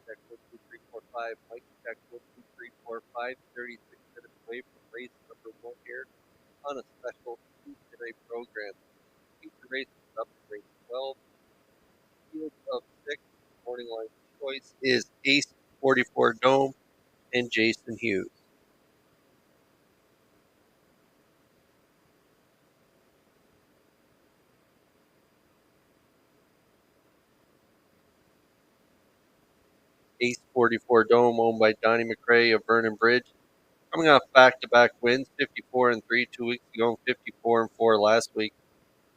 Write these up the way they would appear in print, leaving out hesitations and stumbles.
check 12345. Mike check 12345. 36 minutes away from race number 1 here on a special Tuesday night program. Future races up to race 12. Field of 6. Morning line choice is Ace 44 Dome and Jason Hughes. Ace 44 Dome, owned by Donnie McRae of Vernon Bridge, coming off back-to-back wins, 54-3 2 weeks ago and 54-4 last week,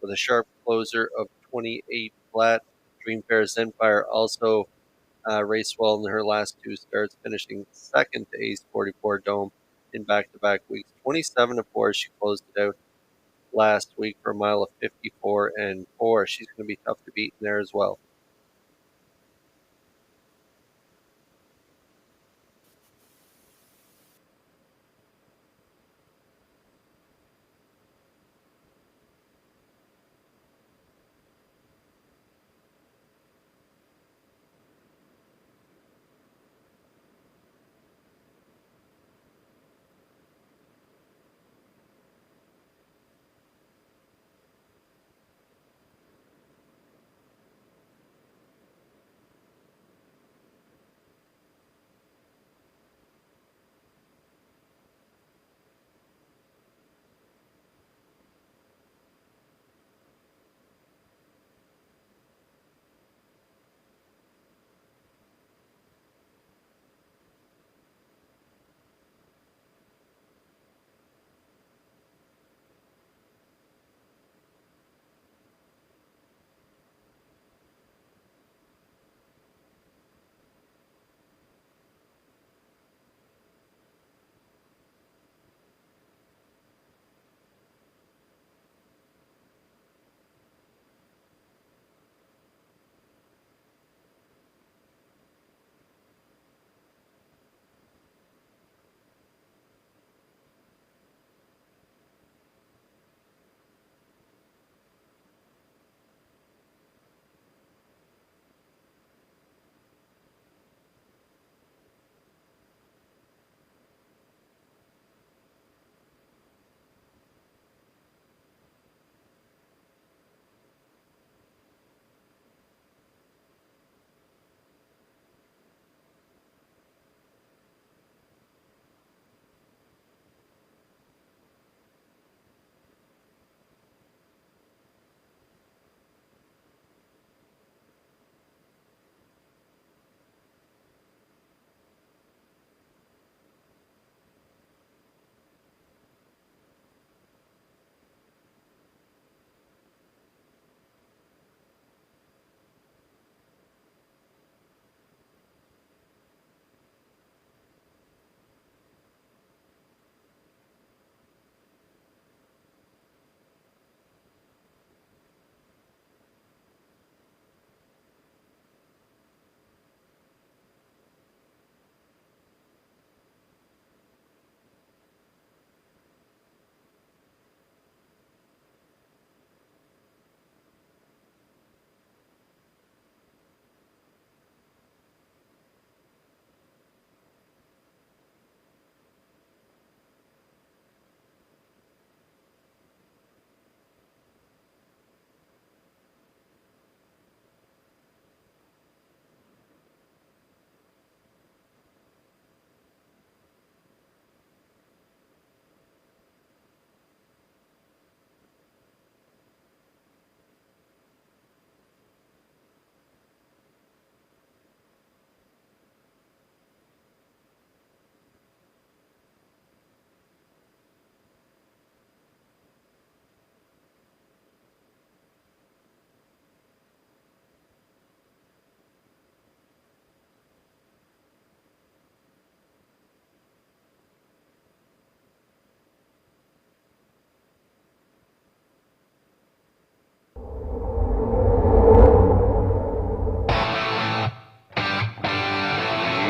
with a sharp closer of 28 flat. Dream Paris Empire also raced well in her last 2 starts, finishing second to Ace 44 Dome in back-to-back weeks. 27-4, she closed it out last week for a mile of 54-4. She's going to be tough to beat in there as well.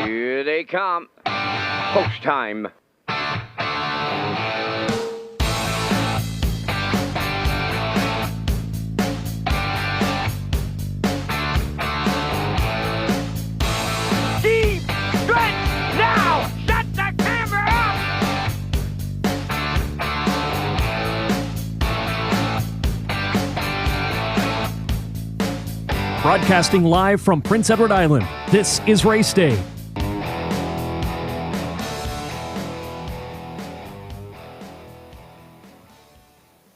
Here they come. Post time. Broadcasting live from Prince Edward Island, this is Race Day.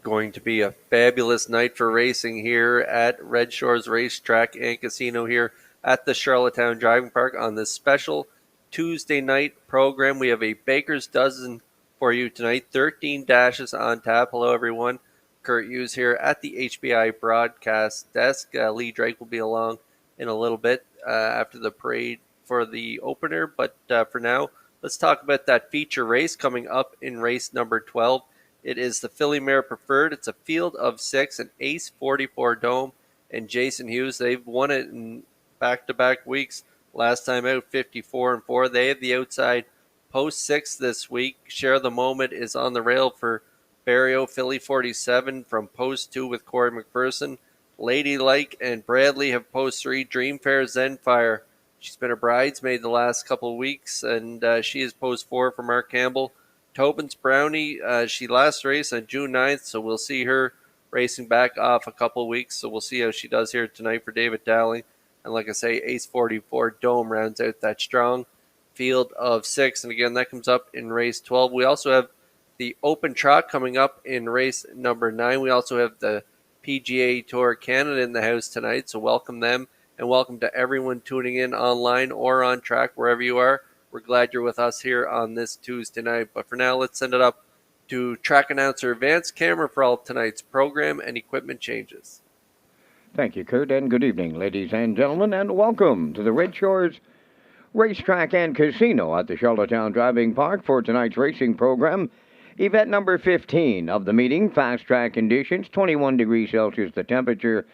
Going to be a fabulous night for racing here at Redshores Racetrack and Casino here at the Charlottetown Driving Park on this special Tuesday night program. We have a baker's dozen for you tonight, 13 dashes on tap. Hello, everyone. Kurt Hughes here at the HBI broadcast desk. Lee Drake will be along in a little bit after the parade for the opener, but for now, let's talk about that feature race coming up in race number 12. It is the Filly Mare Preferred. It's a field of 6, an Ace 44 Dome, and Jason Hughes. They've won it in back-to-back weeks. Last time out, 54-4. They have the outside post 6 this week. Share the Moment is on the rail for Barrio. Philly 47 from post 2 with Corey McPherson. Ladylike and Bradley have post 3. Dreamfair Zenfire. She's been a bridesmaid the last couple of weeks, and she is post 4 for Mark Campbell. Tobin's Brownie, she last raced on June 9th, so we'll see her racing back off a couple of weeks. So we'll see how she does here tonight for David Dowling. And like I say, Ace 44 Dome rounds out that strong field of 6. And again, that comes up in race 12. We also have the Open Trot coming up in race number 9. We also have the PGA Tour Canada in the house tonight, so welcome them. And welcome to everyone tuning in online or on track, wherever you are. We're glad you're with us here on this Tuesday night. But for now, let's send it up to track announcer Vance Cameron for all of tonight's program and equipment changes. Thank you, Kurt, and good evening, ladies and gentlemen, and welcome to the Redshores Racetrack and Casino at the Charlottetown Driving Park for tonight's racing program. Event number 15 of the meeting, fast track conditions, 21 degrees Celsius the temperature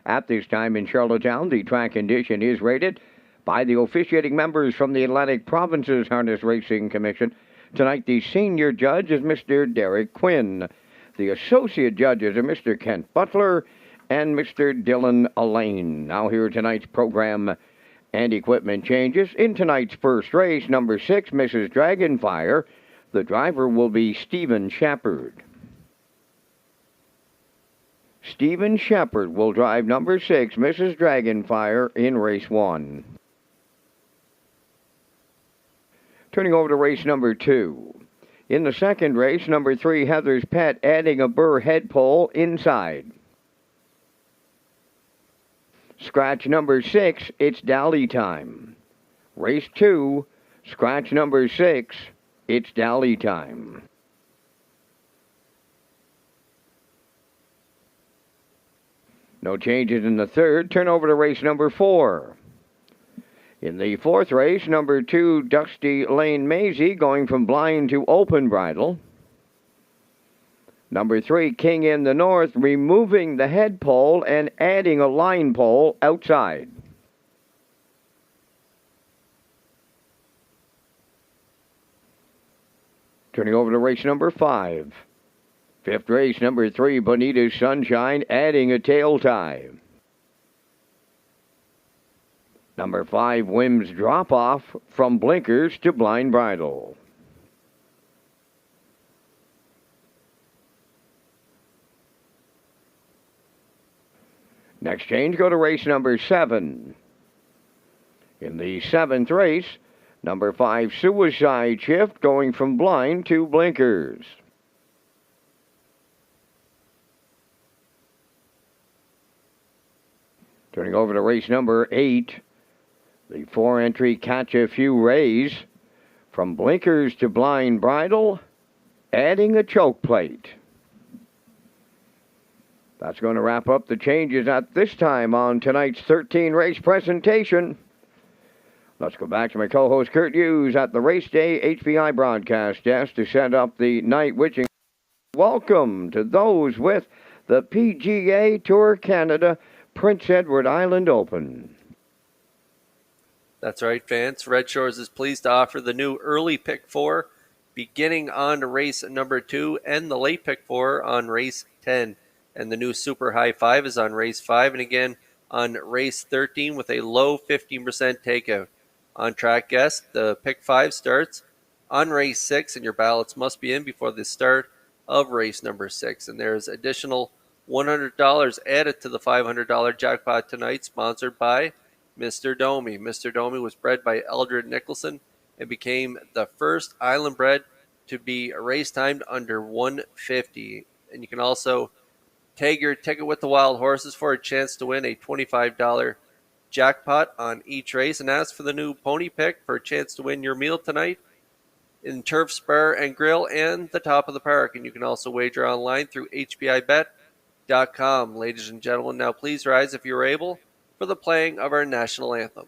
at this time in Charlottetown. The track condition is rated by the officiating members from the Atlantic Provinces Harness Racing Commission. Tonight, the senior judge is Mr. Derek Quinn. The associate judges are Mr. Kent Butler and Mr. Dylan Allain. Now here tonight's program and equipment changes. In tonight's first race, number 6, Mrs. Dragonfire. The driver will be Stephen Shepard. Stephen Shepard will drive number 6, Mrs. Dragonfire, in race 1. Turning over to race number 2. In the second race, number 3, Heather's Pet, adding a Burr head pole inside. Scratch number 6, it's Dally time. Race 2, scratch number 6, it's Dally time. No changes in the third. Turn over to race number 4. In the fourth race, number 2, Dusty Lane Maisie, going from blind to open bridle. Number 3, King in the North, removing the head pole and adding a line pole outside. Turning over to race number 5. Fifth race, number 3, Bonita's Sunshine, adding a tail tie. Number 5, Whim's Drop-Off, from blinkers to blind bridle. Next change, go to race number 7. In the 7th race, number 5, Suicide Shift, going from blind to blinkers. Turning over to race number 8, the 4-entry Catch a Few Rays, from blinkers to blind bridle, adding a choke plate. That's going to wrap up the changes at this time on tonight's 13-race presentation. Let's go back to my co-host Kurt Hughes at the Race Day HBI broadcast desk to set up the night witching. Welcome to those with the PGA Tour Canada Prince Edward Island Open. That's right, fans. Red Shores is pleased to offer the new early pick 4 beginning on race number 2 and the late pick 4 on race 10. And the new super high 5 is on race 5 and again on race 13 with a low 15% takeout. On track guest, the pick 5 starts on race 6 and your ballots must be in before the start of race number 6. And there's additional $100 added to the $500 jackpot tonight, sponsored by Mr. Domi. Mr. Domi was bred by Eldred Nicholson and became the first island bred to be race timed under 150. And you can also tag your ticket with the wild horses for a chance to win a $25 jackpot on each race, and ask for the new pony pick for a chance to win your meal tonight in Turf Spur and Grill and the Top of the Park. And you can also wager online through HBIBet.com. Ladies and gentlemen, now please rise if you're able for the playing of our national anthem.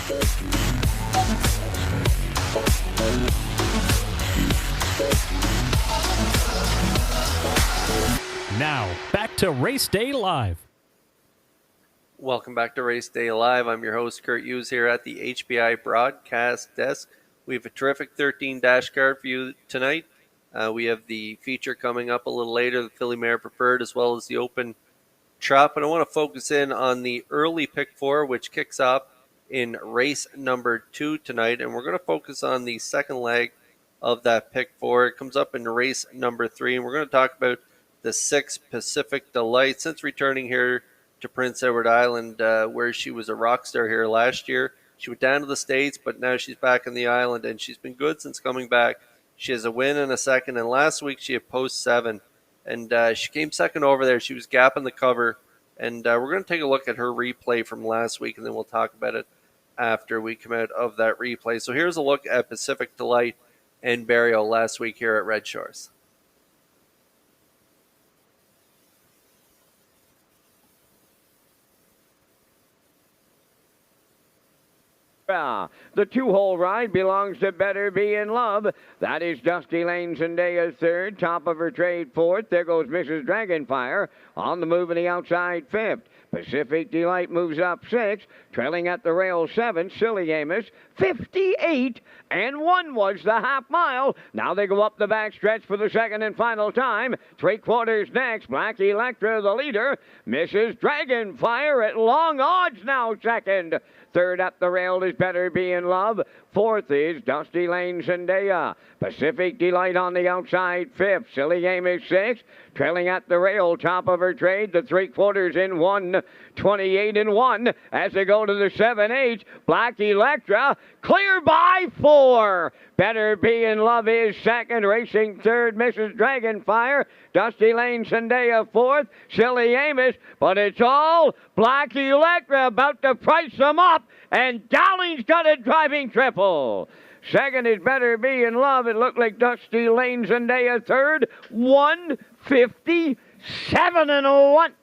Now, back to Race Day Live. Welcome back to Race Day Live. I'm your host, Kurt Hughes, here at the HBI broadcast desk. We have a terrific 13 dash card for you tonight. We have the feature coming up a little later, the Filly Mare Preferred, as well as the Open Trot. But I want to focus in on the early pick four, which kicks off in race number 2 tonight. And we're going to focus on the second leg of that pick four. It comes up in race number 3. And we're going to talk about the 6 Pacific Delight. Since returning here to Prince Edward Island, where she was a rock star here last year, she went down to the States, but now she's back on the island, and she's been good since coming back. She has a win and a second, and last week she had post 7, and she came second over there. She was gapping the cover, and we're going to take a look at her replay from last week, and then we'll talk about it after we come out of that replay. So here's a look at Pacific Delight and Barrio last week here at Red Shores. The 2-hole ride belongs to Better Be in Love. That is Dusty Lane Zendaya third, top of her trade fourth. There goes Mrs. Dragonfire on the move in the outside fifth. Pacific Delight moves up 6, trailing at the rail 7. Silly Amos, 58 and 1 was the half mile. Now they go up the back stretch for the second and final time. 3/4 next. Black Electra, the leader. Mrs. Dragonfire at long odds now second. Third up the rail is Better Be in Love. Fourth is Dusty Lane Zendaya. Pacific Delight on the outside fifth. Silly Amos 6. Trailing at the rail, top of her trade. The 3/4 in 1. 28 and 1 as they go to the 7/8. Black Electra clear by 4. Better Be in Love is second. Racing third, Mrs. Dragonfire. Dusty Lane Zendaya fourth. Silly Amos. But it's all Black Electra about to price them up. And Dowling's got a driving triple. Second is Better Be in Love. It looked like Dusty Lane Zendaya third. 157 and 1.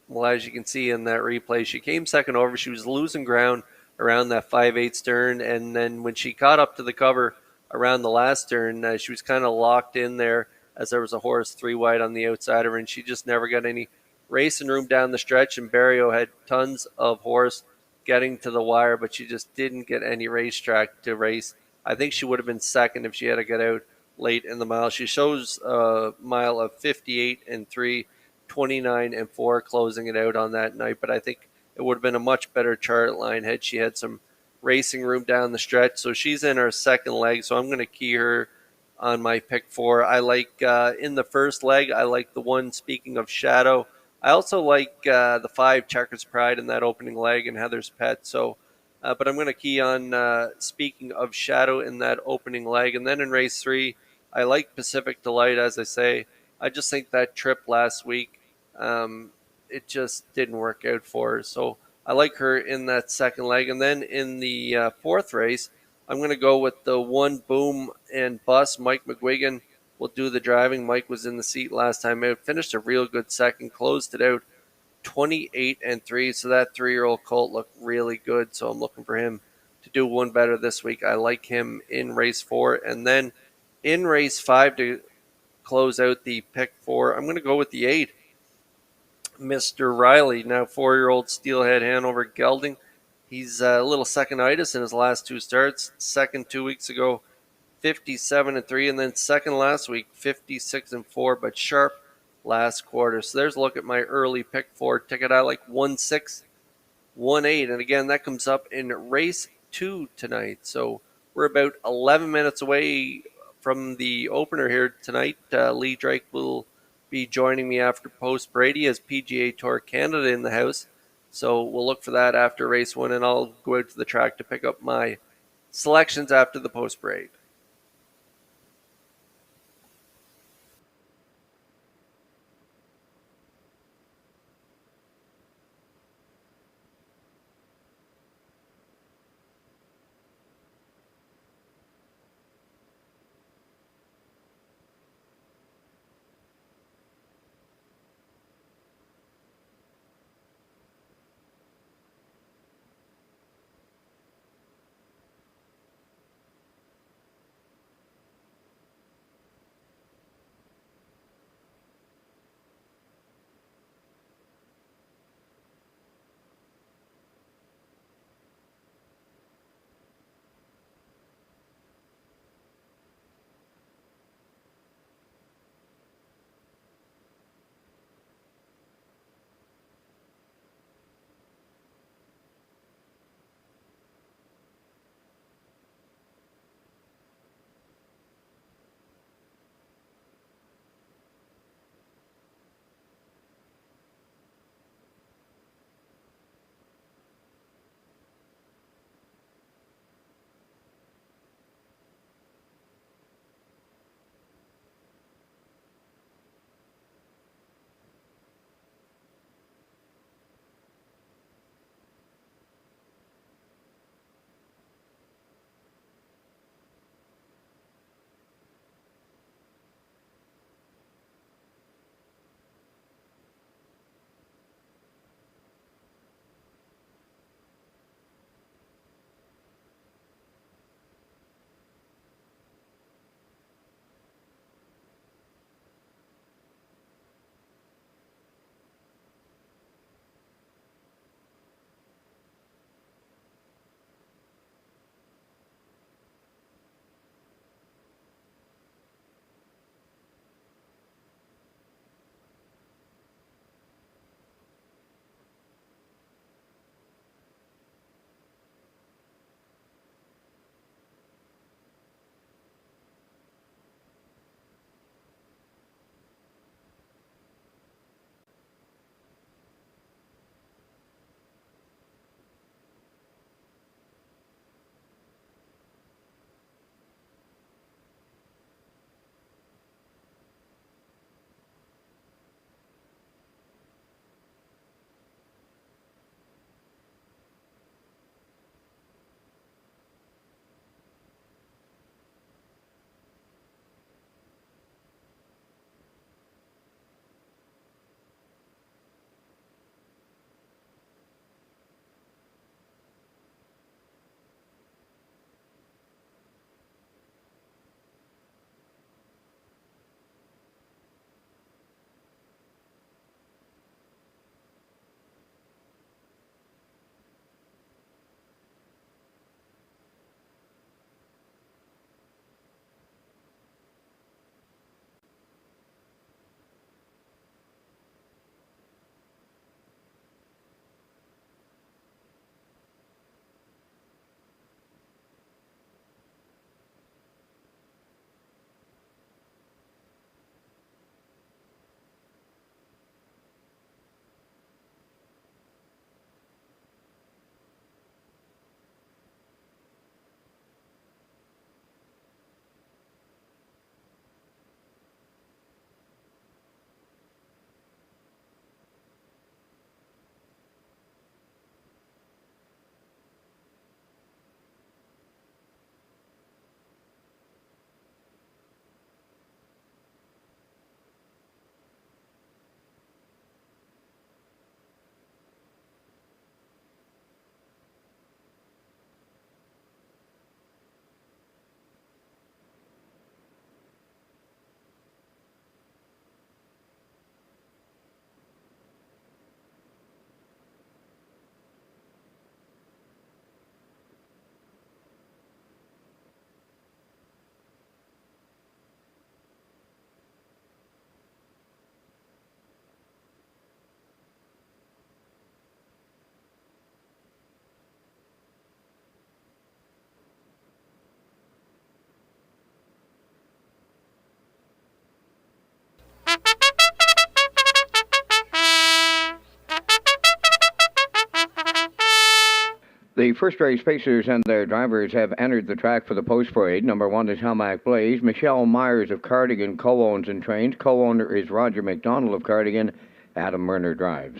Well, as you can see in that replay, she came second over. She was losing ground around that 5/8 turn, and then when she caught up to the cover around the last turn, she was kind of locked in there as there was a horse 3 wide on the outside of her, and she just never got any racing room down the stretch, and Barrio had tons of horse getting to the wire, but she just didn't get any racetrack to race. I think she would have been second if she had to get out late in the mile. She shows a mile of 58 and 3, 29 and 4 closing it out on that night, but I think it would have been a much better chart line had she had some racing room down the stretch. So she's in her second leg, so I'm going to key her on my pick 4. I like in the first leg, I like the one, speaking of Shadow. I also like the 5 Checkers Pride in that opening leg and Heather's Pet. So, but I'm going to key on speaking of Shadow in that opening leg. And then in race 3, I like Pacific Delight, as I say. I just think that trip last week, it just didn't work out for her. So I like her in that second leg. And then in the fourth race, I'm going to go with the 1 Boom and Bust. Mike McGuigan will do the driving. Mike was in the seat last time out. Finished a real good second. Closed it out 28 and 3. So that 3-year-old colt looked really good. So I'm looking for him to do one better this week. I like him in race 4. And then in race 5 to close out the pick 4, I'm going to go with the 8. Mr. Riley, now 4-year-old Steelhead Hanover gelding. He's a little second-itis in his last 2 starts. Second 2 weeks ago, 57 and 3, and then second last week, 56 and 4, but sharp last quarter. So there's a look at my early pick 4 ticket. I like 1-6, 1-8, and again, that comes up in race 2 tonight. So we're about 11 minutes away from the opener here tonight. Lee Drake will be joining me after post Brady as PGA Tour Canada in the house. So we'll look for that after race 1, and I'll go out to the track to pick up my selections after the post parade. The first race pacers and their drivers have entered the track for the post parade. Number 1 is Helmack Blaze. Michelle Myers of Cardigan co-owns and trains. Co-owner is Roger McDonald of Cardigan. Adam Murner drives.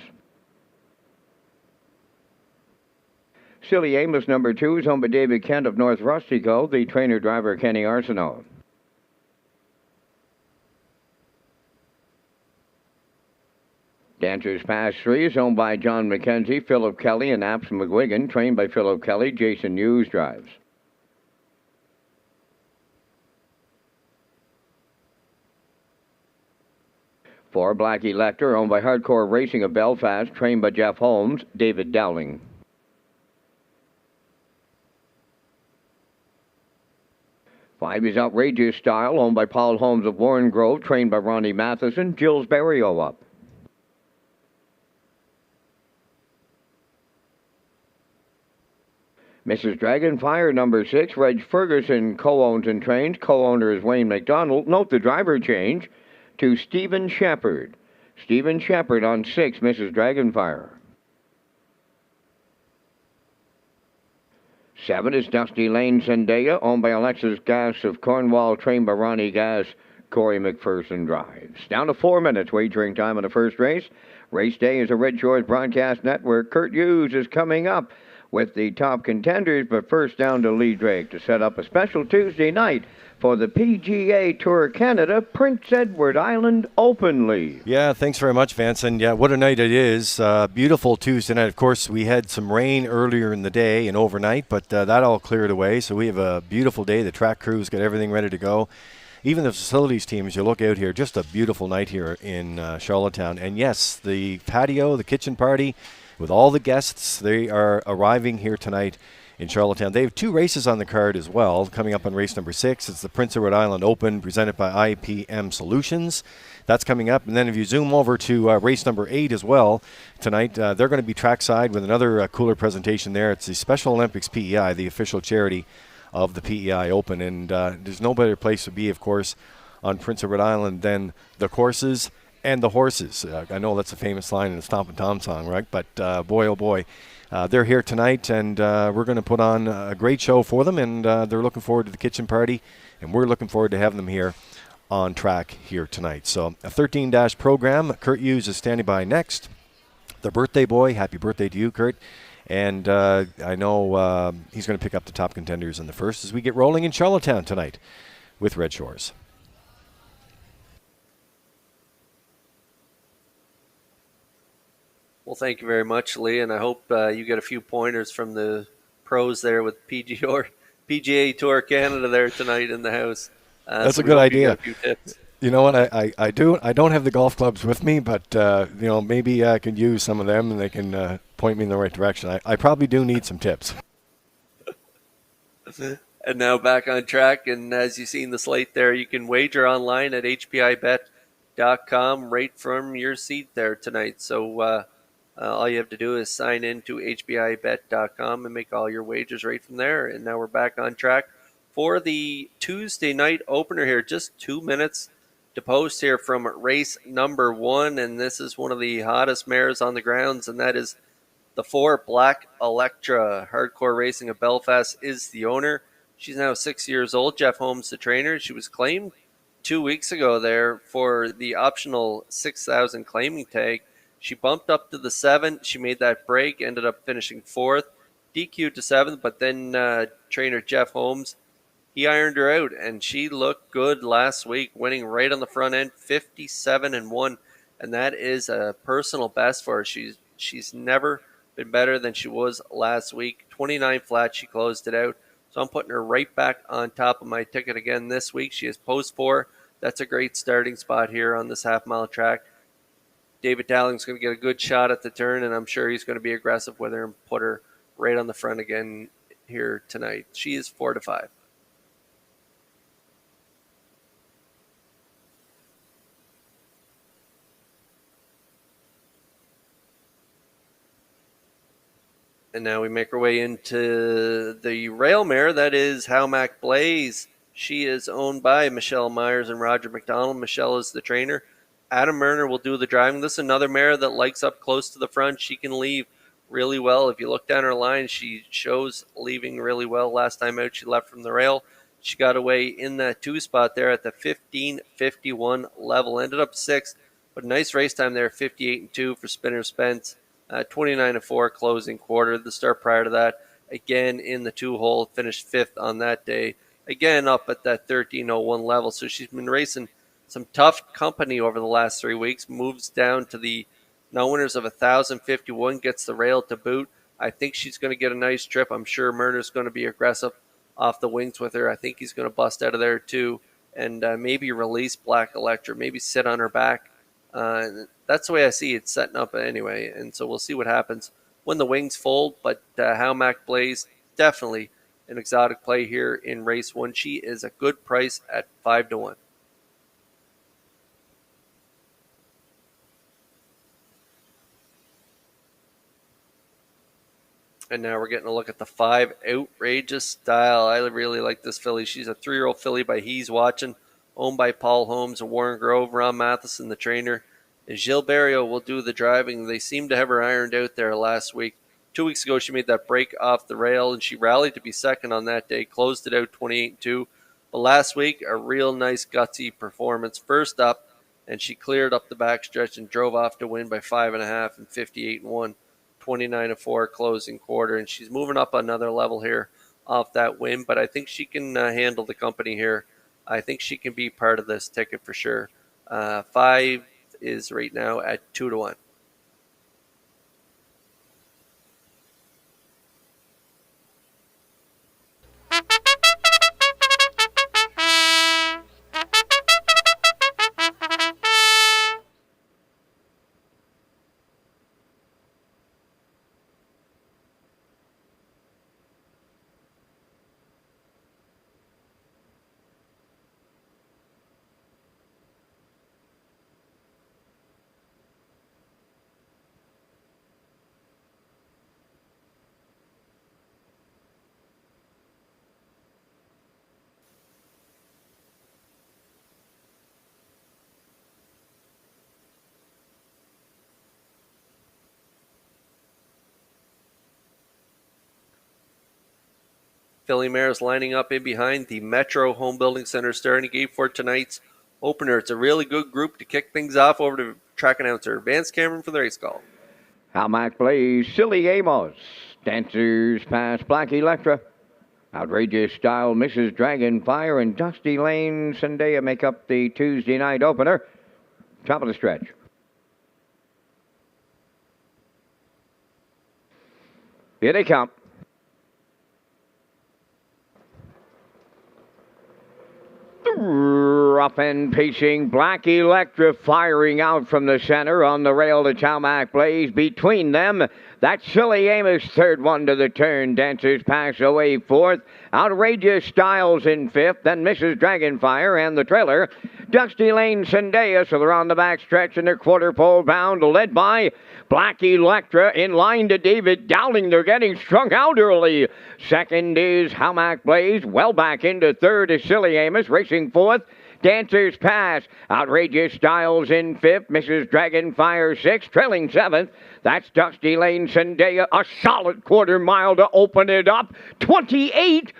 Silly Amos, number 2, is owned by David Kent of North Rustico. The trainer-driver, Kenny Arsenault. Dancers Pass 3 is owned by John McKenzie, Philip Kelly, and Apps McGuigan, trained by Philip Kelly. Jason Hughes drives. For Blackie Lecter, owned by Hardcore Racing of Belfast, trained by Jeff Holmes. David Dowling. Five is Outrageous Style, owned by Paul Holmes of Warren Grove, trained by Ronnie Matheson. Jill's Barrio up. Mrs. Dragonfire, number 6, Reg Ferguson co-owns and trains. Co-owner is Wayne McDonald. Note the driver change to Stephen Shepard. Stephen Shepard on 6, Mrs. Dragonfire. 7 is Dusty Lane Zendaya, owned by Alexis Gass of Cornwall, trained by Ronnie Gass. Corey McPherson drives. Down to 4 minutes wagering time on the first race. Race day is a Red Shores Broadcast Network. Kurt Hughes is coming up with the top contenders, but first down to Lee Drake to set up a special Tuesday night for the PGA Tour Canada Prince Edward Island Open League. Yeah, thanks very much, Vance. And yeah, what a night it is. Beautiful Tuesday night. Of course, we had some rain earlier in the day and overnight, but that all cleared away. So we have a beautiful day. The track crews got everything ready to go. Even the facilities team, as you look out here, just a beautiful night here in Charlottetown. And yes, the patio, the kitchen party, with all the guests, they are arriving here tonight in Charlottetown. They have 2 races on the card as well. Coming up on race number 6, it's the Prince Edward Island Open presented by IPM Solutions. That's coming up. And then if you zoom over to race number 8 as well tonight, they're going to be trackside with another cooler presentation there. It's the Special Olympics PEI, the official charity of the PEI Open. And there's no better place to be, of course, on Prince Edward Island than the courses and the horses. I know that's a famous line in the Stompin' Tom song, right? But boy, oh boy, they're here tonight, and we're going to put on a great show for them, and they're looking forward to the kitchen party, and we're looking forward to having them here on track here tonight. So a 13-dash program. Kurt Hughes is standing by next. The birthday boy, happy birthday to you, Kurt. And I know he's going to pick up the top contenders in the first as we get rolling in Charlottetown tonight with Red Shores. Well, thank you very much, Lee, and I hope you get a few pointers from the pros there with PGA Tour Canada there tonight in the house. That's so a good idea. A few tips. You know what? I don't have the golf clubs with me, but maybe I could use some of them, and they can point me in the right direction. I probably do need some tips. And now back on track, and as you've seen the slate there, you can wager online at hpibet.com right from your seat there tonight. So all you have to do is sign in to hpibet.com and make all your wagers right from there. And now we're back on track for the Tuesday night opener here. Just 2 minutes to post here from race number 1. And this is one of the hottest mares on the grounds, and that is the 4 Black Electra. Hardcore Racing of Belfast is the owner. She's now 6 years old. Jeff Holmes, the trainer. She was claimed 2 weeks ago there for the optional 6,000 claiming tag. She bumped up to the 7. She made that break, ended up finishing 4th, DQ'd to 7th, but then trainer Jeff Holmes, he ironed her out, and she looked good last week, winning right on the front end, 57-1, and that is a personal best for her. She's never been better than she was last week. 29 flat, she closed it out. So I'm putting her right back on top of my ticket again this week. She is post 4. That's a great starting spot here on this half-mile track. David Dowling's going to get a good shot at the turn, and I'm sure he's going to be aggressive with her and put her right on the front again here tonight. She is 4-5. And now we make our way into the rail mare. That is Helmack Blaze. She is owned by Michelle Myers and Roger McDonald. Michelle is the trainer. Adam Murner will do the driving. This is another mare that likes up close to the front. She can leave really well. If you look down her line, she shows leaving really well. Last time out, she left from the rail. She got away in that 2 spot there at the 15:51 level. Ended up 6th, but nice race time there, 58-2 for Spinner Spence. 29-4 closing quarter. The start prior to that, again in the 2-hole, finished 5th on that day. Again up at that 13:01 level. So she's been racing some tough company over the last 3 weeks. Moves down to the now winners of 1,051, gets the rail to boot. I think she's going to get a nice trip. I'm sure Murder's going to be aggressive off the wings with her. I think he's going to bust out of there too, and maybe release Black Electra, maybe sit on her back. That's the way I see it setting up anyway, and so we'll see what happens when the wings fold. But How Mac Blaze, definitely an exotic play here in race 1. She is a good price at 5-1. And now we're getting a look at the 5, Outrageous Style. I really like this filly. She's a 3-year-old filly by He's Watching, owned by Paul Holmes and Warren Grove. Ron Matheson, the trainer. And Gilles Barrio will do the driving. They seem to have her ironed out there last week. 2 weeks ago, she made that break off the rail, and she rallied to be second on that day. Closed it out 28-2. But last week, a real nice gutsy performance. First up, and she cleared up the backstretch and drove off to win by 5.5 and 58-1. 29-4 closing quarter, and she's moving up another level here off that win, but I think she can handle the company here. I think she can be part of this ticket for sure. 5 is right now at 2-1. Philly Mares lining up in behind the Metro Home Building Center starting gate for tonight's opener. It's a really good group to kick things off. Over to track announcer Vance Cameron for the race call. How Mac Blaze, Silly Amos, Dancers Pass, Black Electra, Outrageous Style, Mrs. Dragonfire, and Dusty Lane Zendaya make up the Tuesday night opener. Top of the stretch. Here they come. Rough and pacing, Black Electra firing out from the center on the rail to Chowmac Blaze. Between them, that Silly Amos, third one to the turn. Dancers Pass away fourth. Outrageous Styles in fifth. Then Mrs. Dragonfire and the trailer, Dusty Lane Zendaya. So they're on the back stretch and they're quarter pole bound, led by Black Electra in line to David Dowling. They're getting strung out early. Second is How Mac Blaze. Well back into third is Silly Amos. Racing fourth, Dancers Pass. Outrageous Styles in fifth. Mrs. Dragonfire sixth. Trailing seventh, that's Dusty Lane Zendaya. A solid quarter mile to open it up. 28-2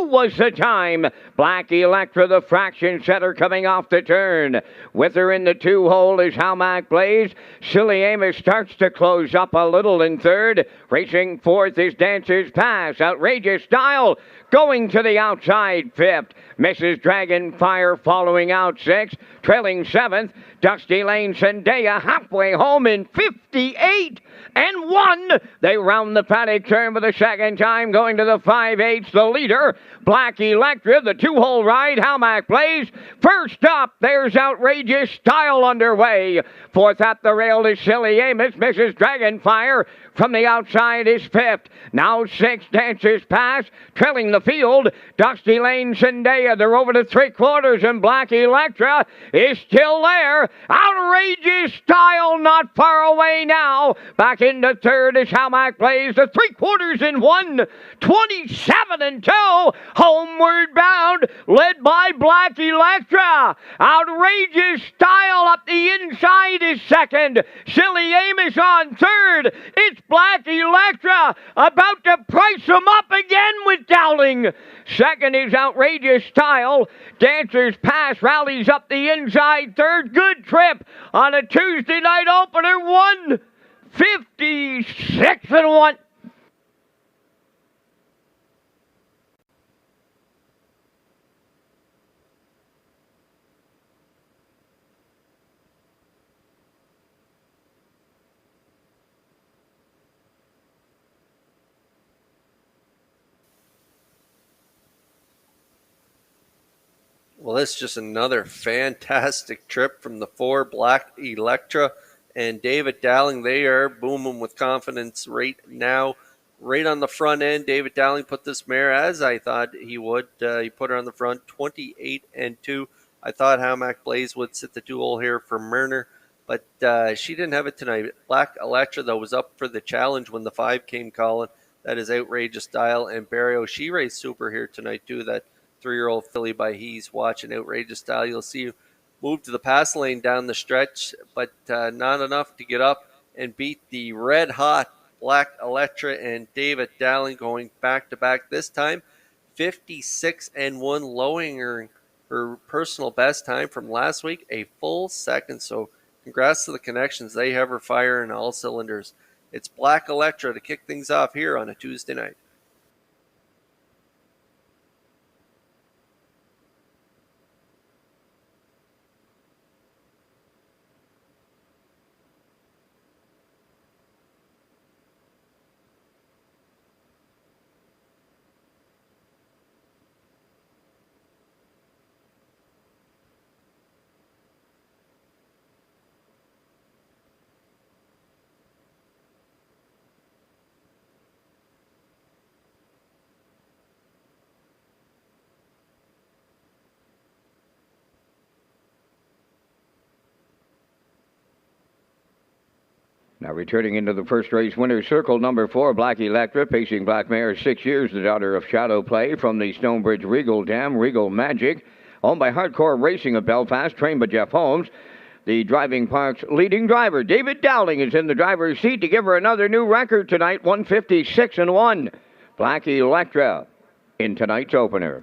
was the time. Black Electra, the fraction setter, coming off the turn. With her in the 2-hole is How Mac Blaze. Silly Amos starts to close up a little in third. Racing fourth is Dancers Pass. Outrageous Style going to the outside fifth. Mrs. Dragonfire following out sixth. Trailing seventh, Dusty Lane Zendaya halfway home in 58-1. They round the paddock turn for the second time, going to the 5/8. The leader, Black Electra, the 2-hole ride, How Mac Blaze. First up, there's Outrageous Style underway. Fourth at the rail is Silly Amos. Mrs. Dragonfire from the outside is fifth. Now sixth, Dancers Pass. Trailing the field, Dusty Lane Zendaya. They're over to 3/4, and Black Electra is still there. Outrageous Style not far away now. Back into third is How Mac Blaze. The 3/4 in 1. 27-2. Homeward bound, led by Black Electra. Outrageous Style up the inside is second. Silly Amos on third. It's Black Electra, about to price him up again with Dowling. Second is Outrageous Style. Dancer's Pass rallies up the inside third. Good trip on a Tuesday night opener. 156-1. Well, this is just another fantastic trip from the 4 Black Electra and David Dowling. They are booming with confidence right now. Right on the front end, David Dowling put this mare as I thought he would. He put her on the front, 28-2. I thought Hamac Blaze would sit the 2-hole here for Myrner, but she didn't have it tonight. Black Electra, though, was up for the challenge when the 5 came calling. That is Outrageous Style and Barrio. She raced super here tonight, too. That 3-year-old filly by He's watching Outrageous Style. You'll see move to the pass lane down the stretch, but not enough to get up and beat the red hot Black Electra and David Dowling going back to back. This time 56-1, lowering her personal best time from last week a full second. So congrats to the connections. They have her firing all cylinders. It's Black Electra to kick things off here on a Tuesday night. Now returning into the first race winner's circle, number 4, Black Electra, pacing Black Mare, 6 years, the daughter of Shadow Play from the Stonebridge Regal Dam, Regal Magic, owned by Hardcore Racing of Belfast, trained by Jeff Holmes. The driving park's leading driver, David Dowling, is in the driver's seat to give her another new record tonight, 156-1. Black Electra in tonight's opener.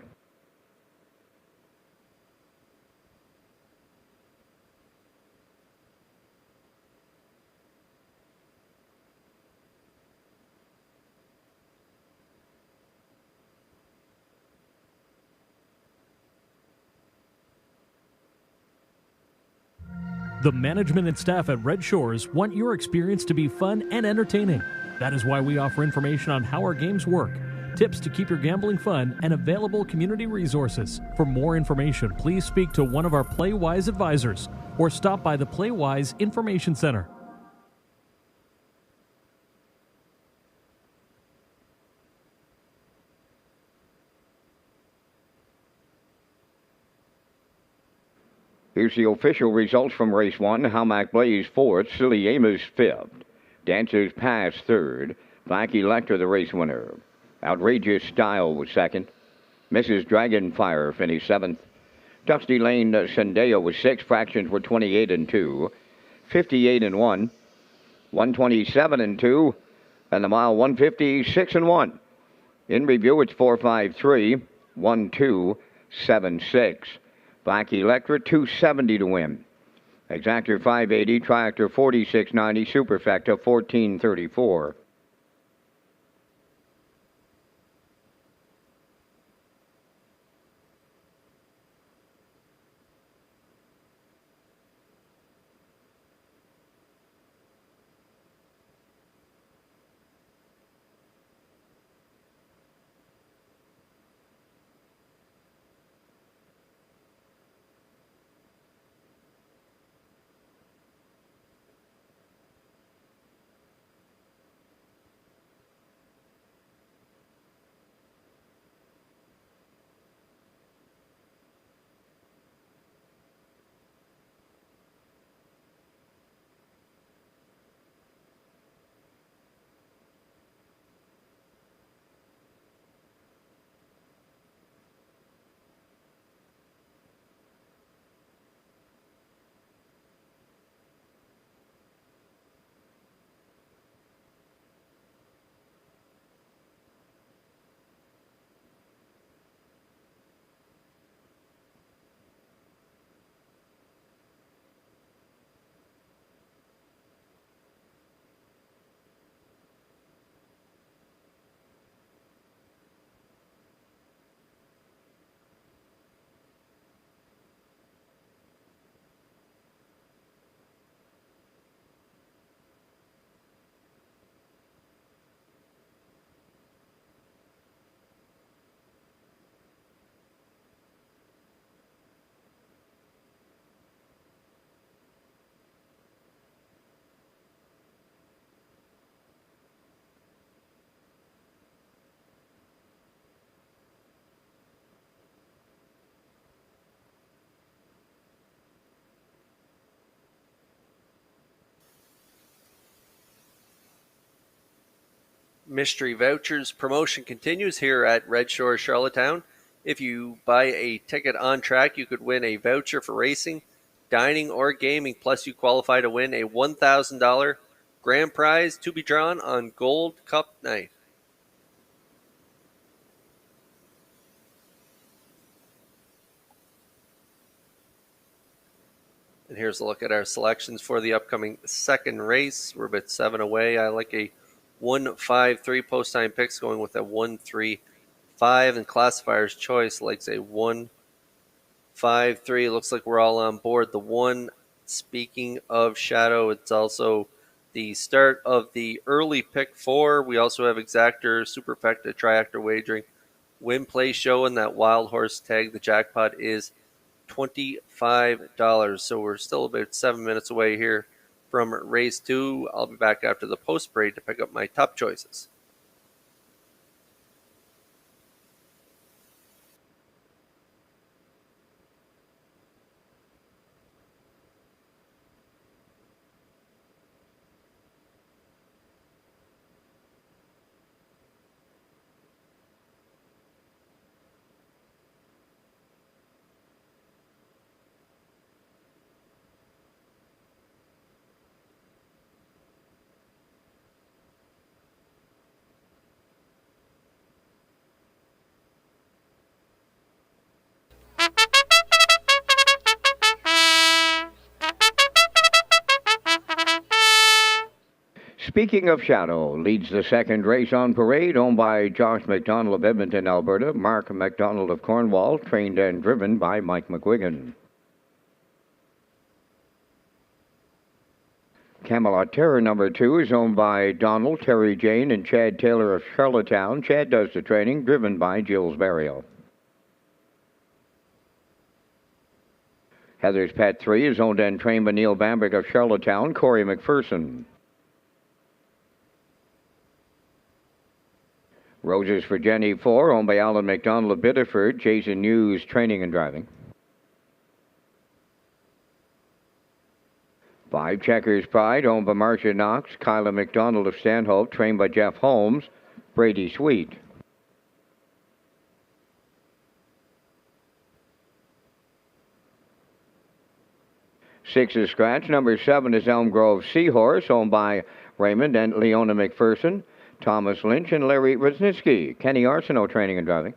The management and staff at Red Shores want your experience to be fun and entertaining. That is why we offer information on how our games work, tips to keep your gambling fun, and available community resources. For more information, please speak to one of our PlayWise advisors or stop by the PlayWise Information Center. Here's the official results from race 1. Hamac Blaze 4th, Silly Amos 5th, Dancer's Pass 3rd, Black Electra the race winner. Outrageous Style was 2nd. Mrs. Dragonfire finished 7th. Dusty Lane Sendeo was 6th. Fractions were 28-2, 58-1, 127-2, and the mile 156-1. In review, it's 453, 1276. Black Electra, 270 to win. Exactor 580, Triactor 4690, Superfecta 1434. Mystery Vouchers promotion continues here at Red Shores Charlottetown. If you buy a ticket on track, you could win a voucher for racing, dining, or gaming, plus you qualify to win a $1,000 grand prize to be drawn on Gold Cup night. And here's a look at our selections for the upcoming second race. We're about 7 away. I like a 1-5-3 post time picks, going with a 1-3-5, and classifier's choice likes a 1-5-3. Looks like we're all on board. The one, speaking of Shadow, it's also the start of the early pick 4. We also have Exactor, Superfecta, Triactor Wagering, Win Play Show, and that Wild Horse tag. The jackpot is $25. So we're still about 7 minutes away here from race 2. I'll be back after the post parade to pick up my top choices. Speaking of Shadow, leads the second race on parade, owned by Josh McDonald of Edmonton, Alberta, Mark McDonald of Cornwall, trained and driven by Mike McGuigan. Camelot Terror number 2 is owned by Donald, Terry Jane, and Chad Taylor of Charlottetown. Chad does the training, driven by Jill's Burial. Heather's Pet 3 is owned and trained by Neil Bamberg of Charlottetown, Corey McPherson. Roses for Jenny 4, owned by Alan McDonald of Biddeford, Jason News, training and driving. 5 Checkers Pride, owned by Marcia Knox, Kyla McDonald of Stanhope, trained by Jeff Holmes, Brady Sweet. Six is Scratch. Number 7 is Elm Grove Seahorse, owned by Raymond and Leona McPherson, Thomas Lynch, and Larry Wisniewski. Kenny Arsenault, training and driving.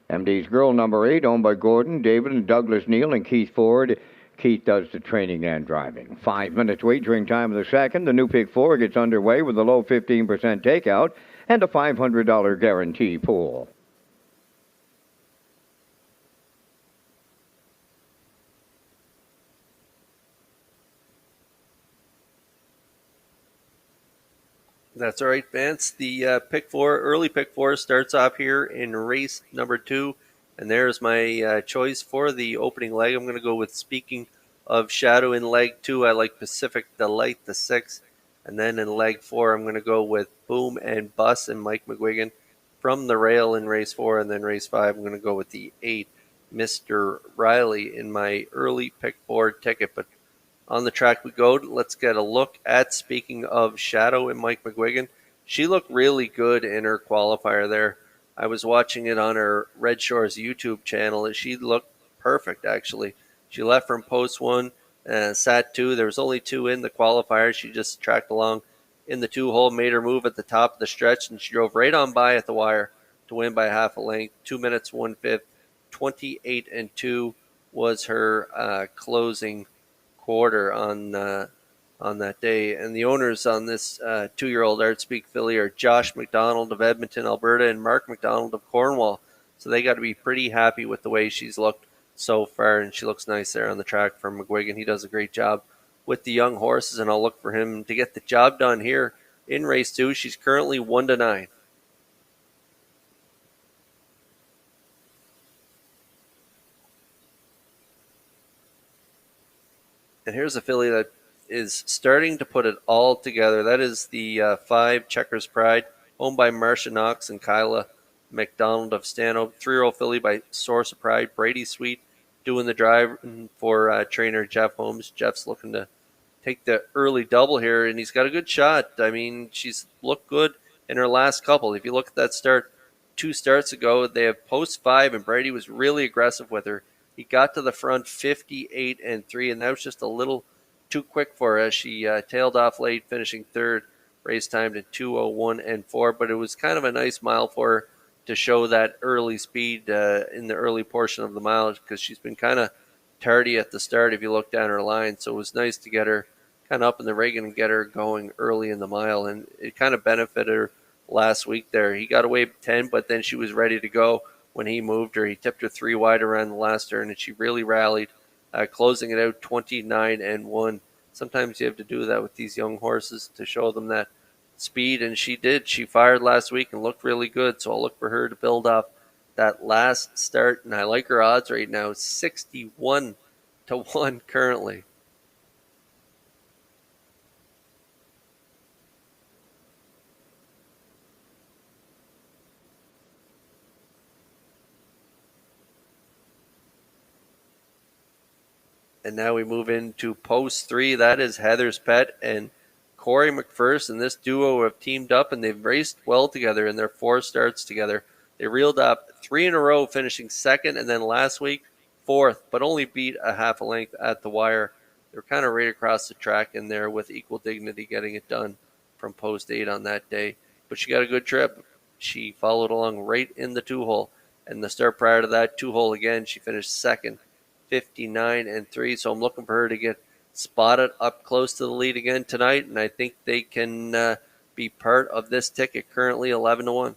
MD's Girl number 8, owned by Gordon, David, and Douglas Neal, and Keith Ford. Keith does the training and driving. 5 minutes wagering time of the second. The new pick 4 gets underway with a low 15% takeout and a $500 guarantee pool. That's all right, Vance. The pick 4, early pick 4, starts off here in race number 2. And there's my choice for the opening leg. I'm going to go with, speaking of Shadow, in leg 2. I like Pacific Delight, the 6. And then in leg 4, I'm going to go with Boom and Bus and Mike McGuigan from the rail in race 4. And then race 5, I'm going to go with the 8, Mr. Riley, in my early pick 4 ticket. But on the track we go. Let's get a look at, speaking of Shadow and Mike McGuigan. She looked really good in her qualifier there. I was watching it on her Red Shores YouTube channel, and she looked perfect, actually. She left from post 1, sat 2. There was only 2 in the qualifier. She just tracked along in the 2-hole, made her move at the top of the stretch, and she drove right on by at the wire to win by half a length. 2 minutes, 1/5, 28-2 was her closing quarter on that day. And the owners on this 2-year-old Art Speak filly are Josh McDonald of Edmonton, Alberta, and Mark McDonald of Cornwall. So they got to be pretty happy with the way she's looked so far, and she looks nice there on the track from McGuigan. He does a great job with the young horses, and I'll look for him to get the job done here in race 2. She's currently 1-9. And here's a filly that is starting to put it all together. That is the 5 Checkers Pride, owned by Marcia Knox and Kyla McDonald of Stanhope. 3-year-old filly by Source of Pride, Brady Sweet, doing the drive for trainer Jeff Holmes. Jeff's looking to take the early double here, and he's got a good shot. I mean, she's looked good in her last couple. If you look at that start 2 starts ago, they have post 5, and Brady was really aggressive with her. He got to the front 58-3, and that was just a little too quick for her as she tailed off late, finishing third. Race timed at 2:01.4, but it was kind of a nice mile for her to show that early speed in the early portion of the mile, because she's been kind of tardy at the start if you look down her line. So it was nice to get her kind of up in the rig and get her going early in the mile, and it kind of benefited her last week there. He got away 10, but then she was ready to go when he moved her. He tipped her 3 wide around the last turn, and she really rallied, closing it out 29-1. Sometimes you have to do that with these young horses to show them that speed, and she did. She fired last week and looked really good, so I'll look for her to build up that last start, and I like her odds right now, 61-1 currently. And now we move into post 3. That is Heather's Pet and Corey McPherson. This duo have teamed up, and they've raced well together in their 4 starts together. They reeled up 3 in a row, finishing second, and then last week fourth, but only beat a half a length at the wire. They were kind of right across the track in there with equal dignity, getting it done from post 8 on that day. But she got a good trip. She followed along right in the 2-hole, and the start prior to that 2-hole again, she finished second, 59-3. So I'm looking for her to get spotted up close to the lead again tonight, and I think they can be part of this ticket, currently 11-1.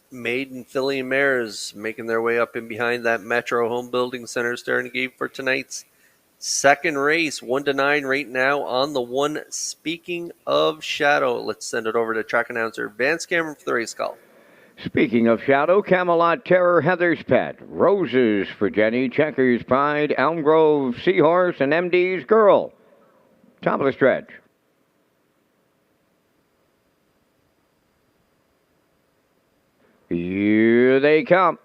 Maiden filly mares making their way up in behind that Metro Home Building Center starting gate for tonight's second race. 1-9 right now on the 1. Speaking of Shadow, let's send it over to track announcer Vance Cameron for the race call. Speaking of Shadow, Camelot Terror, Heather's Pet, Roses for Jenny, Checkers Pride, Elm Grove Seahorse, and MD's Girl. Top of the stretch. Here they come.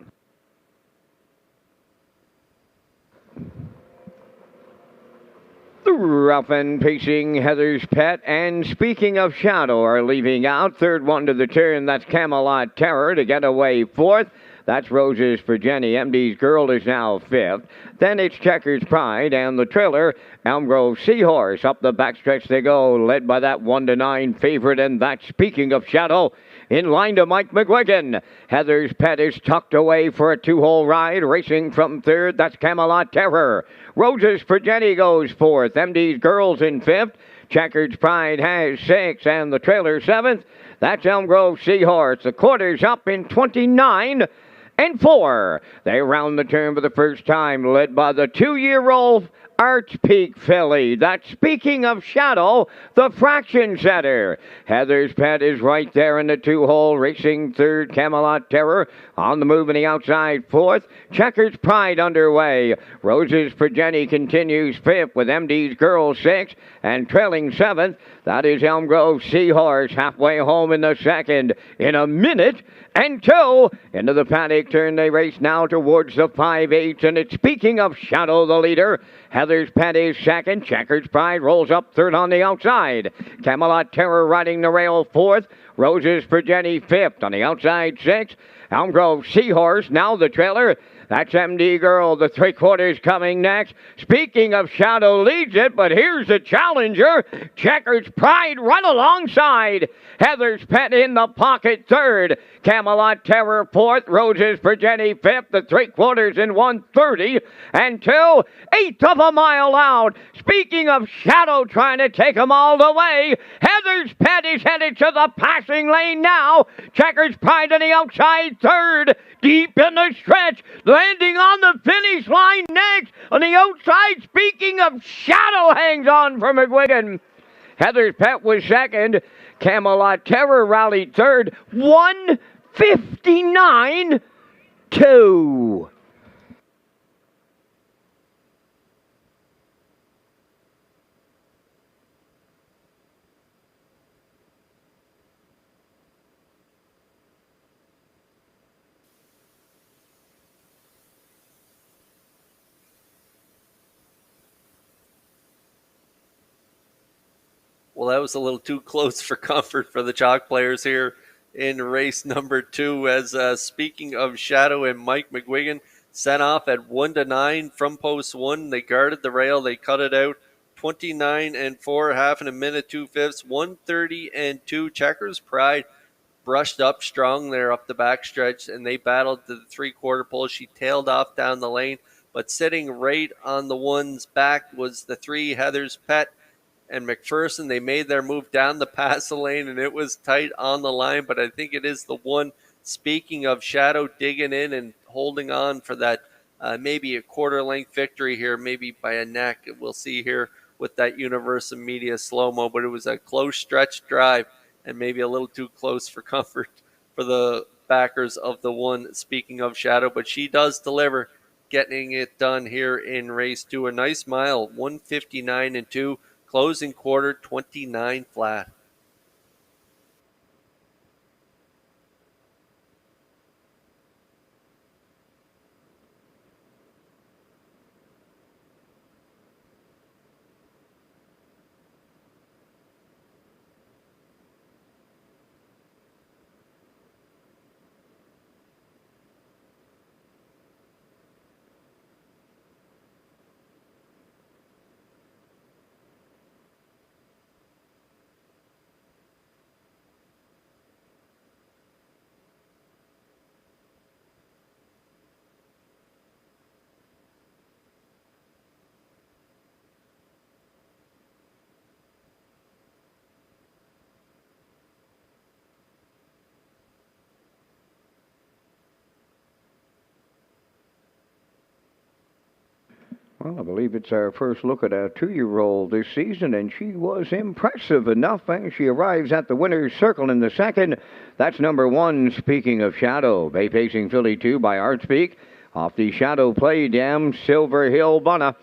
The rough and pacing Heather's Pet, and speaking of Shadow, are leaving out. Third one to the turn, that's Camelot Terror to get away fourth. That's Roses for Jenny. MD's Girl is now fifth. Then it's Checkers Pride and the trailer, Elm Grove Seahorse. Up the backstretch they go, led by that 1-9 favorite, and that's Speaking of Shadow. In line to Mike McGuigan. Heather's Pet is tucked away for a 2-hole ride. Racing from third, that's Camelot Terror. Roses for Jenny goes fourth. MD's Girls in fifth. Checkered Pride has 6, and the trailer 7th. That's Elm Grove Seahorse. The quarter's up in 29-4. They round the turn for the first time, led by the 2-year-old Arch Peak filly. That's, speaking of Shadow, the fraction setter. Heather's Pet is right there in the 2-hole, racing third. Camelot Terror on the move in the outside fourth. Checkers Pride underway. Rose's Progeny continues fifth with MD's Girl 6, and trailing 7th. That is Elm Grove Seahorse, halfway home in the second. In a minute and 2 into the paddock turn, they race now towards the 5/8, and it's, speaking of Shadow, the leader. Heather's Pet is second. Checkers Pride rolls up third on the outside. Camelot Terror riding the rail fourth. Rose's Progeny fifth on the outside 6. Elm Grove Seahorse, now the trailer. That's MD Girl, the 3/4 coming next. Speaking of Shadow, leads it, but here's the challenger. Checkers Pride run alongside. Heather's Pet in the pocket third. Camelot Terror fourth. Rose's Progeny fifth. The 3/4 in 1:30 and 2, 1/8 of a mile out. Speaking of Shadow trying to take them all the way, Heather's Pet is headed to the passing lane now. Checkers Pride on the outside third. Deep in the stretch, landing on the finish line next. On the outside, speaking of Shadow, hangs on for McGuigan. Heather's Pet was second. Camelot Terror rallied third. 1:59-2. Well, that was a little too close for comfort for the chalk players here in race number 2. As speaking of Shadow and Mike McGuigan, sent off at 1-9 from post 1. They guarded the rail. They cut it out. 29-4, half in a minute, 2/5, 1:30-2. Checkers Pride brushed up strong there up the backstretch, and they battled to the 3/4 pole. She tailed off down the lane, but sitting right on the one's back was the 3, Heather's Pet and McPherson. They made their move down the pass lane, and it was tight on the line, but I think it is the one, speaking of Shadow, digging in and holding on for that maybe a quarter-length victory here, maybe by a neck. We'll see here with that Universal Media slow-mo, but it was a close stretch drive and maybe a little too close for comfort for the backers of the one, speaking of Shadow, but she does deliver, getting it done here in race 2. A nice mile, 1:59-2. Closing quarter, 29 flat. Well, I believe it's our first look at a 2-year-old this season, and she was impressive enough as she arrives at the winner's circle in the second. That's number 1, speaking of Shadow. Bay Pacing filly 2 by Artspeak. Off the Shadow Play Dam, Silver Hill Bunna.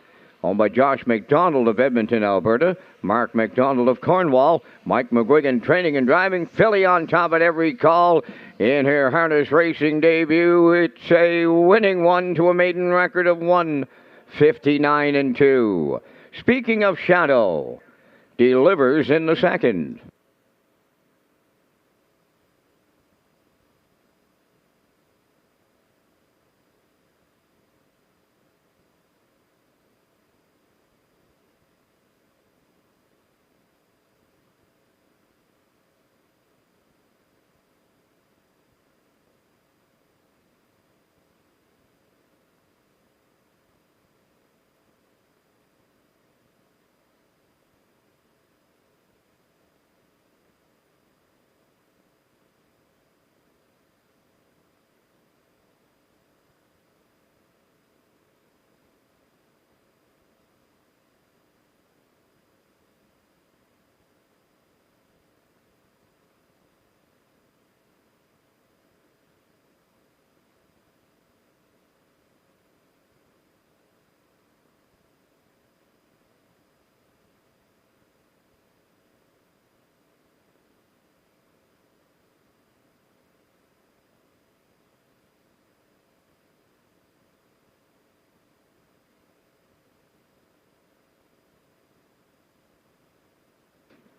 Owned by Josh McDonald of Edmonton, Alberta. Mark McDonald of Cornwall. Mike McGuigan training and driving. Filly on top at every call. In her harness racing debut, it's a winning one to a maiden record of 1:59-2. Speaking of Shadow, delivers in the second.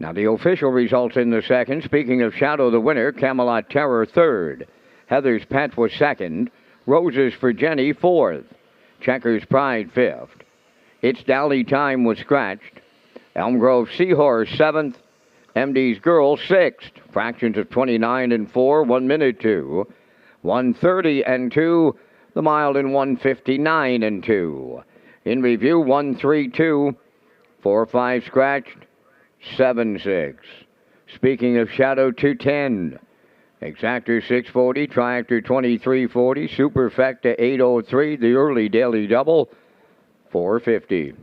Now the official results in the second. Speaking of Shadow, the winner, Camelot Terror, third. Heather's Pet was second. Roses for Jenny, fourth. Checkers Pride, fifth. It's Dally Time was scratched. Elm Grove Seahorse, seventh. MD's Girl, sixth. Fractions of 29 and 4, 1 minute 2. 130 and 2. The Mild in 159 and 2. In review, 132. 4-5 scratched. 7-6. Speaking of Shadow, 210. Exactor 640, Triactor 2340, Superfecta 803, the early daily double 450.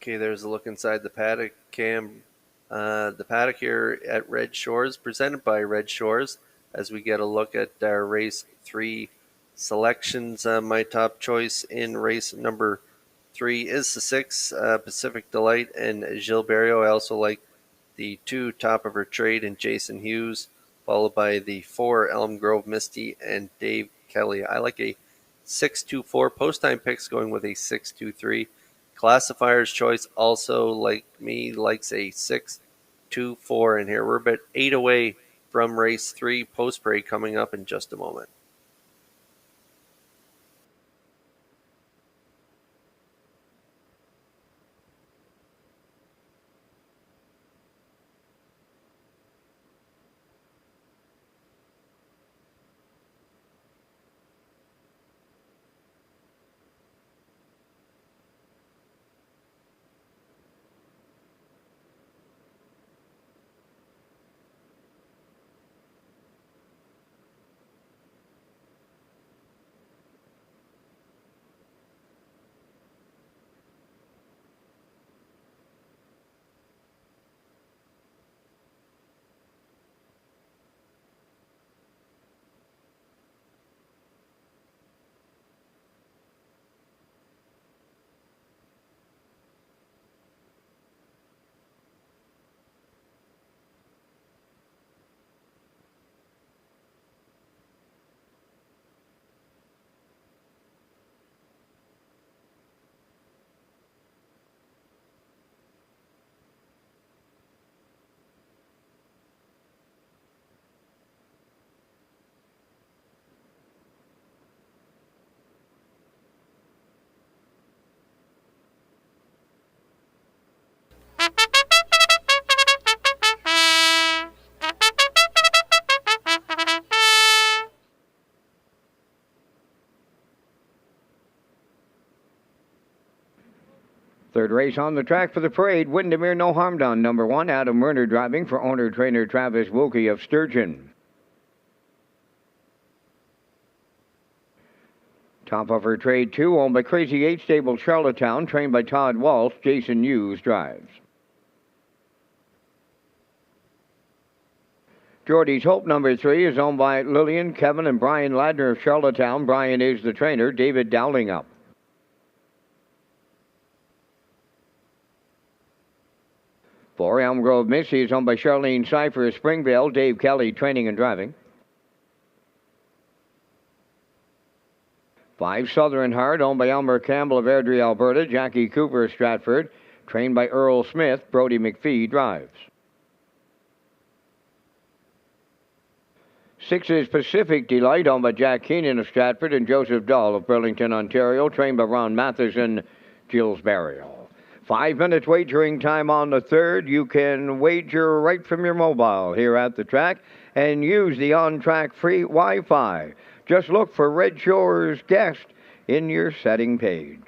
Okay, there's a look inside the paddock cam. The paddock here at Red Shores, presented by Red Shores, as we get a look at our race 3 selections. My top choice in race number 3 is the 6, Pacific Delight and Gilberto. I also like the 2, Top of Her Trade and Jason Hughes, followed by the 4, Elm Grove Misty and Dave Kelly. I like a 6-2-4. Post time picks going with a 6-2-3. Classifier's choice also, like me, likes a 6-2-4 in here. We're about 8 away from race 3. Post break coming up in just a moment. Third race on the track for the parade. Windermere No Harm Done. Number 1, Adam Werner driving for owner-trainer Travis Wilkie of Sturgeon. Top of Her Trade 2, owned by Crazy 8 Stable Charlottetown, trained by Todd Walsh. Jason Hughes drives. Geordie's Hope number 3 is owned by Lillian, Kevin, and Brian Ladner of Charlottetown. Brian is the trainer. David Dowling up. For Elm Grove Missy is owned by Charlene Cipher of Springvale. Dave Kelly training and driving. 5, Southern Heart, owned by Elmer Campbell of Airdrie, Alberta. Jackie Cooper of Stratford, trained by Earl Smith. Brody McPhee drives. 6 is Pacific Delight, owned by Jack Keenan of Stratford and Joseph Dahl of Burlington, Ontario, trained by Ron Matheson, Gilles Burial. 5 minutes wagering time on the third. You can wager right from your mobile here at the track and use the on-track free Wi-Fi. Just look for Red Shores Guest in your setting page.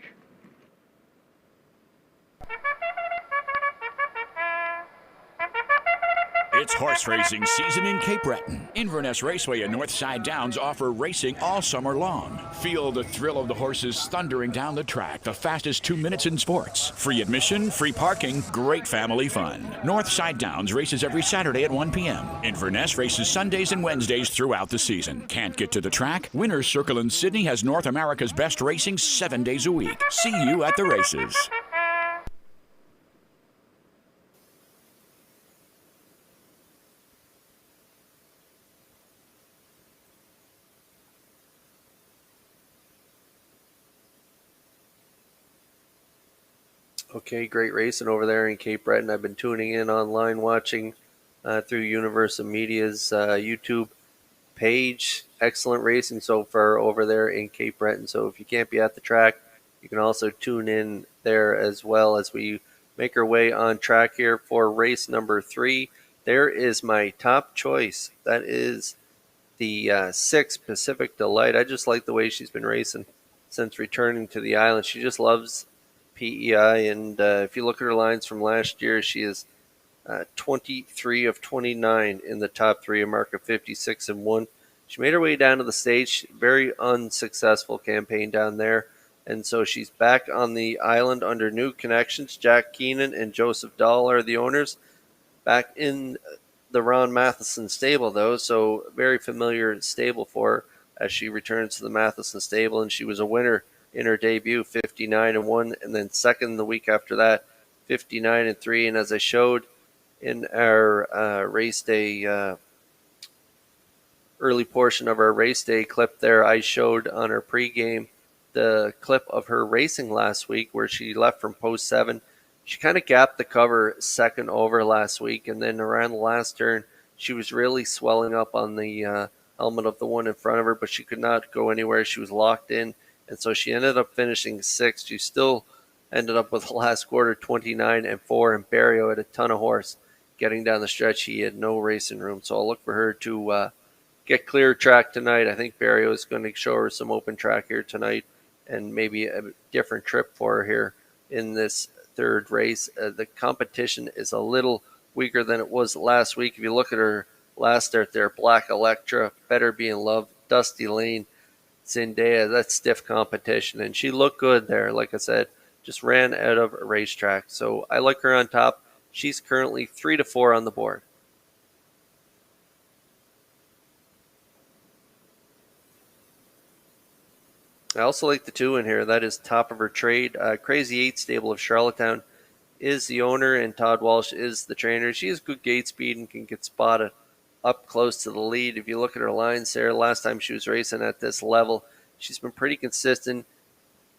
It's horse racing season in Cape Breton. Inverness Raceway and Northside Downs offer racing all summer long. Feel the thrill of the horses thundering down the track, the fastest 2 minutes in sports. Free admission, free parking, great family fun. Northside Downs races every Saturday at 1 p.m. Inverness races Sundays and Wednesdays throughout the season. Can't get to the track? Winners Circle in Sydney has North America's best racing 7 days a week. See you at the races. Okay, great racing over there in Cape Breton. I've been tuning in online, watching through Universal Media's YouTube page. Excellent racing so far over there in Cape Breton. So if you can't be at the track, you can also tune in there as well as we make our way on track here for race number 3. There is my top choice. That is the 6 Pacific Delight. I just like the way she's been racing since returning to the island. She just loves PEI, and if you look at her lines from last year, she is 23 of 29 in the top 3, a mark of 56-1. She made her way down to the stage, very unsuccessful campaign down there, and so she's back on the island under new connections. Jack Keenan and Joseph Dahl are the owners, back in the Ron Matheson stable, though, so very familiar stable for her as she returns to the Matheson stable, and she was a winner in her debut, 59-1, and then second the week after that, 59-3. And as I showed in our race day, early portion of our race day clip there, I showed on her pregame the clip of her racing last week where she left from post 7. She kind of gapped the cover second over last week, and then around the last turn, she was really swelling up on the helmet of the one in front of her, but she could not go anywhere. She was locked in. And so she ended up finishing 6th. She still ended up with the last quarter 29-4, and Barrio had a ton of horse getting down the stretch. He had no racing room, so I'll look for her to get clear track tonight. I think Barrio is going to show her some open track here tonight, and maybe a different trip for her here in this third race. The competition is a little weaker than it was last week. If you look at her last start there, Black Electra, Better Be in Love, Dusty Lane, Zendaya, that's stiff competition, and she looked good there. Like I said, just ran out of a racetrack. So I like her on top. She's currently 3-4 on the board. I also like the 2 in here. That is Top of Her Trade. Crazy 8 stable of Charlottetown is the owner, and Todd Walsh is the trainer. She has good gate speed and can get spotted up close to the lead. If you look at her lines there, last time she was racing at this level, she's been pretty consistent,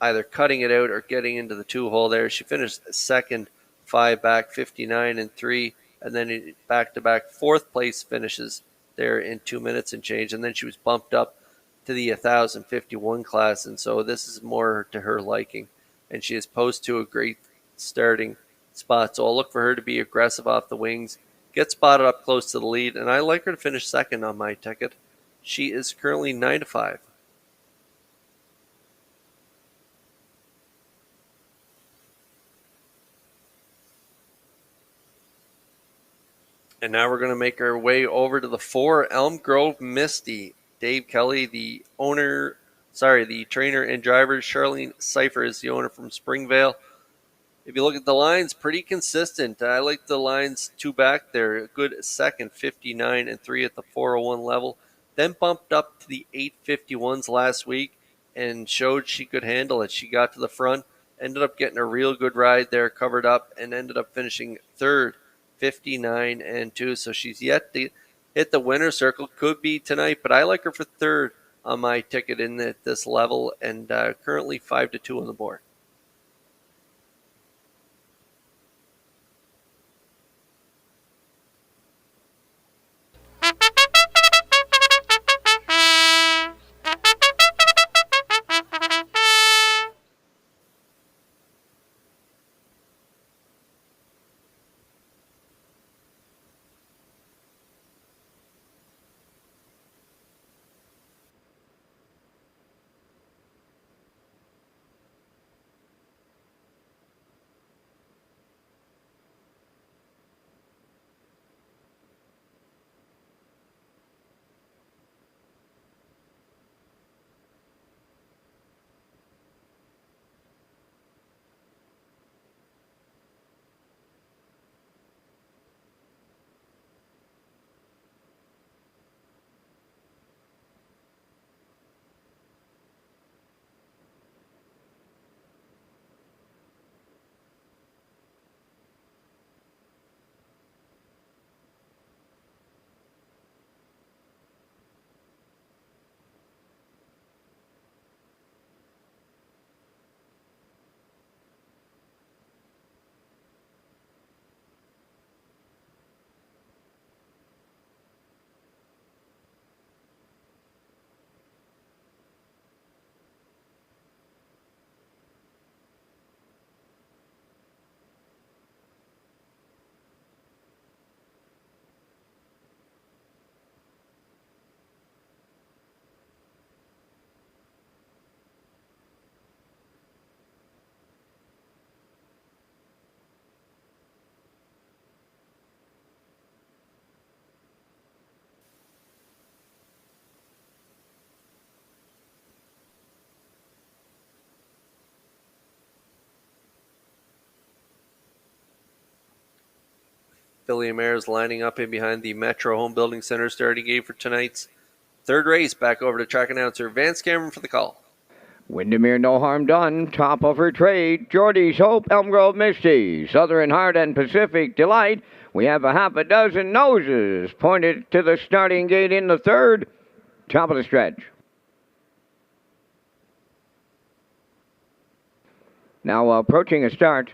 either cutting it out or getting into the 2-hole there. She finished second, 5 back, 59-3, and then back-to-back 4th place finishes there in 2 minutes and change, and then she was bumped up to the 1,051 class, and so this is more to her liking, and she is posed to a great starting spot, so I'll look for her to be aggressive off the wings, get spotted up close to the lead, and I like her to finish second on my ticket. She is currently 9-5. And now we're going to make our way over to the 4, Elm Grove Misty. Dave Kelly, the trainer and driver. Charlene Cipher is the owner from Springvale. If you look at the lines, pretty consistent. I like the lines 2 back there. A good second, 59-3 at the 401 level. Then bumped up to the 851s last week and showed she could handle it. She got to the front, ended up getting a real good ride there, covered up, and ended up finishing third, 59-2. So she's yet to hit the winner's circle. Could be tonight, but I like her for third on my ticket in at this level, and currently 5-2 on the board. filly mares lining up in behind the Metro Home Building Center starting gate for tonight's third race. Back over to track announcer Vance Cameron for the call. Windermere No Harm Done, top of her trade. Geordie's Hope, Elm Grove Misty, Southern Heart, and Pacific Delight. We have a half a dozen noses pointed to the starting gate in the third. Top of the stretch. Now approaching a start.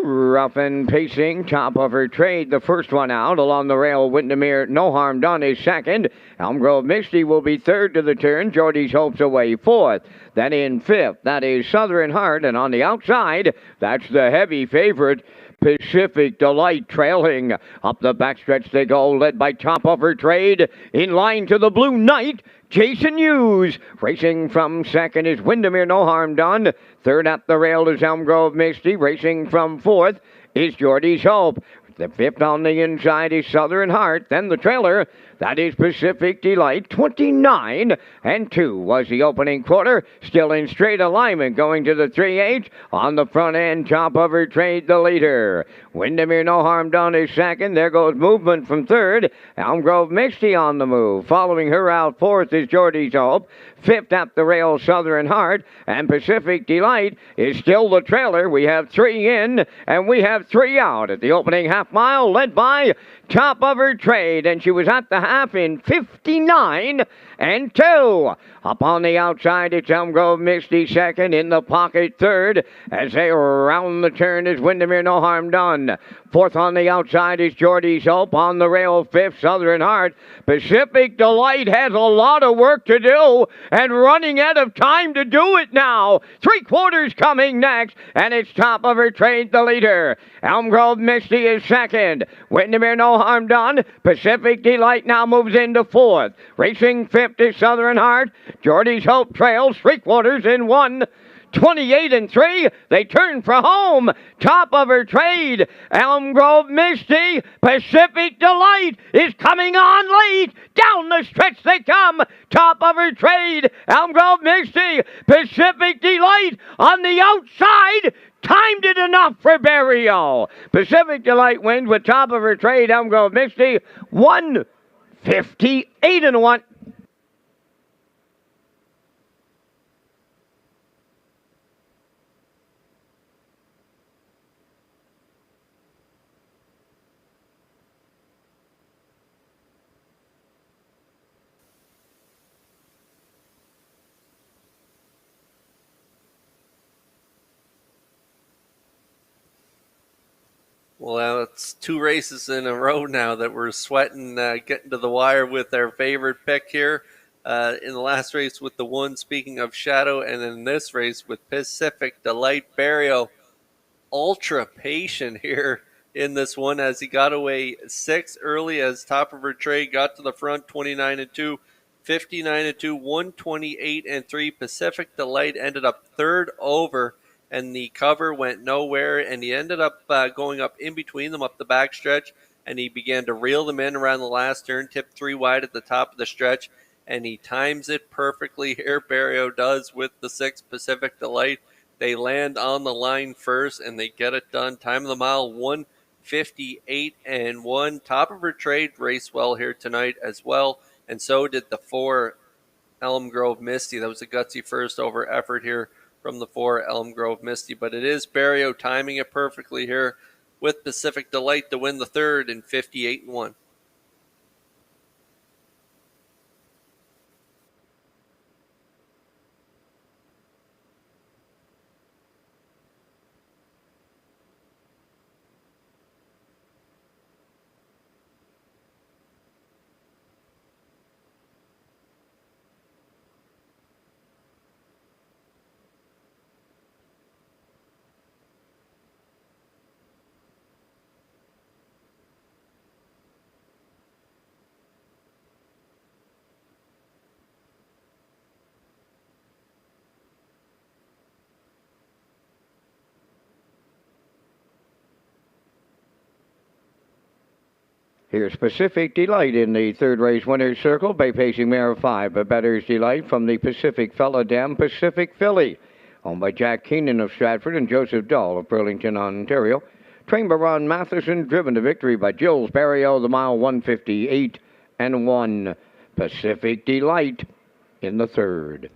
Rough and pacing, top of her trade, the first one out. Along the rail, Windermere No Harm Done is second. Elm Grove Misty will be third to the turn. Geordie's Hope's away fourth. Then in fifth, that is Southern Heart. And on the outside, that's the heavy favorite, Pacific Delight, trailing. Up the backstretch they go, led by top of her trade. In line to the Blue Knight, Jason Hughes. Racing from second is Windermere No Harm Done. Third at the rail is Elm Grove Misty. Racing from fourth is Geordie's Hope. The fifth on the inside is Southern Heart. Then the trailer, that is Pacific Delight. 29-2 was the opening quarter. Still in straight alignment going to the 3/8. On the front end, top of her trade, the leader. Windermere No Harm Done is second. There goes movement from third. Elm Grove Misty on the move. Following her out fourth is Geordie's Hope. Fifth at the rail, Southern Heart. And Pacific Delight is still the trailer. We have three in and we have three out at the opening half mile, led by top of her trade. And she was at the half in 59-2. Up on the outside, it's Elm Grove Misty second. In the pocket third. As they round the turn is Windermere No Harm Done. Fourth on the outside is Geordie's Hope. On the rail, fifth, Southern Heart. Pacific Delight has a lot of work to do and running out of time to do it now. 3/4 coming next, and it's top of her trade, the leader. Elm Grove Misty is second. Windermere No Harm Done. Pacific Delight now moves into fourth. Racing fifth is Southern Heart. Geordie's Hope trails 3/4 in 1:28-3. They turn for home. Top of her trade, Elm Grove Misty. Pacific Delight is coming on late. Down the stretch they come. Top of her trade, Elm Grove Misty. Pacific Delight on the outside. Timed it enough for Barrio. Pacific Delight wins with top of her trade, Elm Grove Misty. 1:58-1. Well, it's two races in a row now that we're sweating, getting to the wire with our favorite pick here. In the last race with the one, speaking of Shadow, and in this race with Pacific Delight. Barrio, ultra patient here in this one as he got away 6 early as top of her trade got to the front, 29-2, 59-2, 128-3. Pacific Delight ended up third over, and the cover went nowhere, and he ended up going up in between them up the backstretch, and he began to reel them in around the last turn, tipped 3 wide at the top of the stretch, and he times it perfectly here. Barrio does with the 6 Pacific Delight. They land on the line first, and they get it done. Time of the mile, 1:58-1. Top of her trade raced well here tonight as well, and so did the 4 Elm Grove Misty. That was a gutsy first over effort here from the 4 Elm Grove Misty, but it is Barrio timing it perfectly here with Pacific Delight to win the third in 58-1. Here's Pacific Delight in the third race winner's circle by pacing mare 5, a Better's Delight from the Pacific Fella Dam Pacific Filly. owned by Jack Keenan of Stratford and Joseph Dahl of Burlington, Ontario. Trained by Ron Matheson, driven to victory by Jules Barrio, the mile 158 and 1. Pacific Delight in the third.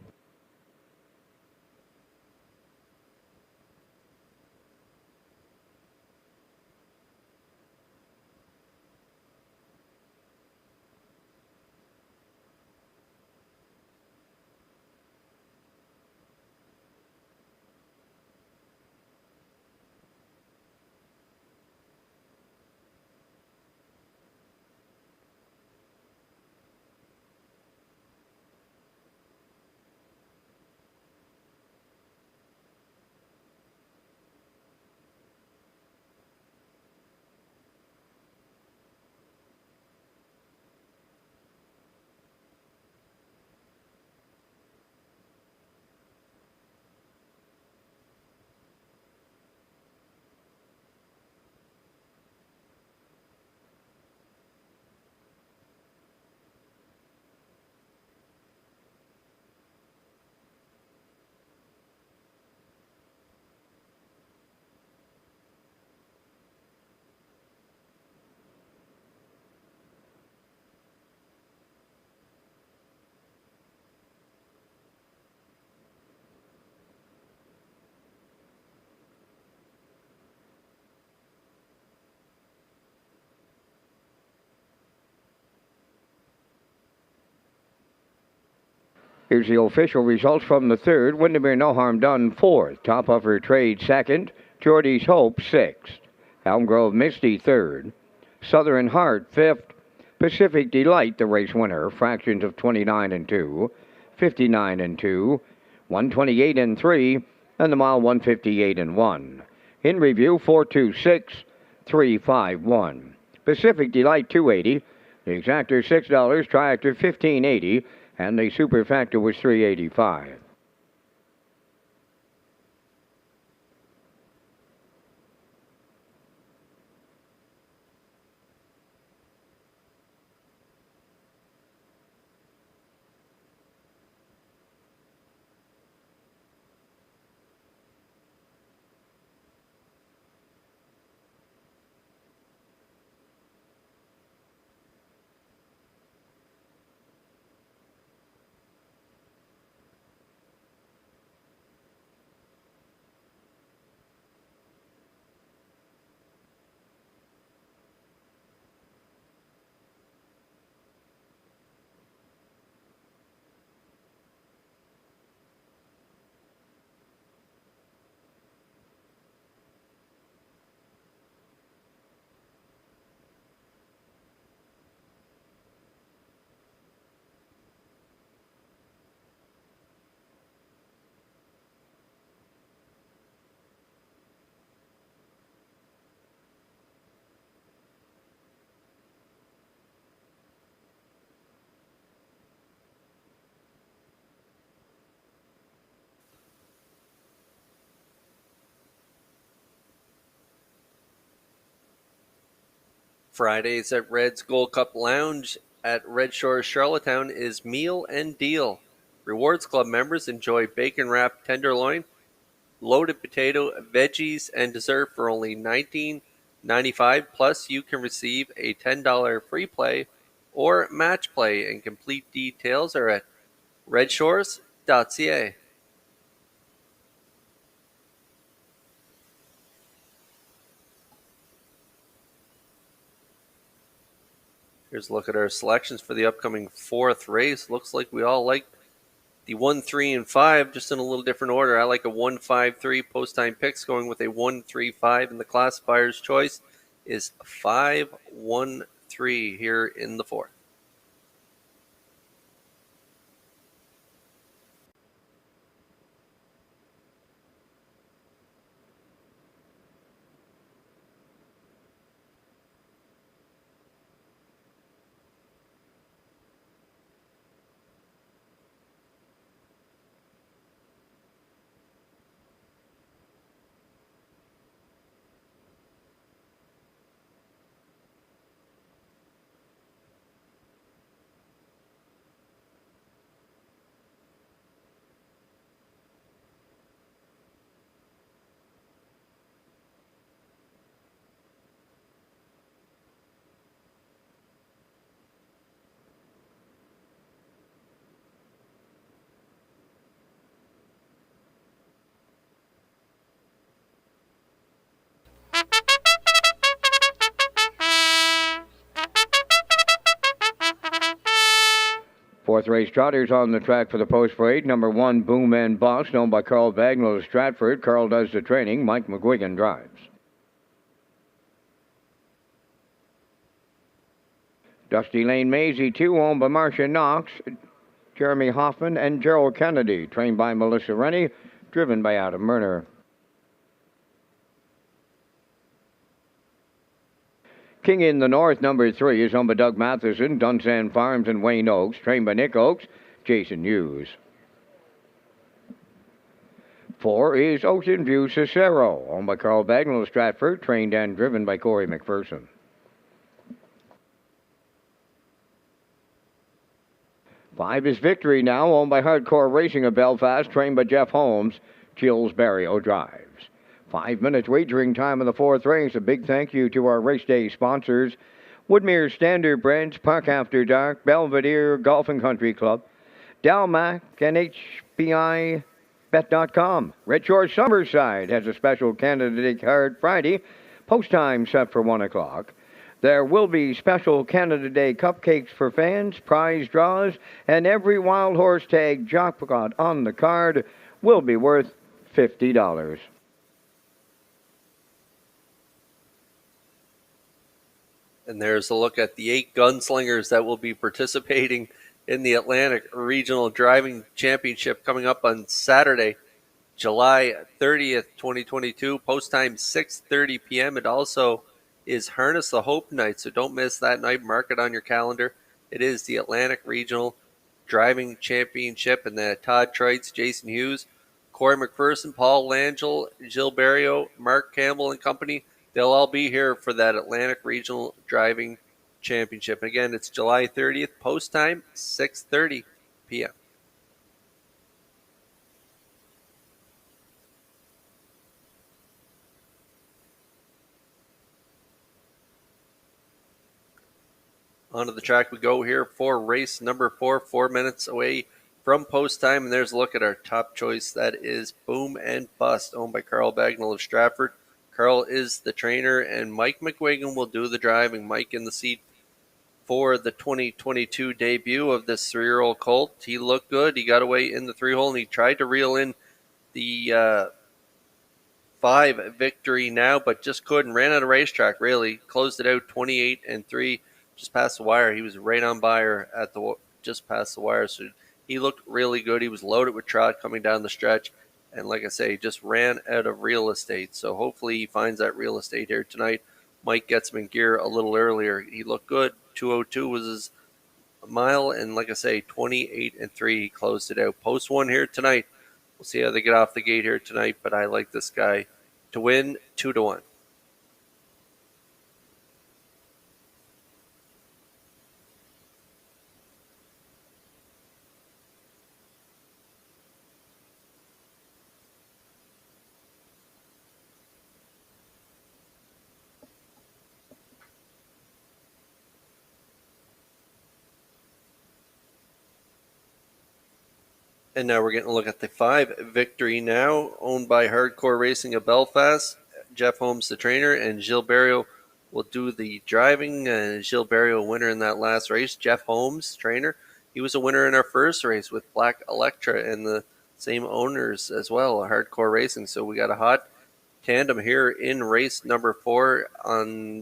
Here's the official results from the third. Windermere No Harm Done fourth. Top of her trade second. Geordie's Hope sixth. Elm Grove Misty third. Southern Heart fifth. Pacific Delight, the race winner. Fractions of 29 and 2, 59 and 2, 128 and 3, and the mile 158 and 1. In review 426 351. Pacific Delight 280. The exactor $6. Triactor $15.80. And the super factor was $3.85. Fridays at Red's Gold Cup Lounge at Red Shores, Charlottetown is Meal and Deal. Rewards Club members enjoy bacon-wrapped tenderloin, loaded potato, veggies, and dessert for only $19.95. Plus, you can receive a $10 free play or match play, and complete details are at Redshores.ca. Here's a look at our selections for the upcoming fourth race. Looks like we all like the 1, 3, and 5, just in a little different order. I like a 1, 5, 3 post-time picks, going with a 1, 3, 5, and the classifier's choice is 5, 1, 3 here in the fourth. Fourth race trotters on the track for the post parade. Number 1, Boom and Bust, owned by Carl Bagnall of Stratford. Carl does the training. Mike McGuigan drives. Dusty Lane Maisie 2, owned by Marcia Knox, Jeremy Hoffman, and Gerald Kennedy. Trained by Melissa Rennie, driven by Adam Murner. King in the North, number 3, is owned by Doug Matheson, Dunsand Farms, and Wayne Oakes. Trained by Nick Oakes, Jason Hughes. 4 is Ocean View Cicero, owned by Carl Bagnall of Stratford, trained and driven by Corey McPherson. 5 is Victory Now, owned by Hardcore Racing of Belfast, trained by Jeff Holmes. Gilles Barrio drives. 5 minutes wagering time in the 4th race. A big thank you to our race day sponsors: Woodmere Standard Brands, Park After Dark, Belvedere Golf and Country Club, Dalmac, and HBI Bet.com. Red Shores Summerside has a special Canada Day card Friday. Post time set for 1 o'clock. There will be special Canada Day cupcakes for fans, prize draws, and every Wild Horse Tag jackpot on the card will be worth $50. And there's a look at the 8 gunslingers that will be participating in the Atlantic Regional Driving Championship coming up on Saturday, July 30th, 2022. Post time 6:30 p.m. It also is Harness the Hope night, so don't miss that night. Mark it on your calendar. It is the Atlantic Regional Driving Championship, and the Todd Treitz, Jason Hughes, Corey McPherson, Paul Langell, Gilles Barrio, Mark Campbell and company, they'll all be here for that Atlantic Regional Driving Championship. And again, it's July 30th, post time 6:30 p.m. Onto the track we go here for race number 4, 4 minutes away from post time. And there's a look at our top choice. That is Boom and Bust, owned by Carl Bagnall of Stratford. Carl is the trainer, and Mike McGuigan will do the driving. Mike in the seat for the 2022 debut of this 3-year-old colt. He looked good. He got away in the 3-hole, and he tried to reel in the 5 Victory Now, but just couldn't. Ran out of racetrack, really. Closed it out 28-3. Just past the wire. He was right on by her at the just past the wire. So he looked really good. He was loaded with trot coming down the stretch. And like I say, just ran out of real estate. So hopefully he finds that real estate here tonight. Mike gets him in gear a little earlier. He looked good. 2:02 was his mile. And like I say, 28-3, he closed it out. Post 1 here tonight. We'll see how they get off the gate here tonight. But I like this guy to win 2-1. And now we're getting a look at the 5 Victory Now, owned by Hardcore Racing of Belfast. Jeff Holmes, the trainer, and Gilles Barrio will do the driving. Gilles Barrio, winner in that last race. Jeff Holmes, trainer, he was a winner in our first race with Black Electra and the same owners as well, Hardcore Racing. So we got a hot tandem here in race number 4.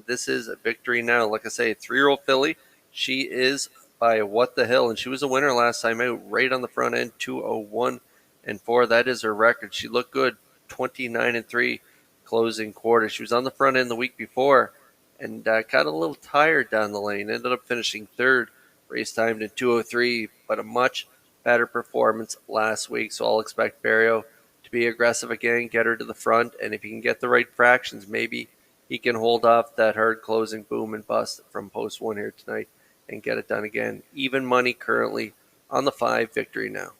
This is Victory Now. Like I say, 3-year-old filly. She is by What the Hill, and she was a winner last time out, right on the front end, 2:01-4. That is her record. She looked good, 29-3 closing quarter. She was on the front end the week before and got a little tired down the lane. Ended up finishing 3rd, race timed in 2:03, but a much better performance last week. So I'll expect Barrio to be aggressive again, get her to the front, and if he can get the right fractions, maybe he can hold off that hard closing Boom and Bust from post 1 here tonight and get it done again. Even money currently on the 5 Victory Now.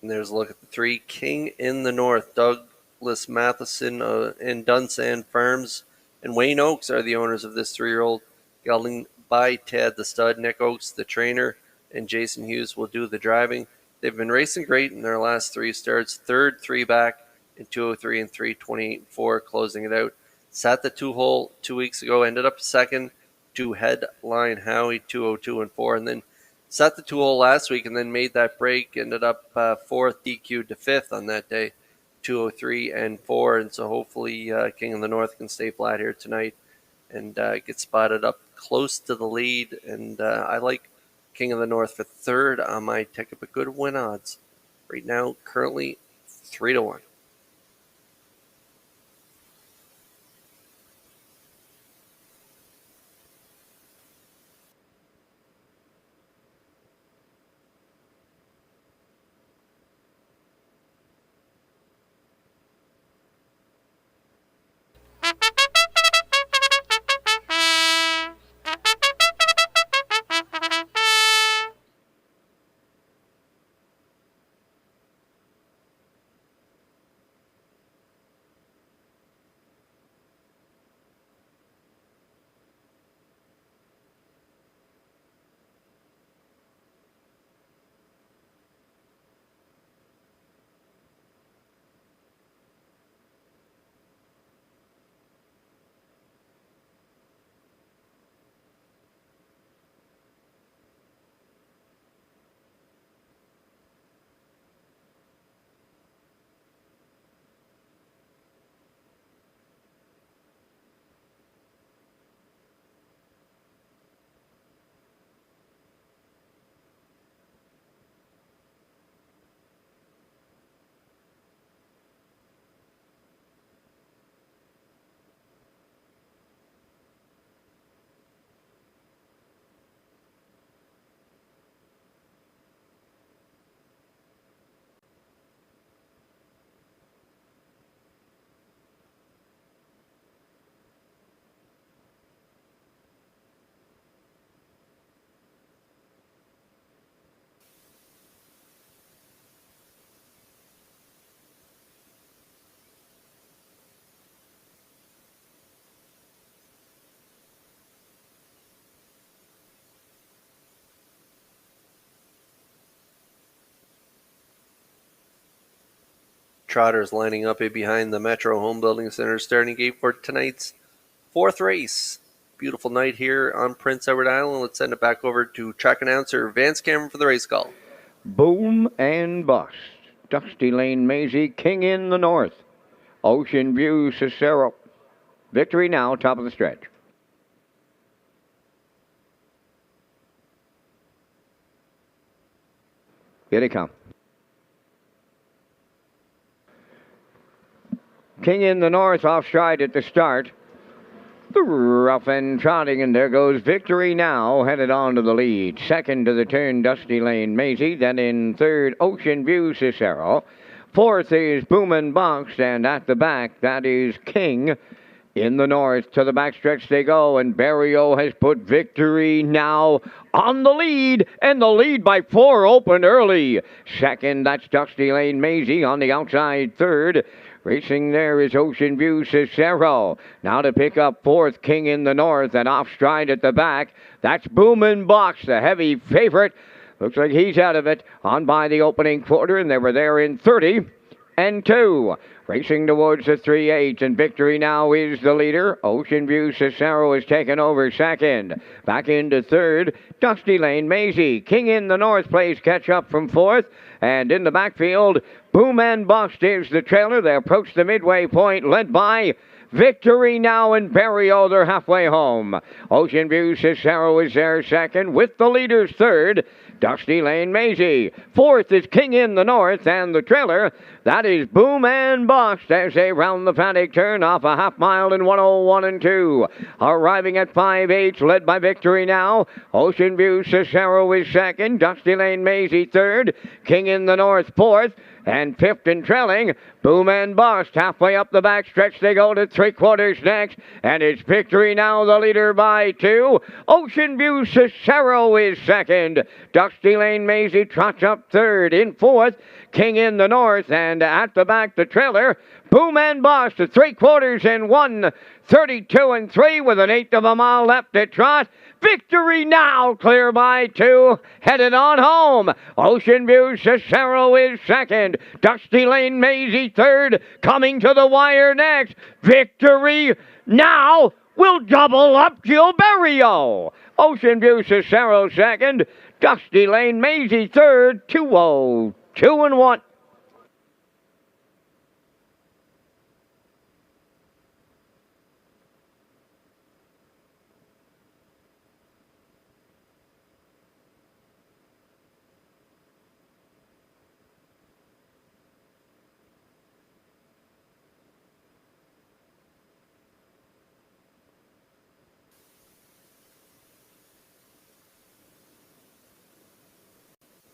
And there's a look at the 3 King in the North. Douglas Matheson and Dunsand Farms and Wayne Oakes are the owners of this 3-year-old, gelding by Ted the Stud. Nick Oakes, the trainer, and Jason Hughes will do the driving. They've been racing great in their last 3 starts. Third, 3 back in 203 and 328.4, closing it out. Sat the 2-hole 2 weeks ago, ended up second to Headline Howie 202 and 4, and then sat the 2-hole last week and then made that break. Ended up fourth, DQ'd to fifth on that day, 203 and 4, and so hopefully King of the North can stay flat here tonight and get spotted up close to the lead. And I like King of the North for third on my ticket, but good win odds right now, currently 3-1. Trotters lining up behind the Metro Home Building Center starting gate for tonight's 4th race. Beautiful night here on Prince Edward Island. Let's send it back over to track announcer Vance Cameron for the race call. Boom and bust. Dusty Lane Maisie, King in the North. Ocean View Cicero. Victory now, top of the stretch. Here they come. King in the North off stride at the start. The rough and trotting, and there goes Victory Now, headed on to the lead. Second to the turn, Dusty Lane Maisie. Then in third, Ocean View Cicero. Fourth is Boomin' Box, and at the back, that is King in the North. To the backstretch they go, and Barrio has put Victory Now on the lead, and the lead by 4 opened early. Second, that's Dusty Lane Maisie on the outside. Third, racing there is Ocean View Cicero. Now to pick up fourth, King in the North, and off stride at the back. That's Boomin' Box, the heavy favorite. Looks like he's out of it on by the opening quarter, and they were there in 30 and 2. Racing towards the 3/8, and Victory Now is the leader. Ocean View Cicero has taken over second. Back into third, Dusty Lane Maisie. King in the North plays catch up from fourth. And in the backfield, Boom and Bust is the trailer. They approach the midway point, led by Victory Now and Barrio. They're halfway home. Ocean View Cicero is there second, with the leaders third, Dusty Lane Maisie. Fourth is King in the North, and the trailer, that is Boom and Bust as they round the paddock turn off a half mile in 101 and 2. Arriving at 5/8, led by Victory Now. Ocean View Cicero is second, Dusty Lane Maisie third, King in the North fourth, and fifth and trailing, Boom and Bust. Halfway up the backstretch they go to 3/4 next, and it's Victory Now the leader by 2. Ocean View Cicero is second. Dusty Lane Maisie trots up third. In fourth, King in the North, and at the back the trailer, Boom and Bust to 3/4 in 1:32 and 3 with an 1/8 of a mile left to trot. Victory Now, clear by 2, headed on home. Ocean View Cicero is second. Dusty Lane Maisie third. Coming to the wire next. Victory Now will double up Gilberto. Ocean View Cicero second. Dusty Lane Maisie third. 2-0, 2-1.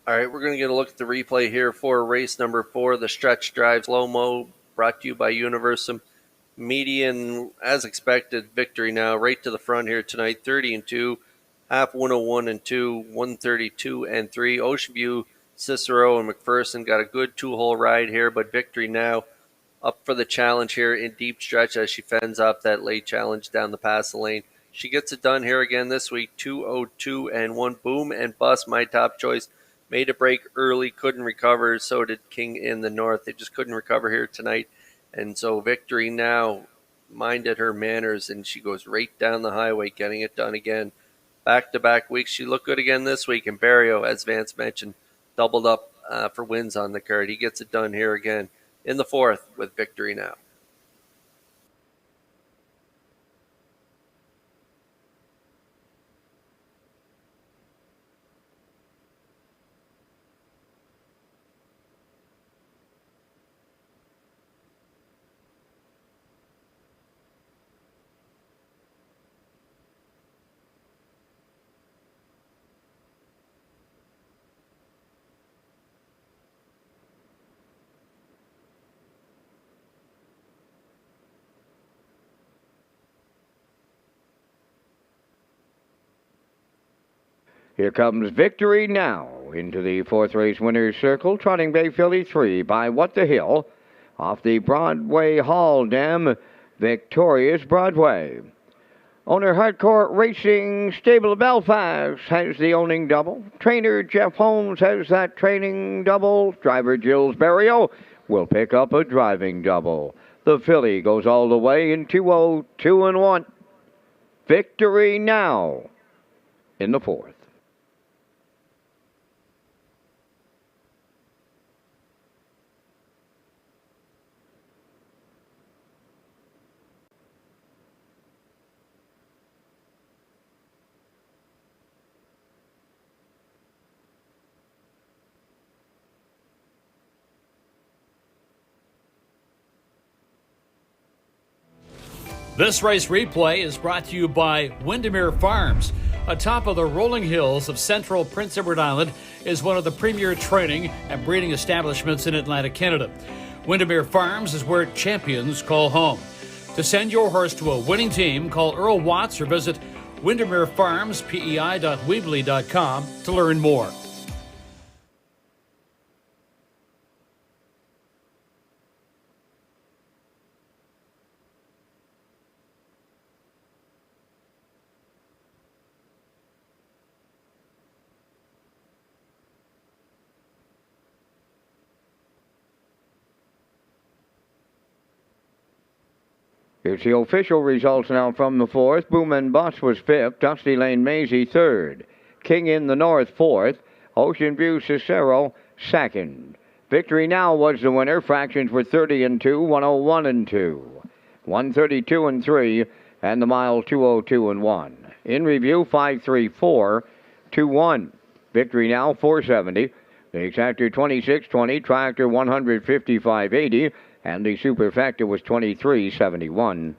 All right, we're going to get a look at the replay here for race number 4, the stretch drive slow-mo, brought to you by Universum Median. As expected, Victory Now right to the front here tonight, 30-2, half 101-2, 132-3. Ocean View, Cicero, and McPherson got a good 2-hole ride here, but Victory Now up for the challenge here in deep stretch as she fends off that late challenge down the pass lane. She gets it done here again this week, 202-1. Boom and Bust, my top choice. Made a break early, couldn't recover. So did King in the North. They just couldn't recover here tonight. And so Victory Now minded her manners, and she goes right down the highway, getting it done again. Back-to-back weeks. She looked good again this week. And Barrio, as Vance mentioned, doubled up for wins on the card. He gets it done here again in the 4th with Victory Now. Here comes Victory Now into the 4th race winner's circle, trotting Bay Philly 3 by What the Hill off the Broadway Hall Dam, Victorious Broadway. Owner Hardcore Racing Stable of Belfast has the owning double. Trainer Jeff Holmes has that training double. Driver Gilles Barrio will pick up a driving double. The filly goes all the way in 2-0, 2-1. Victory Now in the 4th. This race replay is brought to you by Windermere Farms. Atop of the rolling hills of central Prince Edward Island is one of the premier training and breeding establishments in Atlantic Canada. Windermere Farms is where champions call home. To send your horse to a winning team, call Earl Watts or visit windermerefarmspei.weebly.com to learn more. Here's the official results now from the 4th. Boom and Bust was 5th. Dusty Lane Maisie 3rd. King in the North 4th. Ocean View Cicero 2nd. Victory Now was the winner. Fractions were 30-2, 101-2, 132-3, and the mile 202-1. In review 534-1. Victory Now 470. The exactor 2620. Tractor 155.80. And the superfecta was 23.71.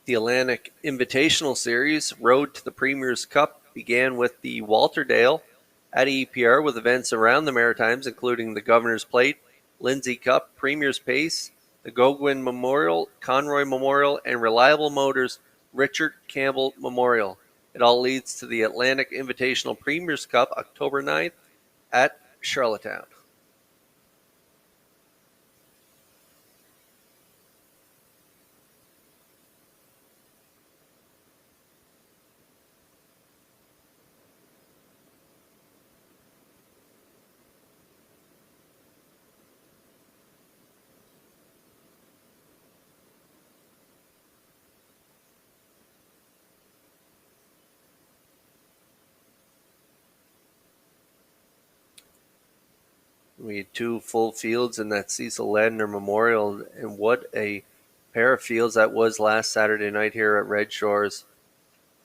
The Atlantic Invitational Series Road to the Premier's Cup began with the Walterdale at EPR with events around the Maritimes, including the Governor's Plate, Lindsay Cup, Premier's Pace, the Gogwin Memorial, Conroy Memorial, and Reliable Motors Richard Campbell Memorial. It all leads to the Atlantic Invitational Premier's Cup October 9th at Charlottetown. We had two full fields in that Cecil Ladner Memorial, and what a pair of fields that was last Saturday night here at Red Shores.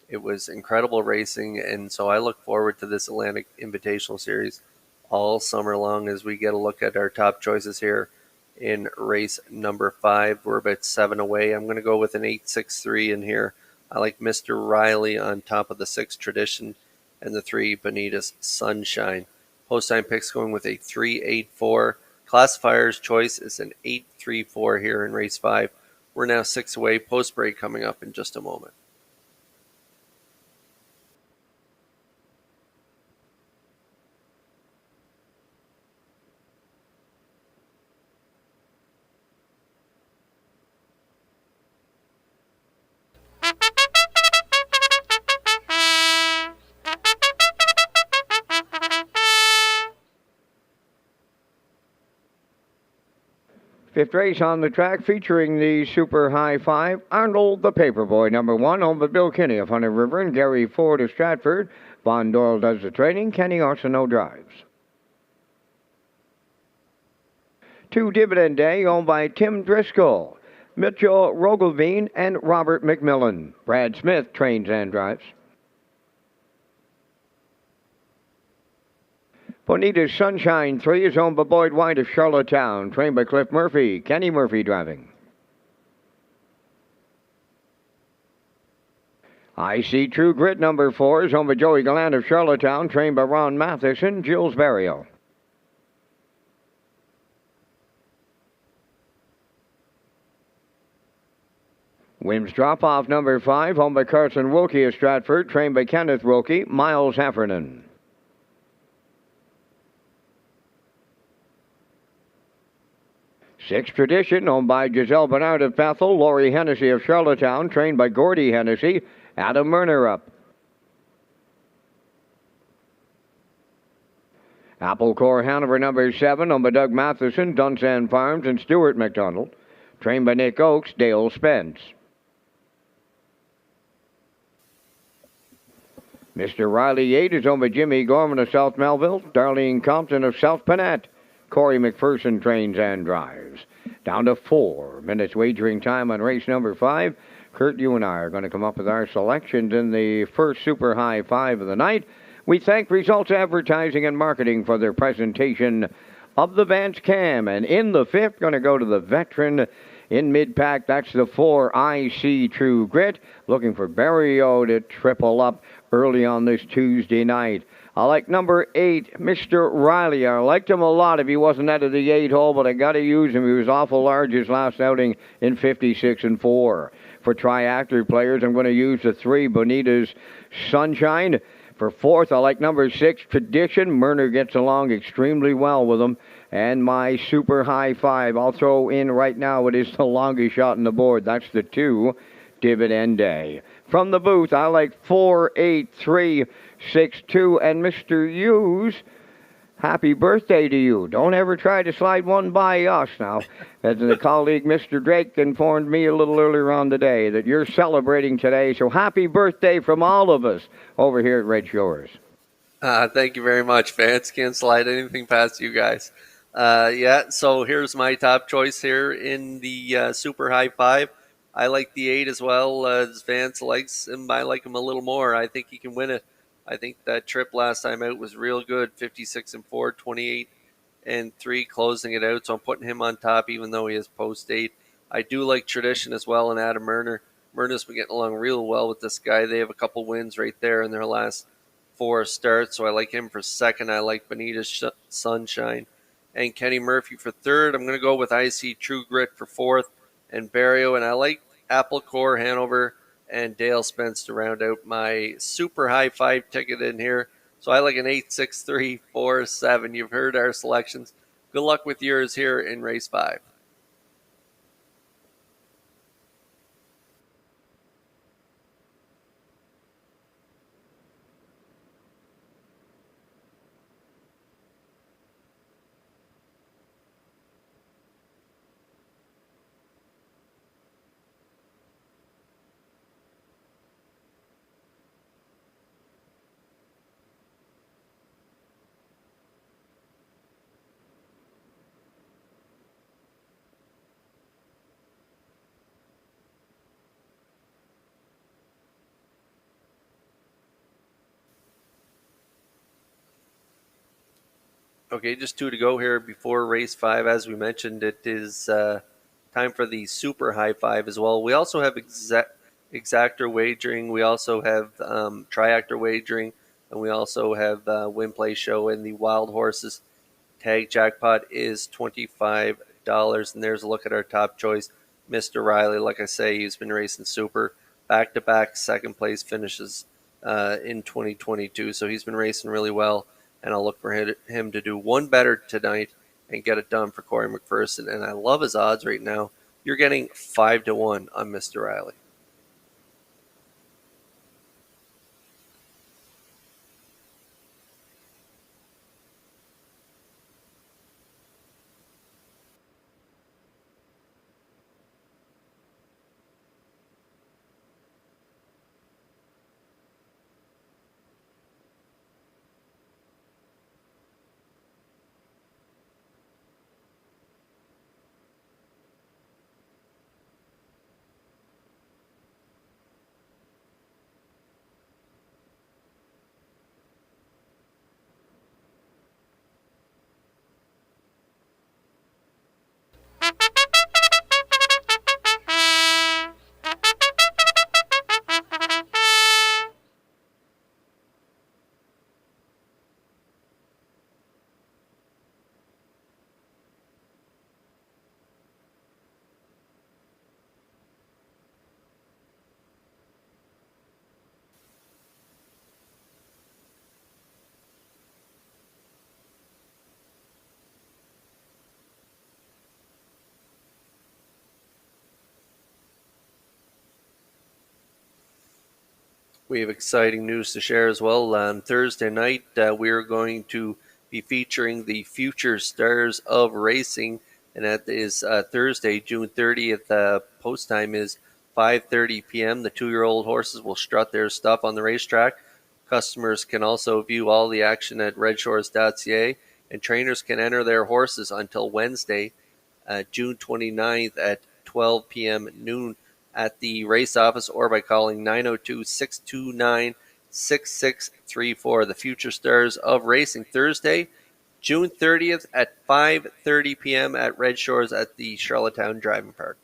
It was incredible racing, and so I look forward to this Atlantic Invitational Series all summer long as we get a look at our top choices here in race number 5. We're about 7 away. I'm going to go with an 8-6-3 in here. I like Mr. Riley on top of the 6 Tradition and the 3 Bonitas Sunshine. Post time picks going with a 3-8-4. Classifier's choice is an 8-3-4 here in race 5. We're now 6 away. Post break coming up in just a moment. Fifth race on the track featuring the Super High 5. Arnold the Paperboy, number 1, owned by Bill Kinney of Hunter River and Gary Ford of Stratford. Von Doyle does the training. Kenny Arsenault drives. 2 Dividend Day, owned by Tim Driscoll, Mitchell Rogelveen, and Robert McMillan. Brad Smith trains and drives. Bonita's Sunshine 3 is owned by Boyd White of Charlottetown, trained by Cliff Murphy. Kenny Murphy driving. I See True Grit number 4 is owned by Joey Gallant of Charlottetown, trained by Ron Matheson, Jules Barrio. Wims Drop Off number 5, owned by Carson Wilkie of Stratford, trained by Kenneth Wilkie, Miles Heffernan. Sixth Tradition, owned by Giselle Bernard of Bethel, Laurie Hennessy of Charlottetown, trained by Gordy Hennessy, Adam Murner up. Apple Core Hanover number 7, owned by Doug Matheson, Dunsand Farms, and Stuart McDonald, trained by Nick Oakes, Dale Spence. Mr. Riley 8 is owned by Jimmy Gorman of South Melville, Darlene Compton of South Panat. Corey McPherson trains and drives. Down to 4 minutes wagering time on race number 5. Kurt, you and I are going to come up with our selections in the first Super High 5 of the night. We thank Results Advertising and Marketing for their presentation of the Vance Cam. And in the 5th, going to go to the veteran in mid-pack. That's the 4 I See True Grit. Looking for Barrio to triple up early on this Tuesday night. I like number 8, Mr. Riley. I liked him a lot if he wasn't out of the 8 hole, but I got to use him. He was awful large his last outing in 56-4. For triactor players, I'm going to use the 3, Bonita's Sunshine. For 4th, I like number 6, Tradition. Murner gets along extremely well with him. And my Super High 5, I'll throw in right now, it is the longest shot on the board. That's the 2, Dividend Day. From the booth, I like 4, 8, 3, 6, 2, and Mr. Hughes, happy birthday to you. Don't ever try to slide one by us now. As the colleague Mr. Drake informed me a little earlier on today that you're celebrating today, so happy birthday from all of us over here at Red Shores. Thank you very much, Vance. Can't slide anything past you guys. So here's my top choice here in the Super High 5. I like the 8 as well. As Vance likes him, I like him a little more. I think he can win it. I think that trip last time out was real good. 56-4, 28-3, closing it out. So I'm putting him on top, even though he is post 8. I do like Tradition as well, and Adam Murner. Myrna's been getting along real well with this guy. They have a couple wins right there in their last 4 starts, so I like him for second. I like Bonita Sunshine. And Kenny Murphy for third. I'm going to go with IC True Grit for fourth and Barrio. And I like Apple Core, Hanover, and Dale Spence to round out my super high five ticket in here. So I like an 8, 6, 3, 4, 7. You've heard our selections. Good luck with yours here in race 5. Okay, just 2 to go here before race 5. As we mentioned, it is time for the super high 5 as well. We also have exactor wagering. We also have triactor wagering. And we also have win play show. And the wild horses tag jackpot is $25. And there's a look at our top choice, Mr. Riley. Like I say, he's been racing super back-to-back second place finishes in 2022. So he's been racing really well. And I'll look for him to do one better tonight and get it done for Corey McPherson. And I love his odds right now. You're getting 5 to 1 on Mr. Riley. We have exciting news to share as well. On Thursday night, we're going to be featuring the future stars of racing, and that is Thursday, June 30th. Post time is 5:30 p.m. The 2-year-old horses will strut their stuff on the racetrack. Customers can also view all the action at Redshores.ca, and trainers can enter their horses until Wednesday, June 29th at 12 p.m. noon at the race office or by calling 902-629-6634. The Future Stars of Racing, Thursday, June 30th at 5:30 p.m. at Red Shores at the Charlottetown Driving Park.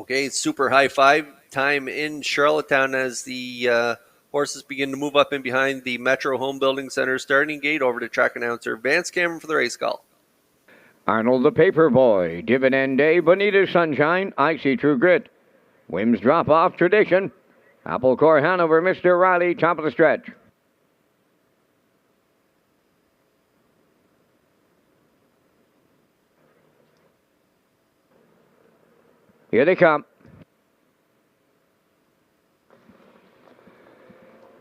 Okay, super high five time in Charlottetown as the horses begin to move up in behind the Metro Home Building Center starting gate. Over to track announcer Vance Cameron for the race call. Arnold the Paperboy, Dividend Day, Bonita Sunshine, Icy True Grit, Wims Drop Off, Tradition, Apple Core Hanover, Mr. Riley, top of the stretch. Here they come.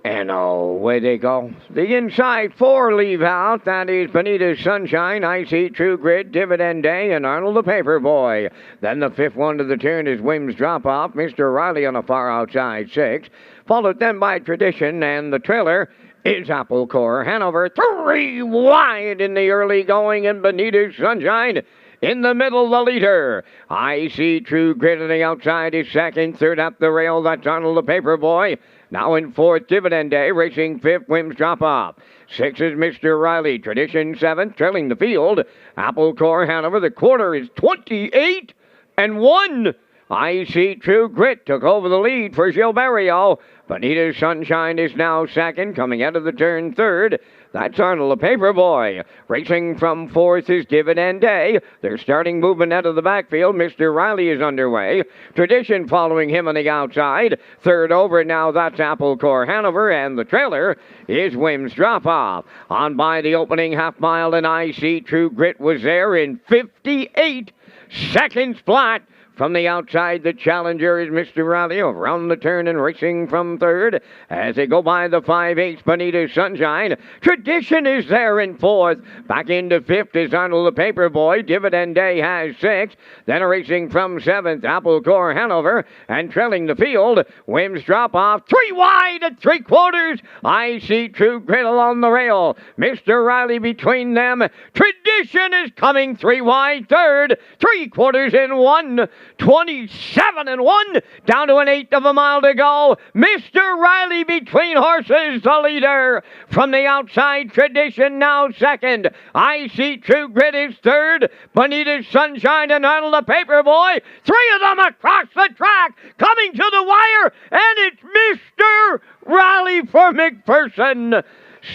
And away they go. The inside four leave out. That is Bonita Sunshine, Icy True Grit, Dividend Day, and Arnold the Paperboy. Then the fifth one to the turn is Wims Drop Off, Mr. Riley on the far outside six. Followed then by Tradition, and the trailer is Apple Core Hanover. 3 wide in the early going, and Bonita Sunshine in the middle, the leader. Icy True Grit on the outside is second. Third up the rail, that's Arnold the Paperboy. Now in fourth, Dividend Day, racing fifth, Wims Drop Off. Six is Mr. Riley, Tradition seventh, trailing the field. Apple Core Hanover, the quarter is 28 and 1. Icy True Grit took over the lead for Gilberto. Bonita Sunshine is now second, coming out of the turn third. That's Arnold the Paperboy. Racing from fourth is Dividend Day. They're starting movement out of the backfield. Mr. Riley is underway. Tradition following him on the outside. Third over now, that's Apple Core Hanover. And the trailer is Wims Drop Off. On by the opening half mile, and Icy True Grit was there in 58 seconds flat. From the outside, the challenger is Mr. Riley around the turn and racing from third. As they go by the 5/8, Bonita Sunshine. Tradition is there in fourth. Back into fifth is Arnold the Paperboy. Dividend Day has six. Then racing from seventh, Apple Core Hanover. And trailing the field, Wims Drop Off. 3 wide at 3/4. Icy True Grit along the rail. Mr. Riley between them. Tradition is coming 3 wide third. 3/4 in 1. 27 and 1, down to an eighth of a mile to go. Mr. Riley between horses, the leader. From the outside, Tradition now second. Icy True Grit is third. Bonita Sunshine and Arnold the Paperboy. 3 of them across the track, coming to the wire, and it's Mr. Riley for McPherson.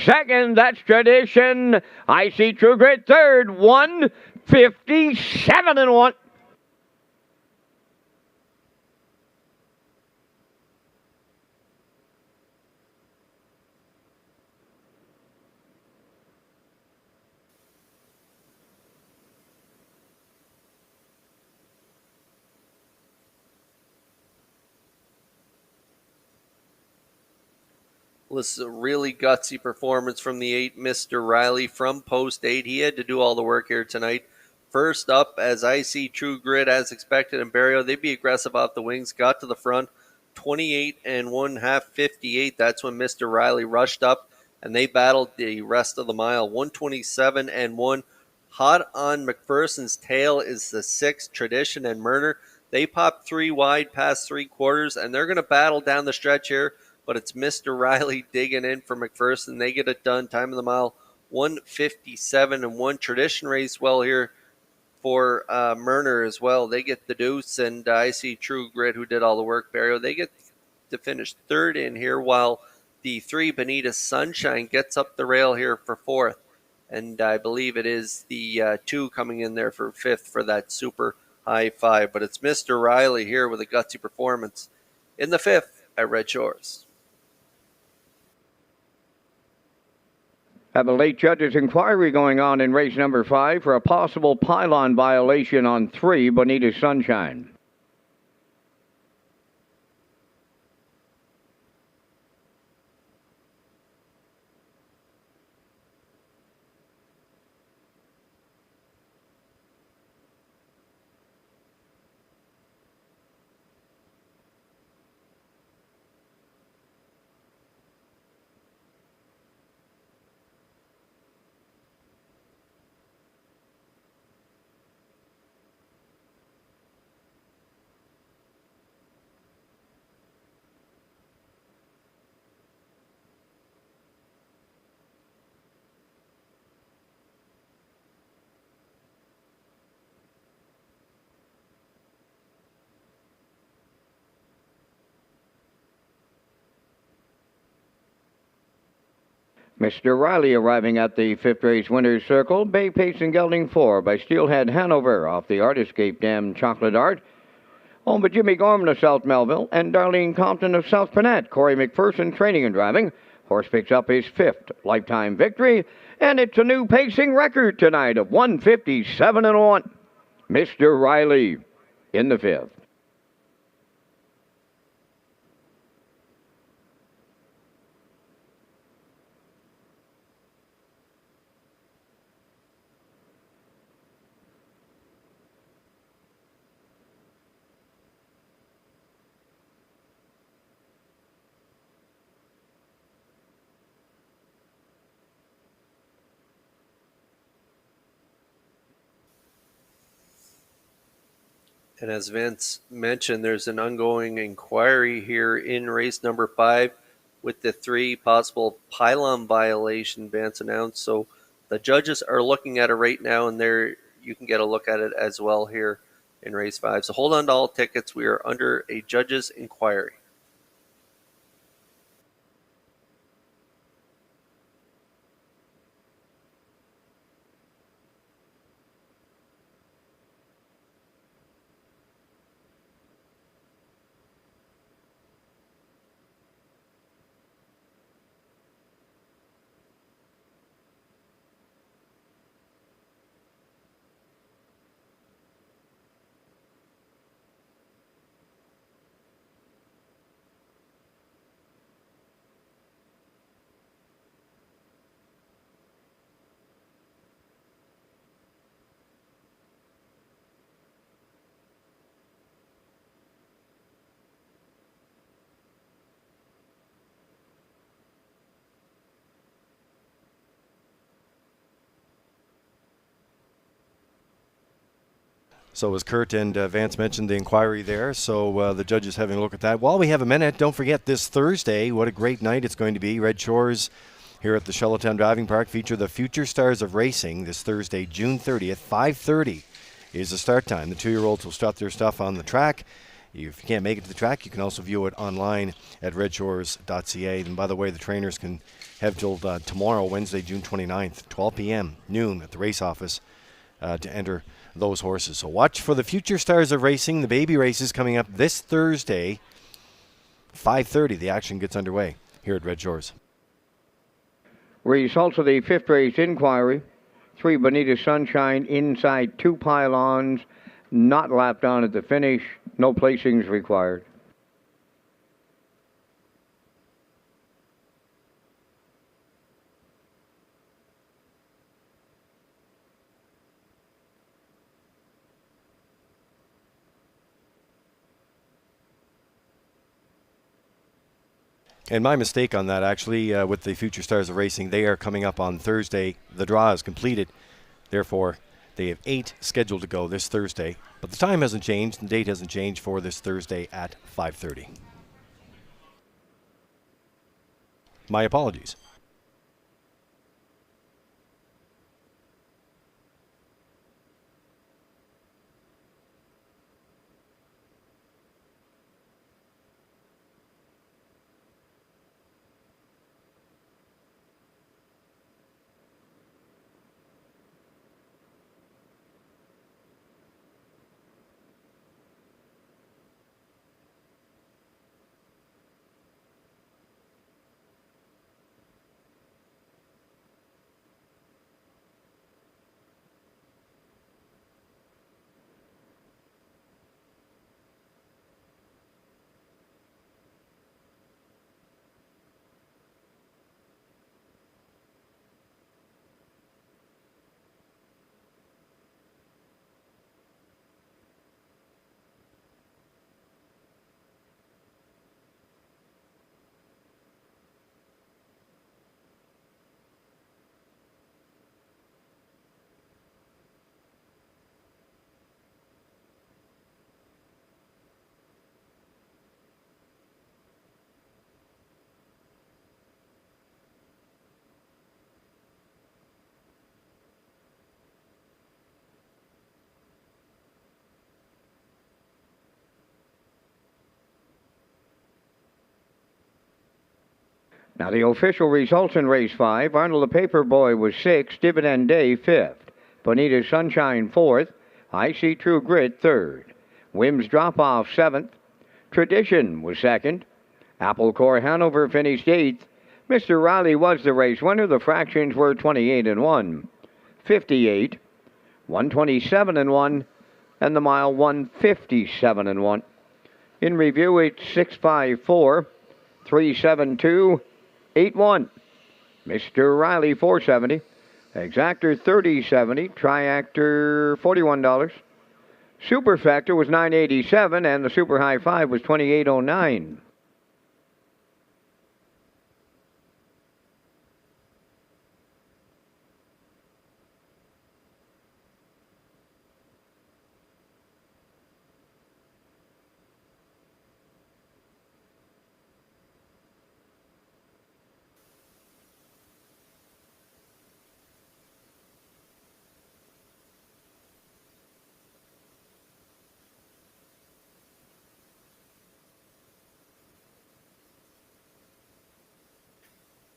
Second, that's Tradition. Icy True Grit third, 157 and 1. This is a really gutsy performance from the 8, Mr. Riley, from post 8. He had to do all the work here tonight. First up, as I see True Grit, as expected in Barrio, they'd be aggressive off the wings, got to the front, 28 and 1/2, 58. That's when Mr. Riley rushed up, and they battled the rest of the mile, 127 and 1. Hot on McPherson's tail is the 6, Tradition and Murner. They popped 3 wide past 3/4, and they're going to battle down the stretch here. But it's Mr. Riley digging in for McPherson. They get it done. Time of the mile, 157 and 1. Tradition race well here for Murner as well. They get the deuce, and I see True Grit, who did all the work, Barrio. They get to finish third in here, while the 3, Bonita Sunshine, gets up the rail here for fourth. And I believe it is the 2 coming in there for fifth for that super high 5. But it's Mr. Riley here with a gutsy performance in the fifth at Red Shores. Have a late judge's inquiry going on in race number 5 for a possible pylon violation on 3, Bonita Sunshine. Mr. Riley arriving at the fifth race winner's circle. Bay Pace and Gelding 4 by Steelhead Hanover off the Artescape Dam Chocolate Art. Home by Jimmy Gorman of South Melville and Darlene Compton of South Pennant. Corey McPherson training and driving. Horse picks up his 5th lifetime victory, and it's a new pacing record tonight of 157-1. Mr. Riley in the 5th. And as Vince mentioned, there's an ongoing inquiry here in race number 5 with the 3 possible pylon violation Vance announced. So the judges are looking at it right now, and there you can get a look at it as well here in race 5. So hold on to all tickets. We are under a judge's inquiry. So as Kurt and Vance mentioned, the inquiry there. So the judge is having a look at that. While we have a minute, don't forget this Thursday, what a great night it's going to be. Red Shores here at the Charlottetown Driving Park feature the Future Stars of Racing this Thursday, June 30th, 5:30 is the start time. The 2-year-olds will strut their stuff on the track. If you can't make it to the track, you can also view it online at Redshores.ca. And by the way, the trainers can have till tomorrow, Wednesday, June 29th, 12 p.m., noon at the race office to enter those horses. So watch for the Future Stars of Racing, the baby races coming up this Thursday, 5:30. The action gets underway here at Red Shores. Results of the 5th race inquiry. 3 Bonita Sunshine inside 2 pylons, not lapped on at the finish. No placings required. And my mistake on that, actually, with the Future Stars of Racing, they are coming up on Thursday. The draw is completed. Therefore, they have 8 scheduled to go this Thursday. But the time hasn't changed. The date hasn't changed for this Thursday at 5:30. My apologies. Now the official results in race 5. Arnold the Paperboy was 6th, Dividend Day 5th, Bonita Sunshine 4th, I See True Grit 3rd, Whim's Drop Off 7th, Tradition was 2nd, Apple Core Hanover finished 8th, Mr. Riley was the race winner. The fractions were 28 and 1, 58, 127 and 1, and the mile 157 and 1. In review, it's 654, 372, 81. Mr. Riley 470, Exactor 3070, Triactor $41. Super Factor was 987, and the Super High 5 was 2809.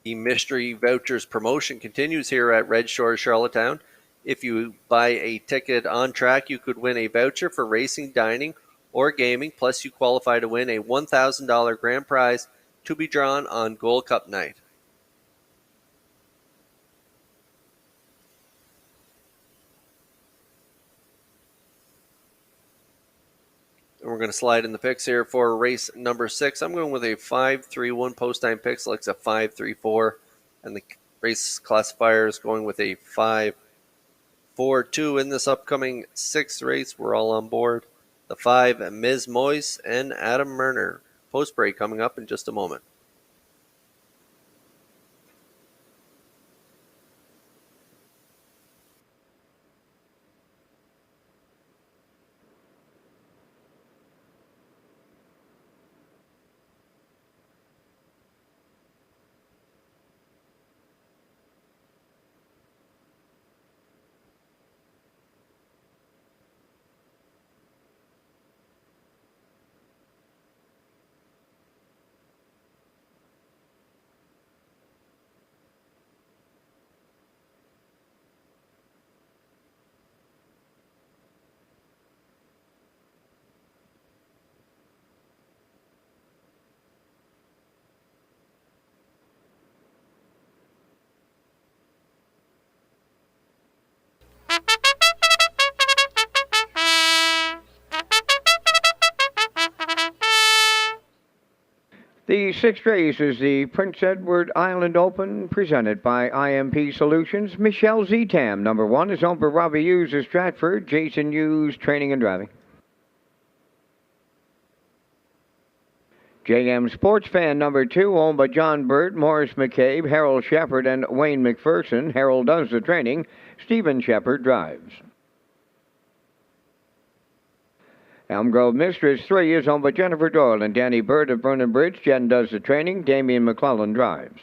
The mystery vouchers promotion continues here at Red Shores, Charlottetown. If you buy a ticket on track, you could win a voucher for racing, dining, or gaming, plus you qualify to win a $1,000 grand prize to be drawn on Gold Cup night. And we're going to slide in the picks here for race number 6. I'm going with a 5-3-1 post time pick, selects a 5-3-4, and the race classifier is going with a 5-4-2 in this upcoming 6th race. We're all on board. The 5, Ms. Moyes and Adam Murner. Post break coming up in just a moment. The 6th race is the Prince Edward Island Open, presented by IMP Solutions. Michelle Zetam, number 1, is owned by Robbie Hughes of Stratford. Jason Hughes, training and driving. JM Sports Fan, number 2, owned by John Burt, Morris McCabe, Harold Shepard, and Wayne McPherson. Harold does the training. Stephen Shepard drives. Elm Grove Mistress 3 is owned by Jennifer Doyle and Danny Bird of Vernon Bridge. Jen does the training. Damian McClellan drives.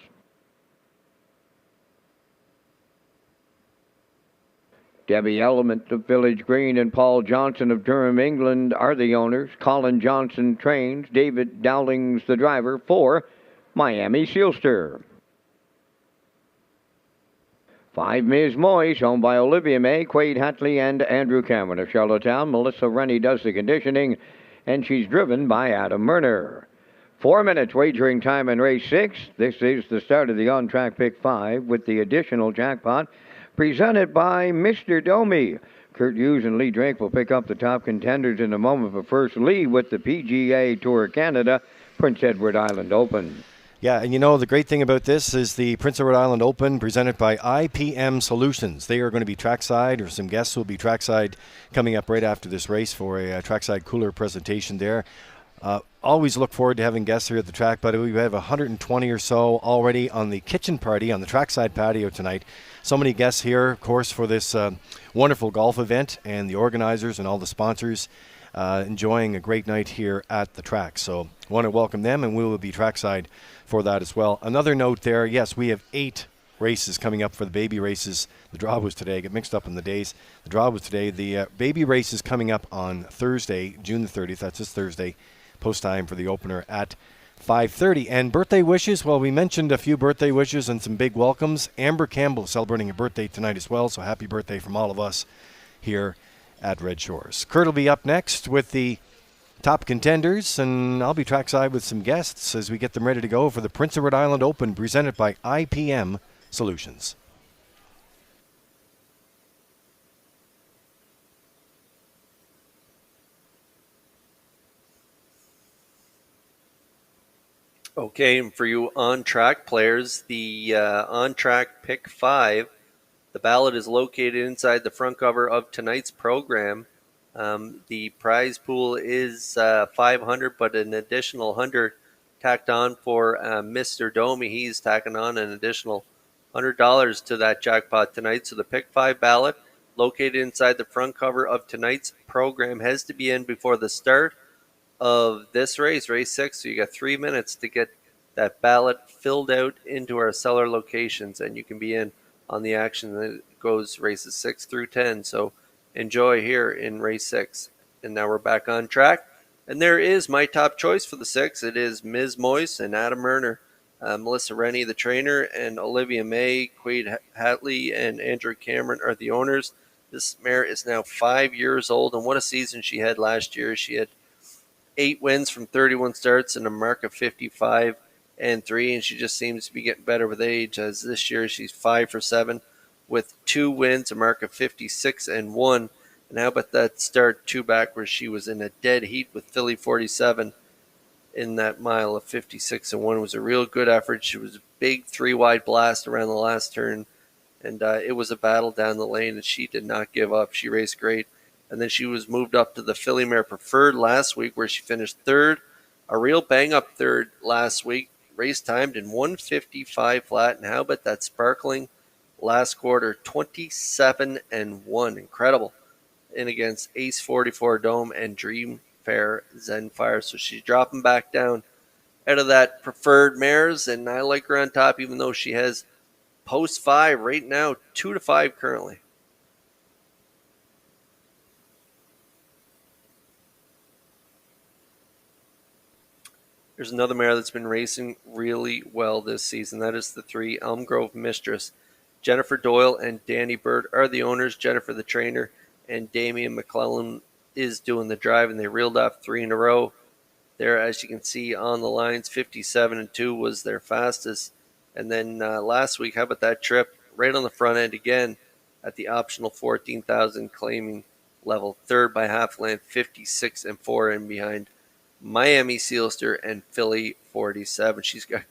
Debbie Element of Village Green and Paul Johnson of Durham, England are the owners. Colin Johnson trains. David Dowlings the driver for Miami Sealster. 5, Ms. Moyes, owned by Olivia May, Quade Hatley, and Andrew Cameron of Charlottetown. Melissa Rennie does the conditioning, and she's driven by Adam Murner. 4 minutes wagering time in race 6. This is the start of the on-track pick 5 with the additional jackpot presented by Mr. Domi. Kurt Hughes and Lee Drake will pick up the top contenders in a moment, but first Lee with the PGA Tour Canada Prince Edward Island Open. Yeah, and you know, the great thing about this is the Prince Edward Island Open presented by IPM Solutions. They are going to be trackside, or some guests will be trackside coming up right after this race for a trackside cooler presentation there. Always look forward to having guests here at the track, but we have 120 or so already on the kitchen party on the trackside patio tonight. So many guests here, of course, for this wonderful golf event, and the organizers and all the sponsors enjoying a great night here at the track. So I want to welcome them, and we will be trackside for that as well. Another note there, yes, we have 8 races coming up for the baby races. The draw was today. I get mixed up in the days. The draw was today. The baby race is coming up on Thursday, June the 30th. That's this Thursday, post time for the opener at 5:30. And birthday wishes, well, we mentioned a few birthday wishes and some big welcomes. Amber Campbell is celebrating a birthday tonight as well, so happy birthday from all of us here at Red Shores. Kurt will be up next with the top contenders, and I'll be trackside with some guests as we get them ready to go for the Prince of Rhode Island Open presented by IPM Solutions. Okay, and for you on-track players, the on-track pick 5, the ballot is located inside the front cover of tonight's program. The prize pool is 500, but an additional 100 tacked on for Mr. Domi. He's tacking on an additional $100 to that jackpot tonight. So the pick 5 ballot, located inside the front cover of tonight's program, has to be in before the start of this race, race 6. So you got 3 minutes to get that ballot filled out into our cellar locations, and you can be in on the action that goes races 6 through 10. So enjoy here in race 6. And now we're back on track. And there is my top choice for the 6. It is Ms. Moyse and Adam Erner. Melissa Rennie, the trainer, and Olivia May, Quaid Hatley, and Andrew Cameron are the owners. This mare is now 5 years old, and what a season she had last year. She had 8 wins from 31 starts and a mark of 55 and 3, and she just seems to be getting better with age, as this year she's 5 for 7 with 2 wins, a mark of 56 and 1. And how about that start 2 back where she was in a dead heat with Philly 47 in that mile of 56 and 1. It was a real good effort. She was a big 3-wide blast around the last turn, and it was a battle down the lane, and she did not give up. She raced great. And then she was moved up to the Filly Mare Preferred last week, where she finished 3rd, a real bang-up 3rd last week. Race timed in 1:55 flat. And how about that sparkling last quarter, 27 and 1. Incredible. In against Ace 44 Dome and Dream Fair Zenfire. So she's dropping back down out of that preferred mares, and I like her on top, even though she has post 5 right now, 2-5 currently. There's another mare that's been racing really well this season. That is the 3 Elm Grove Mistress. Jennifer Doyle and Danny Bird are the owners. Jennifer, the trainer, and Damian McClellan is doing the drive, and they reeled off 3 in a row. There, as you can see on the lines, 57 and 2 was their fastest. And then last week, how about that trip? Right on the front end again at the optional 14,000 claiming level. 3rd by half length, 56 and 4 in behind Miami Sealster and Philly 47. She's got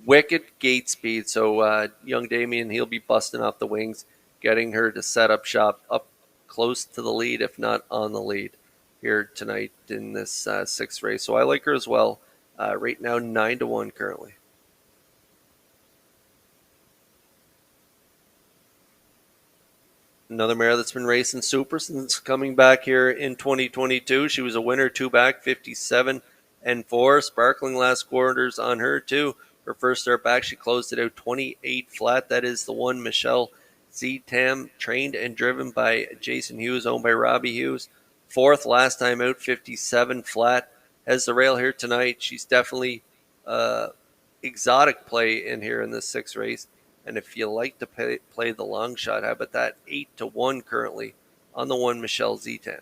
wicked gate speed. So young Damien, he'll be busting off the wings, getting her to set up shop up close to the lead, if not on the lead, here tonight in this 6th race. So I like her as well. Right now, 9-1 currently. Another mare that's been racing super since coming back here in 2022. She was a winner 2 back, 57 and 4. Sparkling last quarters on her too. Her first start back, she closed it out 28 flat. That is the one Michelle Z-Tam, trained and driven by Jason Hughes, owned by Robbie Hughes. 4th last time out, 57 flat. Has the rail here tonight. She's definitely exotic play in here in this 6th race. And if you like to play the long shot, how about that? 8-1 currently on the one Michelle Z-Tam.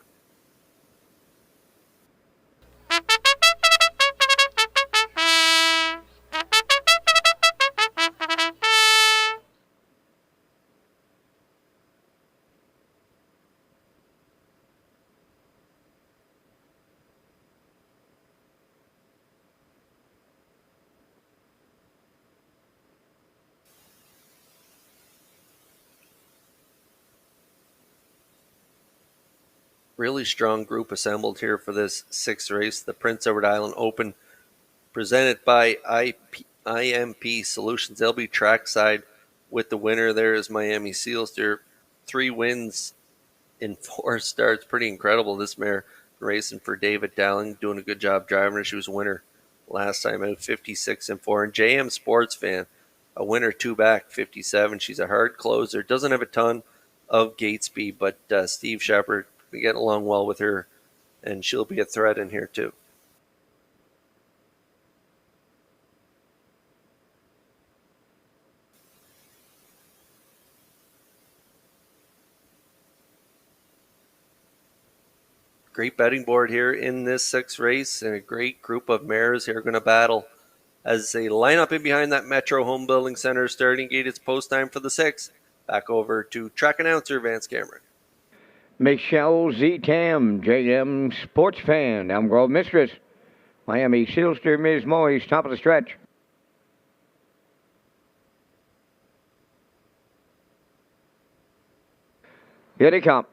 Really strong group assembled here for this 6th race, the Prince Edward Island Open, presented by IMP Solutions. They'll be trackside with the winner. There is Miami Seals. They're 3 wins in 4 starts. Pretty incredible. This mare racing for David Dowling, doing a good job driving her. She was a winner last time out, 56 and 4. And JM Sports Fan, a winner 2 back, 57. She's a hard closer. Doesn't have a ton of gate speed, but Steve Shepard, we get along well with her, and she'll be a threat in here too. Great betting board here in this sixth race, and a great group of mares here going to battle as they line up in behind that Metro Home Building Center starting gate. It's post time for the sixth. Back over to track announcer Vance Cameron. Michelle Z. Tam, JM Sports Fan, Elm Grove Mistress. Miami Sealster, Ms. Moyes, top of the stretch. Here they come.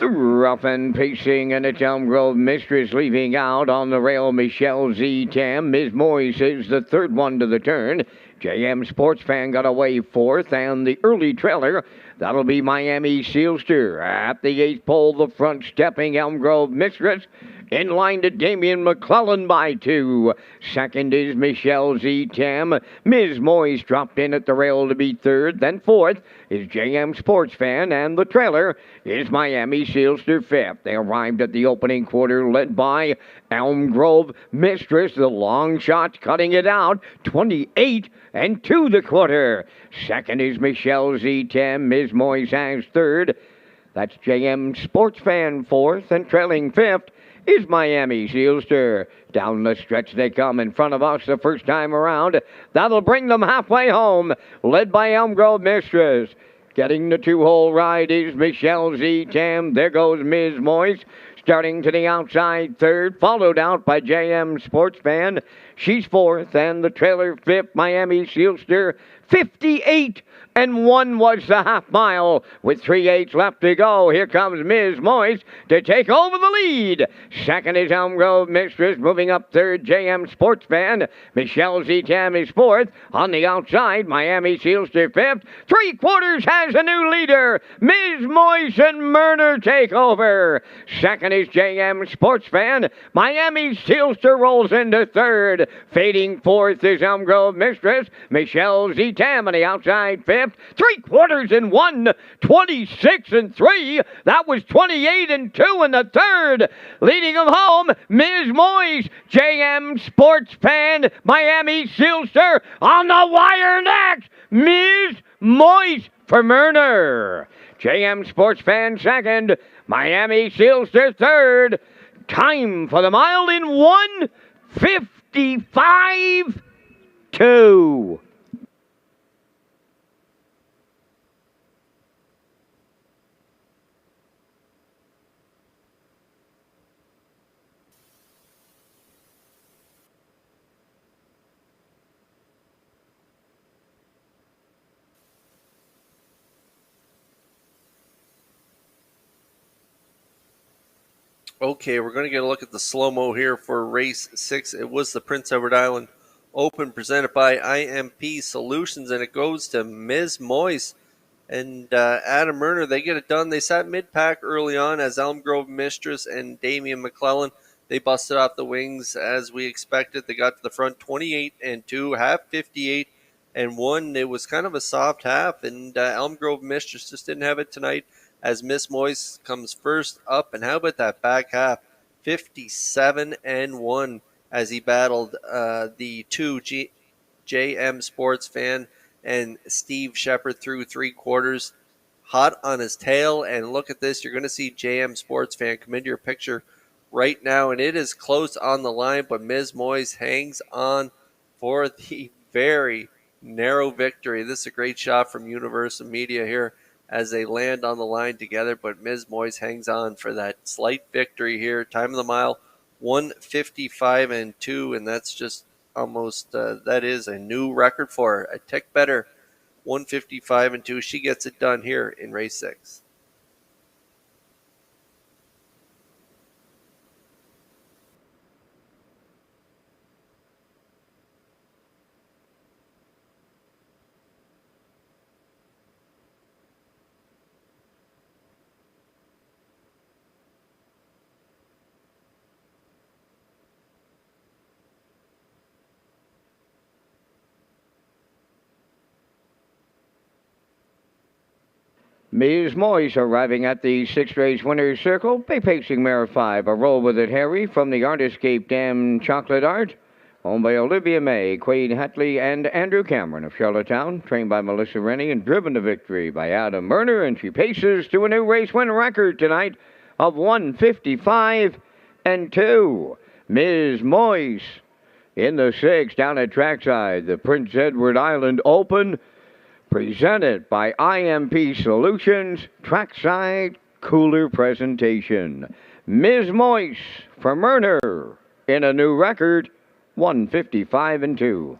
Rough and pacing, and it's Elm Grove Mistress leaving out on the rail. Michelle Z. Tam. Ms. Moyes is the third one to the turn. JM Sports Fan got away fourth, and the early trailer, that'll be Miami Sealster. At the eighth pole, the front stepping Elm Grove Mistress. In line to Damian McClellan by 2. Second is Michelle Z. Tam. Ms. Moyes dropped in at the rail to be third. Then fourth is JM Sports Fan, and the trailer is Miami Sealster fifth. They arrived at the opening quarter led by Elm Grove Mistress. The long shots cutting it out. 28 and 2 the quarter. Second is Michelle Z. Tam. Ms. Moyes has third. That's JM Sports Fan fourth, and trailing fifth is Miami Sealster. Down the stretch they come in front of us the first time around. That'll bring them halfway home, led by Elm Grove Mistress. Getting the two-hole ride is Michelle Z. Tam. There goes Ms. Moyes, starting to the outside third, followed out by JM Sports Fan. She's fourth, and the trailer fifth, Miami Sealster. 58 and 1 was the half mile with 3/8 left to go. Here comes Ms. Moyes to take over the lead. Second is Elm Grove Mistress, moving up third, JM Sports Fan. Michelle Z. Tam is fourth. On the outside, Miami Sealster fifth. 3/4 has a new leader. Ms. Moyes and Murner take over. Second is JM Sports Fan. Miami Sealster rolls into third. Fading fourth is Elm Grove Mistress. Michelle Z. Tam on the outside fifth. 3/4 and 1, 26 and 3. That was 28 and 2 in the third. Leading them home, Ms. Moyes, JM Sports Fan, Miami Sealster on the wire next. Ms. Moyes for Murner. JM Sports Fan second, Miami Sealster third. Time for the mile in 1:55.2. Okay, we're going to get a look at the slow-mo here for race 6. It was the Prince Edward Island Open presented by IMP Solutions, and it goes to Ms. Moyes and Adam Murner. They get it done. They sat mid-pack early on as Elm Grove Mistress and Damian McClellan. They busted off the wings as we expected. They got to the front 28 and 2, half 58 and 1. It was kind of a soft half, and Elm Grove Mistress just didn't have it tonight as Miss Moyes comes first up. And how about that back half? 57 and 1 as he battled the two JM Sports Fan and Steve Shepard through 3/4. Hot on his tail. And look at this. You're going to see JM Sports Fan come into your picture right now. And it is close on the line, but Ms. Moyes hangs on for the very narrow victory. This is a great shot from Universal Media here as they land on the line together, but Ms. Moyes hangs on for that slight victory here. Time of the mile, 1:55 and 2, and that's just almost, that is a new record for her. A tick better, 1:55 and 2. She gets it done here in race 6. Ms. Moyes arriving at the sixth race winner's circle. Pacing mare 5. A roll with it, Harry, from the Artiscape Dam Chocolate Art. Owned by Olivia May, Quade Hatley, and Andrew Cameron of Charlottetown. Trained by Melissa Rennie and driven to victory by Adam Murner. And she paces to a new race win record tonight of 155 and 2. Ms. Moise in the 6 down at trackside. The Prince Edward Island Open presented by IMP Solutions. Trackside cooler presentation. Ms. Moise for Murner in a new record 155 and 2.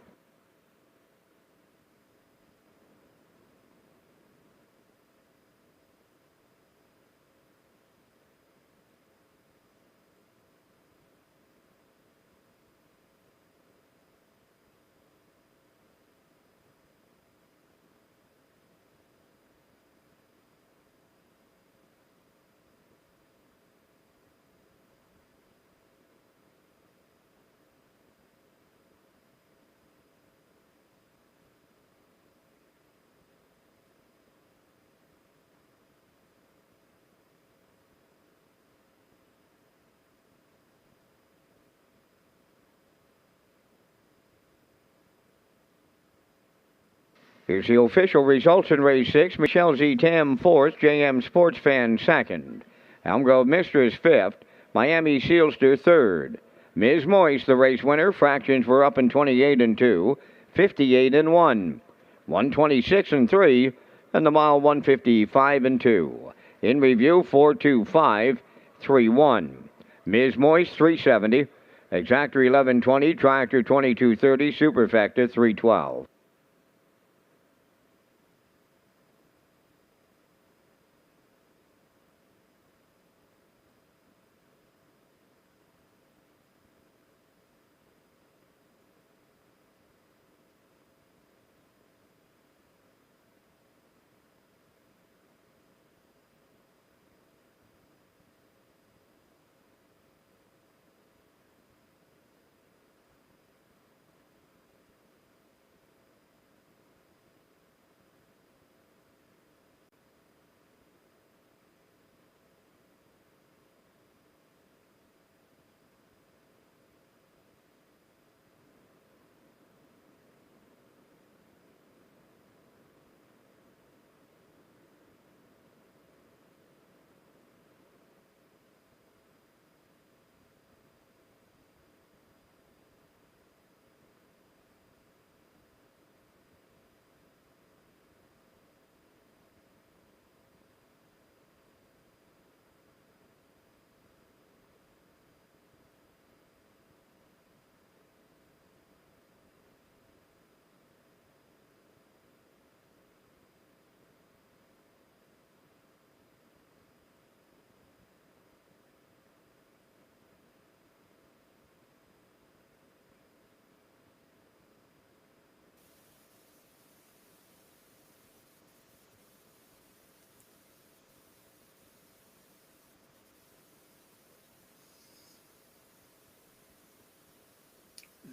Here's the official results in race 6. Michelle Z. Tam 4th, JM Sports Fan 2nd. Elm Grove Mistress 5th, Miami Sealster 3rd. Ms. Moise, the race winner. Fractions were up in 28 and 2, 58 and 1, 126 and 3, and the mile 155 and 2. In review, 425, 31. Ms. Moise 370, Exactor 1120, Tractor 2230, Superfecta 312.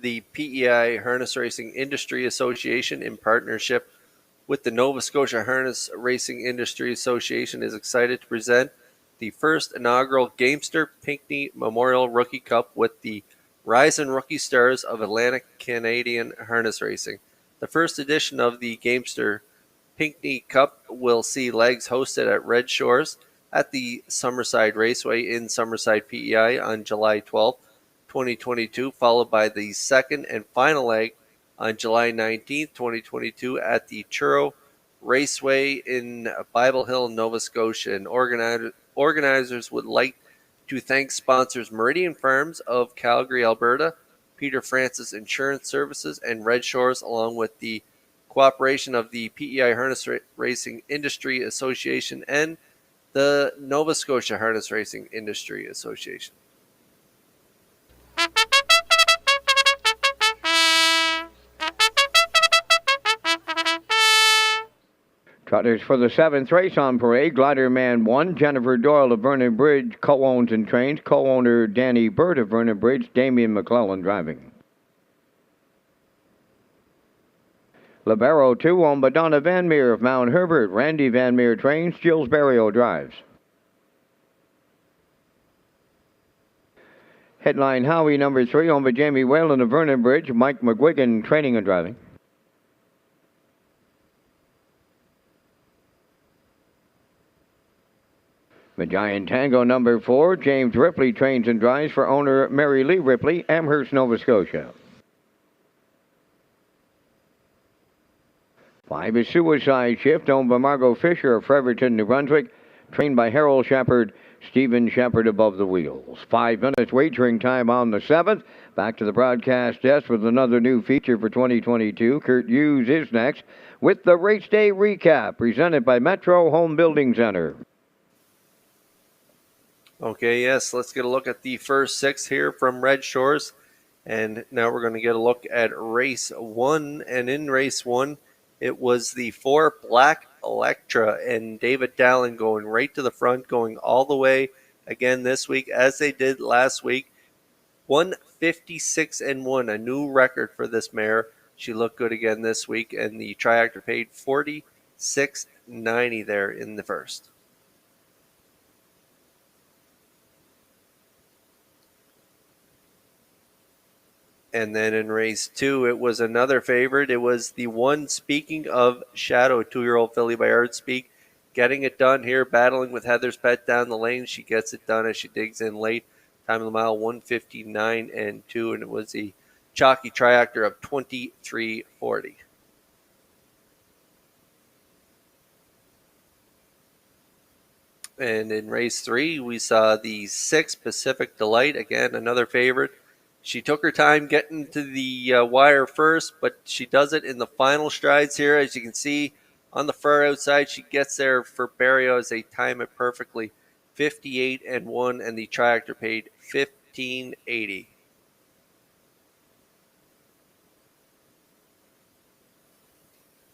The PEI Harness Racing Industry Association, in partnership with the Nova Scotia Harness Racing Industry Association, is excited to present the first inaugural Gamester Pinckney Memorial Rookie Cup with the Rising Rookie Stars of Atlantic Canadian Harness Racing. The first edition of the Gamester Pinckney Cup will see legs hosted at Redshores at the Summerside Raceway in Summerside, PEI on July 12, 2022, followed by the second and final leg on July 19, 2022 at the Truro Raceway in Bible Hill, Nova Scotia. And organizers would like to thank sponsors Meridian Farms of Calgary, Alberta, Peter Francis Insurance Services, and Redshores, along with the cooperation of the PEI Harness Racing Industry Association and the Nova Scotia Harness Racing Industry Association. Trotters for the 7th race on parade. Glider Man 1, Jennifer Doyle of Vernon Bridge, co-owns and trains. Co-owner Danny Bird of Vernon Bridge, Damian McClellan driving. Libero 2, owned by Donna Van Meer of Mount Herbert. Randy Van Meer trains. Gilles Barrio drives. Headline Howie number 3, owned by Jamie Whalen of Vernon Bridge, Mike McGuigan, training and driving. The Giant Tango number 4, James Ripley trains and drives for owner Mary Lee Ripley, Amherst, Nova Scotia. 5 is Suicide Shift, owned by Margot Fisher of Fredericton, New Brunswick, trained by Harold Shepard, Stephen Shepard above the wheels. 5 minutes wagering time on the 7th. Back to the broadcast desk with another new feature for 2022. Kurt Hughes is next with the race day recap presented by Metro Home Building Center. Okay, yes, let's get a look at the first 6 here from Red Shores. And now we're going to get a look at race 1. And in race 1, it was the 4 Black Electra and David Dallin going right to the front, going all the way again this week as they did last week. 156-1, a new record for this mare. She looked good again this week, and the triactor paid $46.90 there in the first. And then in race 2, it was another favorite. It was the 1, speaking of Shadow, 2-year-old filly by Art Speak, getting it done here, battling with Heather's Pet down the lane. She gets it done as she digs in late. Time of the mile, 1:59.2, and it was a chalky triactor of 23:40. And in race 3, we saw the 6 Pacific Delight, again, another favorite. She took her time getting to the wire first, but she does it in the final strides here. As you can see on the far outside, she gets there for Barrio as they time it perfectly. 58-1, and the triactor paid $15.80.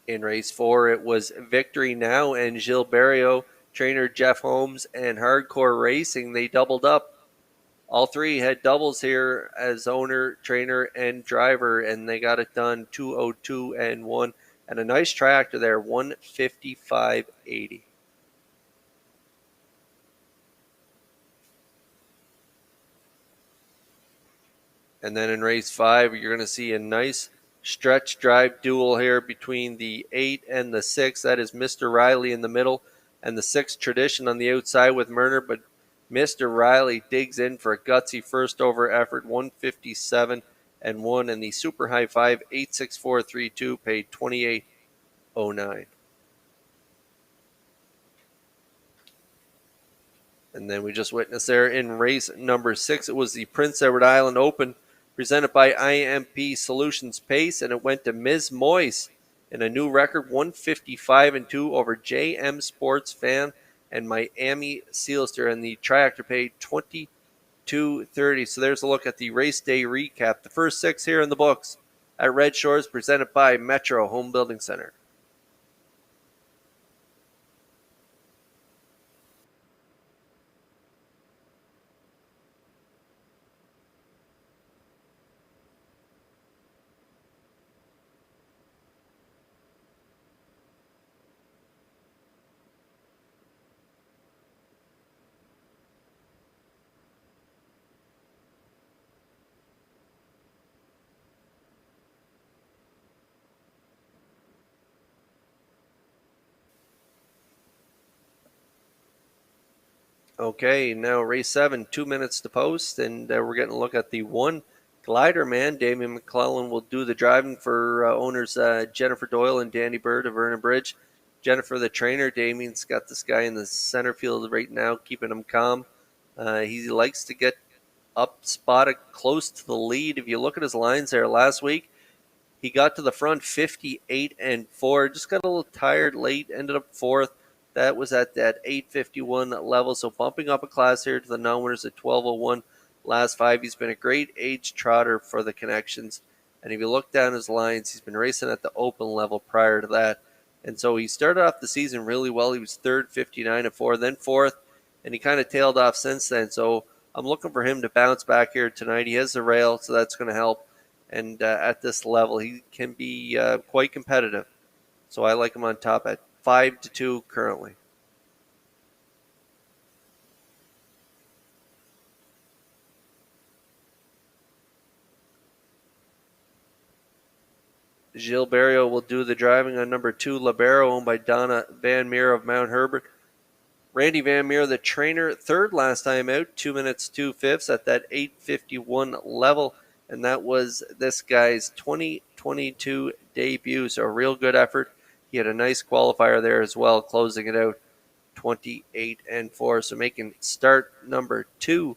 In race 4, it was Victory Now and Gilles Barrio, trainer Jeff Holmes, and Hardcore Racing. They doubled up. All 3 had doubles here as owner, trainer, and driver, and they got it done 2:02.1, and a nice tractor there, 1:55.80. And then in race 5, you're going to see a nice stretch drive duel here between the 8 and the 6. That is Mr. Riley in the middle, and the 6 Tradition on the outside with Murner, but Mr. Riley digs in for a gutsy first over effort, 157-1, and the Super High 5, 86432, paid $28.09. And then we just witnessed there in race number 6, it was the Prince Edward Island Open, presented by IMP Solutions Pace, and it went to Ms. Moise in a new record, 155-2 over JM Sports Fan and Miami Sealster, and the triactor paid $22.30. So there's a look at the race day recap. The first 6 here in the books at Red Shores, presented by Metro Home Building Center. Okay, now race 7, 2 minutes to post, and we're getting a look at the 1 Glider Man. Damien McClellan will do the driving for owners Jennifer Doyle and Danny Bird of Vernon Bridge. Jennifer, the trainer. Damien's got this guy in the center field right now, keeping him calm. He likes to get up spotted close to the lead. If you look at his lines there last week, he got to the front 58-4. Just got a little tired late, ended up 4th. That was at that 851 level, so bumping up a class here to the non-winners at 1201 last 5. He's been a great age trotter for the connections, and if you look down his lines, he's been racing at the open level prior to that, and so he started off the season really well. He was 3rd, 59-4, then 4th, and he kind of tailed off since then, so I'm looking for him to bounce back here tonight. He has the rail, so that's going to help, and at this level, he can be quite competitive, so I like him on top at 5-2 currently. Gilles Barrio will do the driving on number 2, Libero, owned by Donna Van Meer of Mount Herbert. Randy Van Meer, the trainer, third last time out, 2 minutes 2/5 at that 8:51 level, and that was this guy's 2022 debut, so a real good effort. He had a nice qualifier there as well, closing it out 28-4, so making start number 2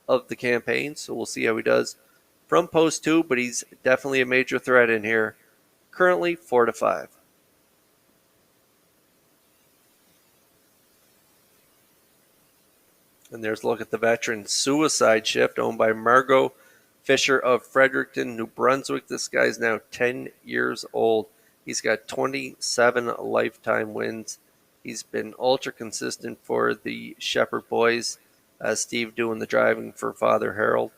of the campaign, so we'll see how he does from post 2, but he's definitely a major threat in here. Currently 4-5. And there's a look at the veteran Suicide Shift, owned by Margot Fisher of Fredericton, New Brunswick. This guy's now 10 years old. He's got 27 lifetime wins. He's been ultra consistent for the Shepherd boys. Steve doing the driving for Father Harold.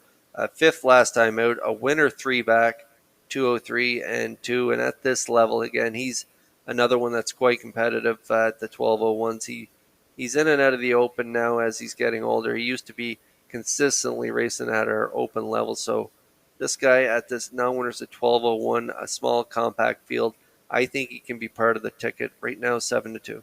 Fifth last time out, a winner 3 back, 203-2. And at this level, again, he's another one that's quite competitive at the 1201s. He's in and out of the open now as he's getting older. He used to be consistently racing at our open level. So this guy at this non-winners at 1201, a small compact field, I think he can be part of the ticket. Right now, 7-2.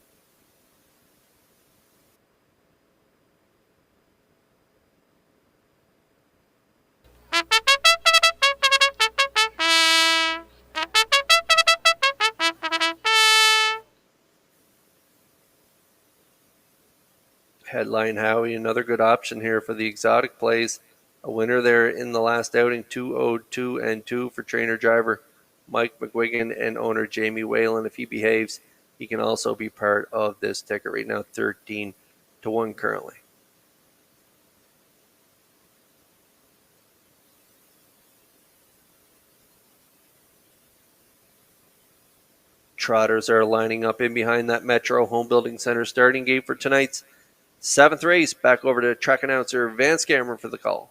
Headline Howie, another good option here for the exotic plays. A winner there in the last outing, 202-2 for trainer driver Mike McGuigan and owner Jamie Whalen. If he behaves, he can also be part of this ticket. Right now, 13-1 currently. Trotters are lining up in behind that Metro Home Building Center starting gate for tonight's 7th race. Back over to track announcer Van Scammer for the call.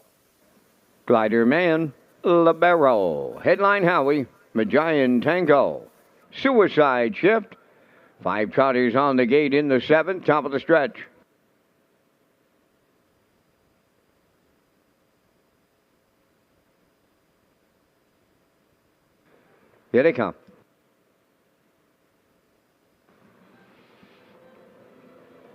Glider Man, Libero. Headline Howie, Magian Tango. Suicide Shift. 5 trotters on the gate in the 7th, top of the stretch. Here they come.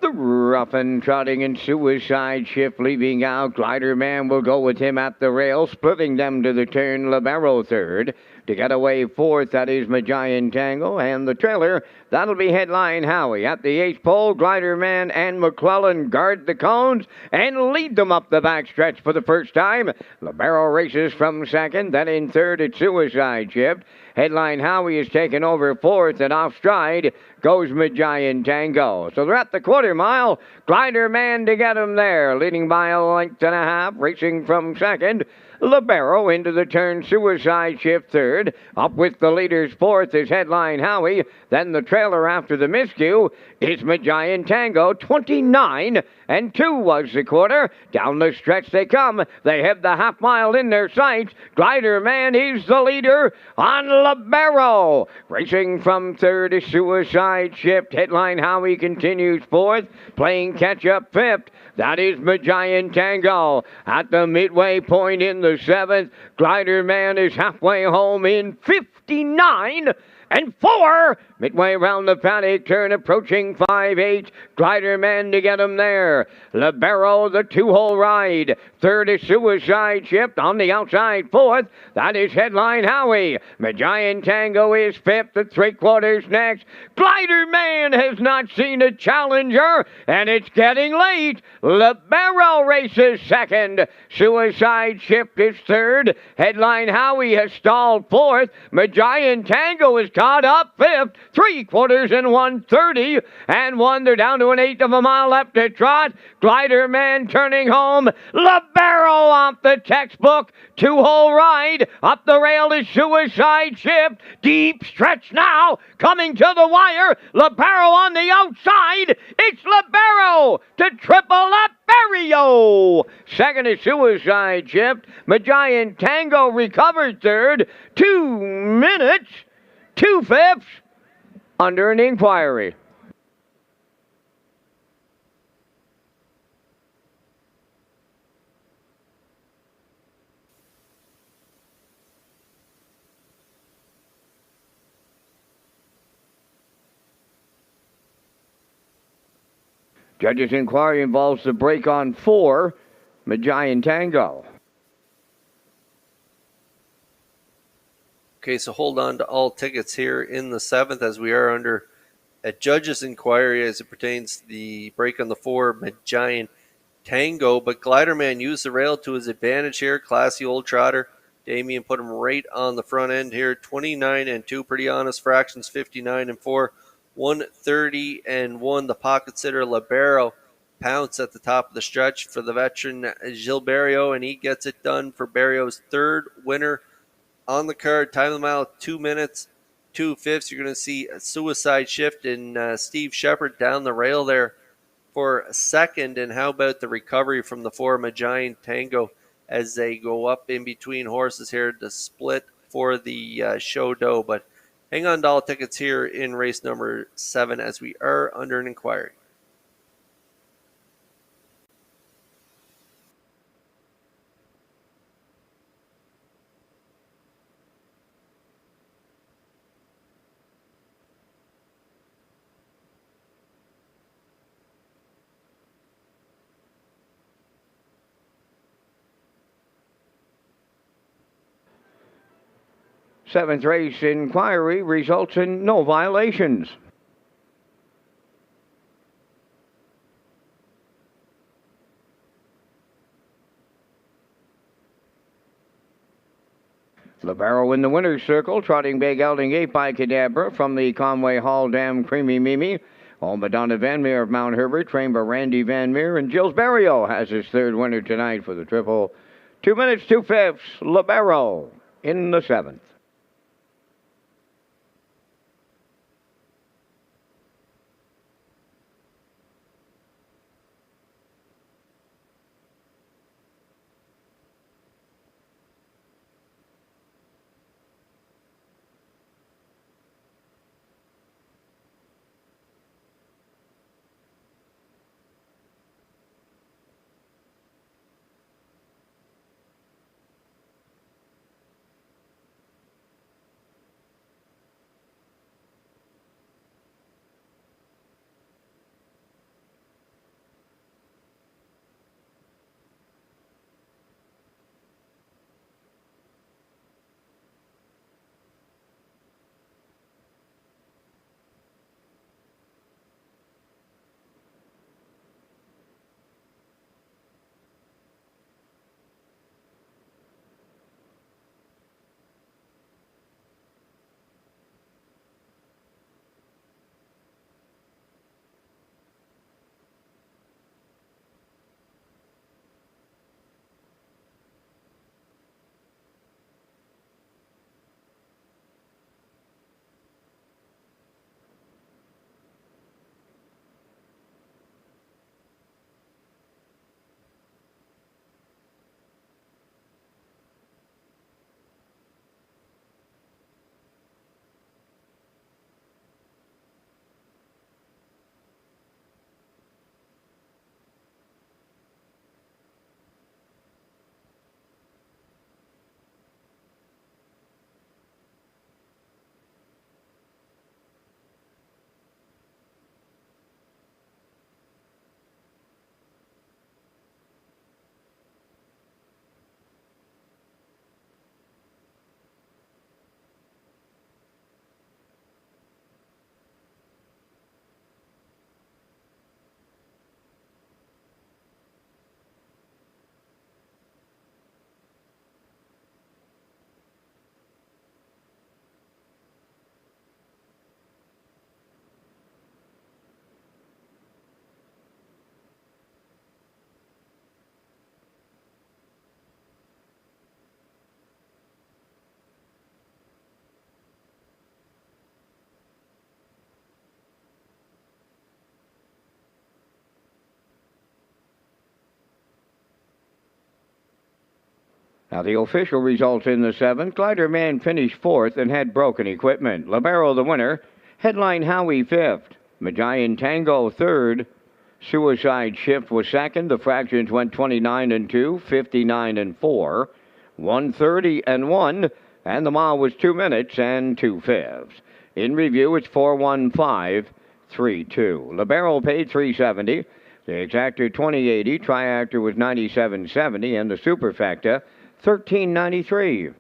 The rough and trotting and Suicide Shift leaving out. Glider Man will go with him at the rail, splitting them to the turn. Libero third. To get away fourth, that is Magian Tango. And the trailer, that'll be Headline Howie. At the 8th pole, Glider Man and McClellan guard the cones and lead them up the backstretch for the first time. Libero races from second. Then in third, it's Suicide Shift. Headline Howie is taken over fourth, and off stride goes Magian Tango. So they're at the quarter mile. Glider Man to get him there, leading by a length and a half, racing from second. Libero into the turn, Suicide Shift third. Up with the leaders fourth is Headline Howie. Then the trailer after the miscue is Magian Tango. 29-2 was the quarter. Down the stretch they come. They have the half mile in their sights. Glider Man is the leader on Libero. Racing from third is Suicide Shift. Headline Howie continues fourth. Playing catch up fifth. That is Magian Tango. At the midway point in the 7th, Glider Man is halfway home in 59-4. Midway around the paddock turn, approaching 5-8. Glider Man to get him there. Libero, the 2-hole ride. Third is Suicide Shift. On the outside, fourth. That is Headline Howie. Magian Tango is fifth at 3/4 next. Glider Man has not seen a challenger, and it's getting late. Libero races second. Suicide Shift is third. Headline Howie has stalled fourth. Magian Tango is caught up fifth. 3/4 and 1:30-1. They're down to an 1/8 of a mile left to trot. Glider Man turning home. Libero off the textbook. 2-hole ride. Up the rail is Suicide Shift. Deep stretch now. Coming to the wire. Libero on the outside. It's Libero to triple Liberio. Second is Suicide Shift. Magian Tango recovered third. 2 minutes, 2/5 under an inquiry. Judges' inquiry involves the break on 4, Magian Tango. Okay, so hold on to all tickets here in the 7th as we are under a judge's inquiry as it pertains to the break on the 4, Magian Tango. But Gliderman used the rail to his advantage here. Classy old trotter. Damien put him right on the front end here. 29 and 2, pretty honest fractions. 59 and 4, 130 and 1. The pocket sitter Libero pounced at the top of the stretch for the veteran Gilberto, and he gets it done for Barrio's third winner on the card. Time of the mile 2 minutes 2/5. You're going to see a suicide shift in Steve Shepard down the rail there for a second. And how about the recovery from the 4 Magian Tango as they go up in between horses here to split for the show dough. But hang on to all tickets here in race number 7 as we are under an inquiry. Seventh race inquiry results in no violations. Libero in the winner's circle, trotting big gelding 8 by Cadabra from the Conway Hall Dam Creamy Mimi. All Madonna Van Meer of Mount Herbert, trained by Randy Van Meer, and Gilles Barrio has his third winner tonight for the triple. 2 minutes 2/5, Libero in the 7th. Now, the official results in the 7th. Gliderman finished 4th and had broken equipment. Libero the winner. Headline Howie 5th. Magian Tango 3rd. Suicide Shift was 2nd. The fractions went 29 and 2, 59 and 4, 130 and 1, and the mile was 2 minutes and 2/5. In review, it's 4:15.32. Libero paid $370. The exactor 2080, triactor was 97.70, and the superfecta 13.93.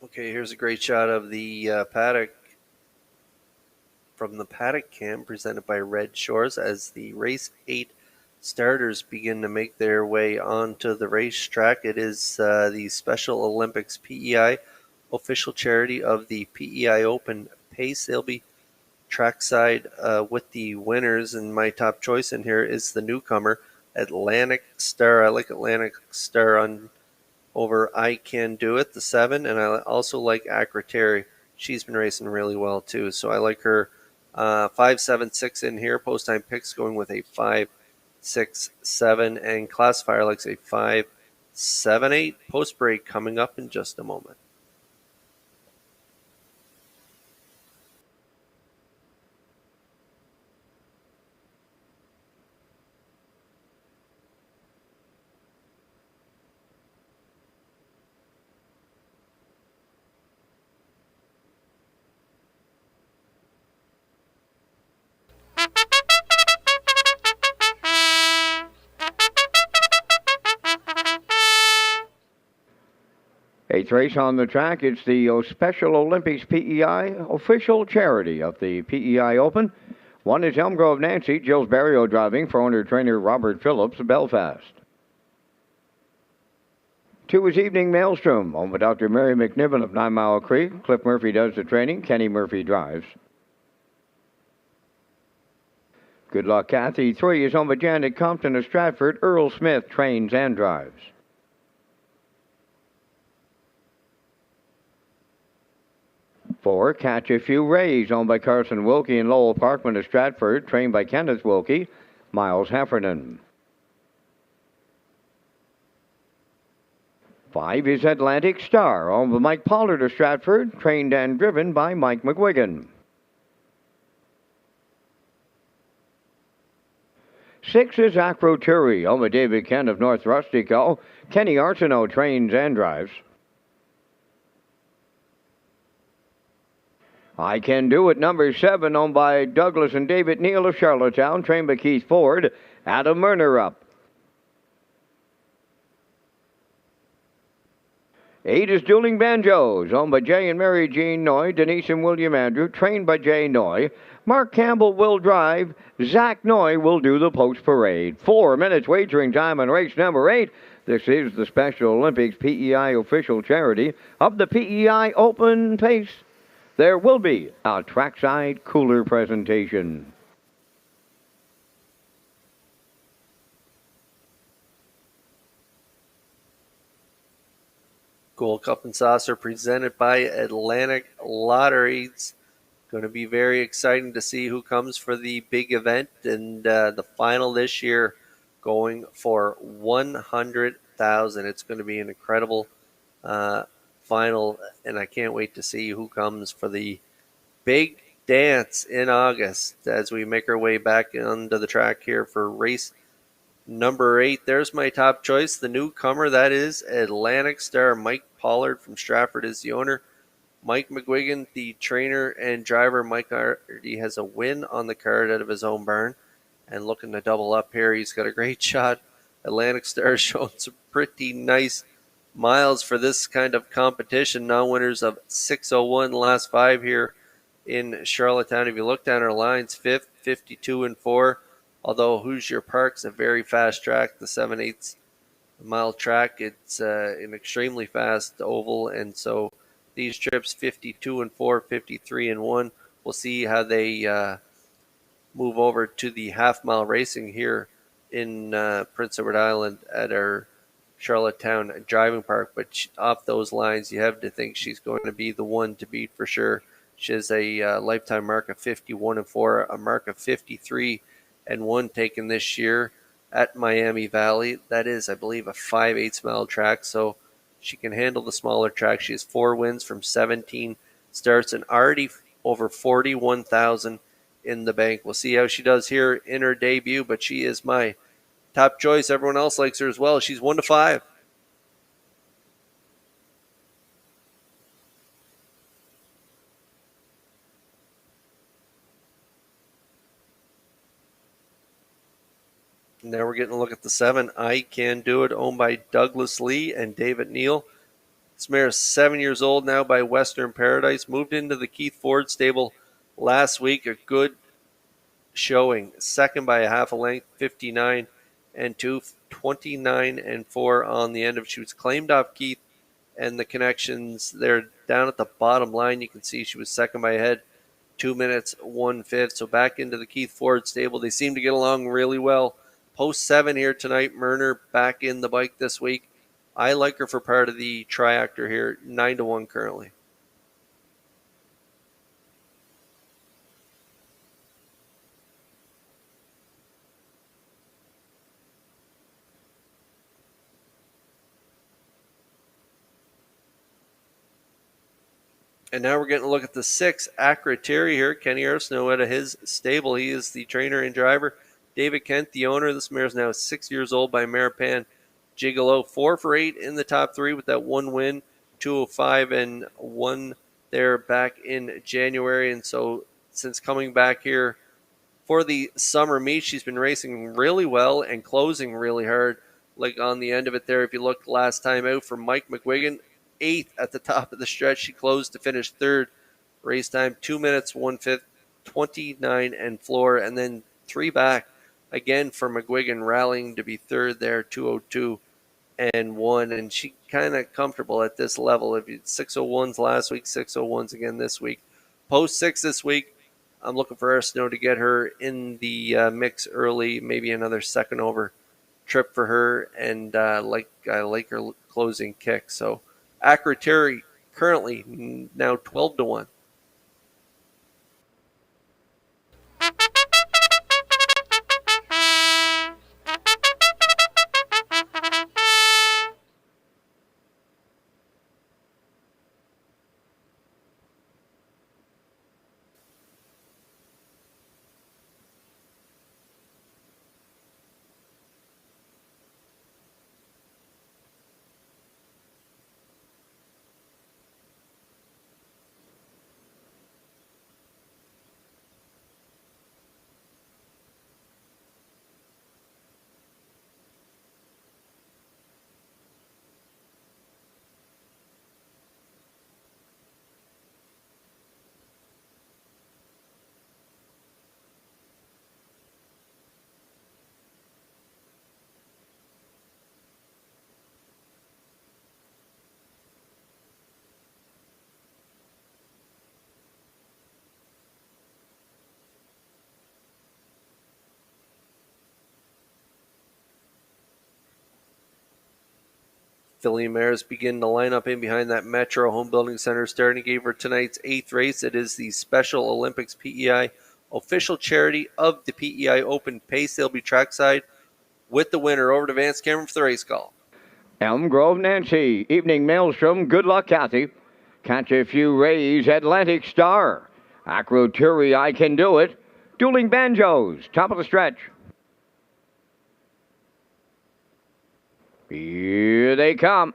Okay, here's a great shot of the paddock from the paddock cam presented by Red Shores as the race 8 starters begin to make their way onto the racetrack. It is the Special Olympics PEI official charity of the PEI Open Pace. They'll be trackside with the winners, and my top choice in here is the newcomer Atlantic Star. I like Atlantic Star on over I Can Do It, the 7, and I also like Acroteri. She's been racing really well too, so I like her 5-7-6 in here. Post time picks going with a 5-6-7, and classifier likes a 5-7-8. Post break coming up in just a moment. Eighth race on the track. It's the Special Olympics PEI official charity of the PEI Open. One is Elm Grove Nancy, Jill's Barrio driving for owner trainer Robert Phillips of Belfast. 2 is Evening Maelstrom, owned by Dr. Mary McNiven of 9 Mile Creek. Cliff Murphy does the training. Kenny Murphy drives. Good Luck Kathy. 3 is owned by Janet Compton of Stratford. Earl Smith trains and drives. 4, Catch a Few Rays, owned by Carson Wilkie and Lowell Parkman of Stratford, trained by Kenneth Wilkie, Miles Heffernan. 5 is Atlantic Star, owned by Mike Pollard of Stratford, trained and driven by Mike McGuigan. 6 is Acroturi, owned by David Kent of North Rustico. Kenny Arsenault trains and drives. I Can Do It, number 7, owned by Douglas and David Neal of Charlottetown, trained by Keith Ford. Adam Murner up. 8 is Dueling Banjos, owned by Jay and Mary Jean Noy, Denise and William Andrew, trained by Jay Noy. Mark Campbell will drive. Zach Noy will do the post parade. 4 minutes wagering time on race number 8. This is the Special Olympics PEI official charity of the PEI Open Pace. There will be a trackside cooler presentation. Gold Cup and Saucer presented by Atlantic Lottery. It's going to be very exciting to see who comes for the big event, and the final this year going for $100,000. It's going to be an incredible final, and I can't wait to see who comes for the big dance in August as we make our way back onto the track here for race number 8. There's my top choice, the newcomer. That is Atlantic Star. Mike Pollard from Stratford is the owner. Mike McGuigan, the trainer and driver. Mike already has a win on the card out of his own barn. And looking to double up here, he's got a great shot. Atlantic Star showing some pretty nice miles for this kind of competition. Now winners of 6:01 the last 5 here in Charlottetown. If you look down our lines, 5th, 52 and 4. Although Hoosier Park's a very fast track, the 7/8 mile track, it's an extremely fast oval, and so these trips 52 and 4, 53 and 1. We'll see how they move over to the half mile racing here in Prince Edward Island at our Charlottetown Driving Park. But off those lines, you have to think she's going to be the one to beat for sure. She has a lifetime mark of 51 and 4, a mark of 53 and 1 taken this year at Miami Valley. That is, I believe, a 5/8 mile track, so she can handle the smaller track. She has 4 wins from 17 starts and already over 41,000 in the bank. We'll see how she does here in her debut, but she is my top choice. Everyone else likes her as well. She's 1-5. Now we're getting a look at the 7. I Can Do It, owned by Douglas Lee and David Neal. This mare is 7 years old now by Western Paradise. Moved into the Keith Ford stable last week. A good showing. Second by a half a length, 59 and 2, 29 and 4 on the end of it. She was claimed off Keith, and the connections there down at the bottom line. You can see she was second by a head, 2 minutes, 1/5. So back into the Keith Ford stable. They seem to get along really well. Post 7 here tonight. Myrner back in the bike this week. I like her for part of the triactor here, 9-1 currently. And now we're getting a look at the 6, Acroteri here. Kenny Arsenault out of his stable. He is the trainer and driver. David Kent, the owner. This mare is now 6 years old by Maripan Gigolo. 4 for 8 in the top 3 with that 1 win. 205 and 1 there back in January. And so since coming back here for the summer meet, she's been racing really well and closing really hard. Like on the end of it there, if you look last time out for Mike McGuigan, 8th at the top of the stretch. She closed to finish 3rd. Race time 2 minutes, 1/5, 29 and floor, and then 3 back again for McGuigan, rallying to be 3rd there, 2:02 and 1. And she kind of comfortable at this level. If you 6:01s last week, 6:01s again this week. Post 6 this week. I'm looking for Arsenault to get her in the mix early, maybe another second over trip for her, and I like her closing kick. So Acroteri currently now 12-1. Philly mares begin to line up in behind that Metro Home Building Center starting gate for tonight's 8th race. It is the Special Olympics PEI official charity of the PEI Open Pace. They'll be trackside with the winner. Over to Vance Cameron for the race call. Elm Grove, Nancy. Evening Maelstrom. Good luck, Kathy. Catch a few rays. Atlantic Star. Acroturi, I Can Do It. Dueling Banjos, top of the stretch. Here they come.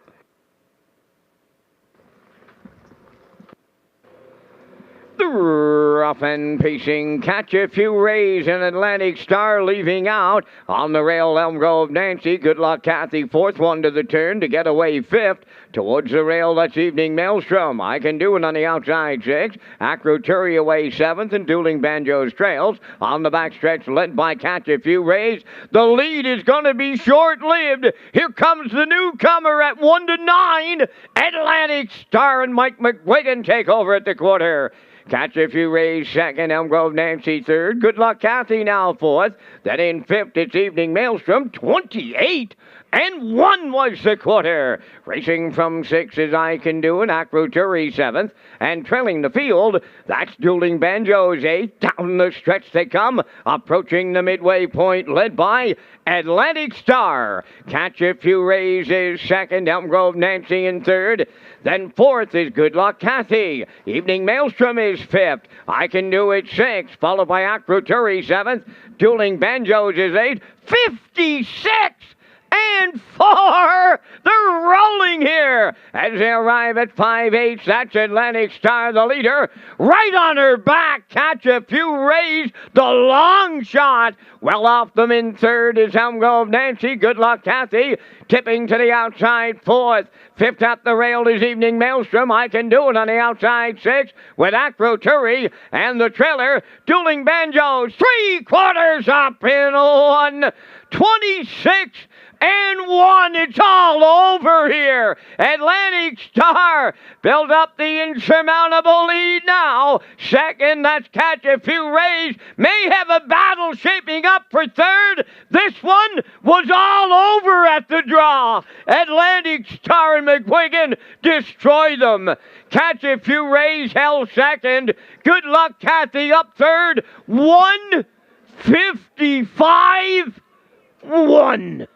The rough and pacing Catch a Few Rays and Atlantic Star leaving out. On the rail, Elm Grove Nancy. Good Luck Kathy, fourth one to the turn to get away fifth. Towards the rail, that's Evening Maelstrom. I Can Do It on the outside six. Acroturi away seventh and Dueling Banjos trails. On the backstretch, led by Catch a Few Rays. The lead is going to be short-lived. Here comes the newcomer at 1-9. Atlantic Star and Mike McGuigan take over at the quarter. Catch a Few Rays second, Elm Grove Nancy third. Good Luck Kathy now fourth. Then in fifth, it's Evening Maelstrom, 28. And 1 was the quarter. Racing from 6 is I Can Do It. Acroturi 7th. And trailing the field, that's Dueling Banjos 8th. Down the stretch they come. Approaching the midway point, led by Atlantic Star. Catch a Few Rays is 2nd. Elm Grove Nancy in 3rd. Then 4th is Good Luck Kathy. Evening Maelstrom is 5th. I Can Do It 6th. Followed by Acroturi 7th. Dueling Banjos is 8th. 56! And 4, they're rolling here as they arrive at 5/8. That's Atlantic Star, the leader. Right on her back, Catch a Few Rays, the long shot. Well off them in third is Elm Grove Nancy. Good Luck Kathy. Tipping to the outside fourth. Fifth at the rail is Evening Maelstrom. I Can Do It on the outside six with Acroturi and the trailer. Dueling Banjos, 3/4 up in 1. 26 and 1. It's all over here. Atlantic Star build up the insurmountable lead now. Second, that's Catch a Few Rays. May have a battle shaping up for third. This one was all over at the draw. Atlantic Star and McGuigan destroy them. Catch a Few Rays held second. Good Luck Kathy up third. 1:55.1.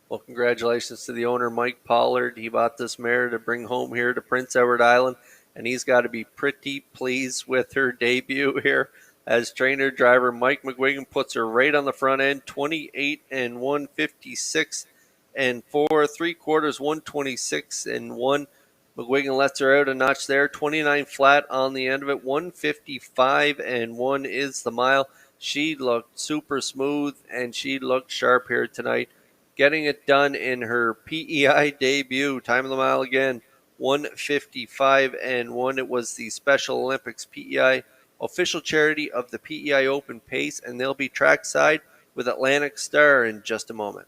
Well, congratulations to the owner, Mike Pollard. He bought this mare to bring home here to Prince Edward Island, and he's got to be pretty pleased with her debut here as trainer driver Mike McGuigan puts her right on the front end, 28 and 156 and 4 3/4, 126 and 1. McGuigan lets her out a notch there, 29 flat on the end of it, 155 and 1 is the mile. She looked super smooth and she looked sharp here tonight, getting it done in her PEI debut. Time of the mile again, 155 and 1. It was the Special Olympics PEI, official charity of the PEI Open Pace, and they'll be trackside with Atlantic Star in just a moment.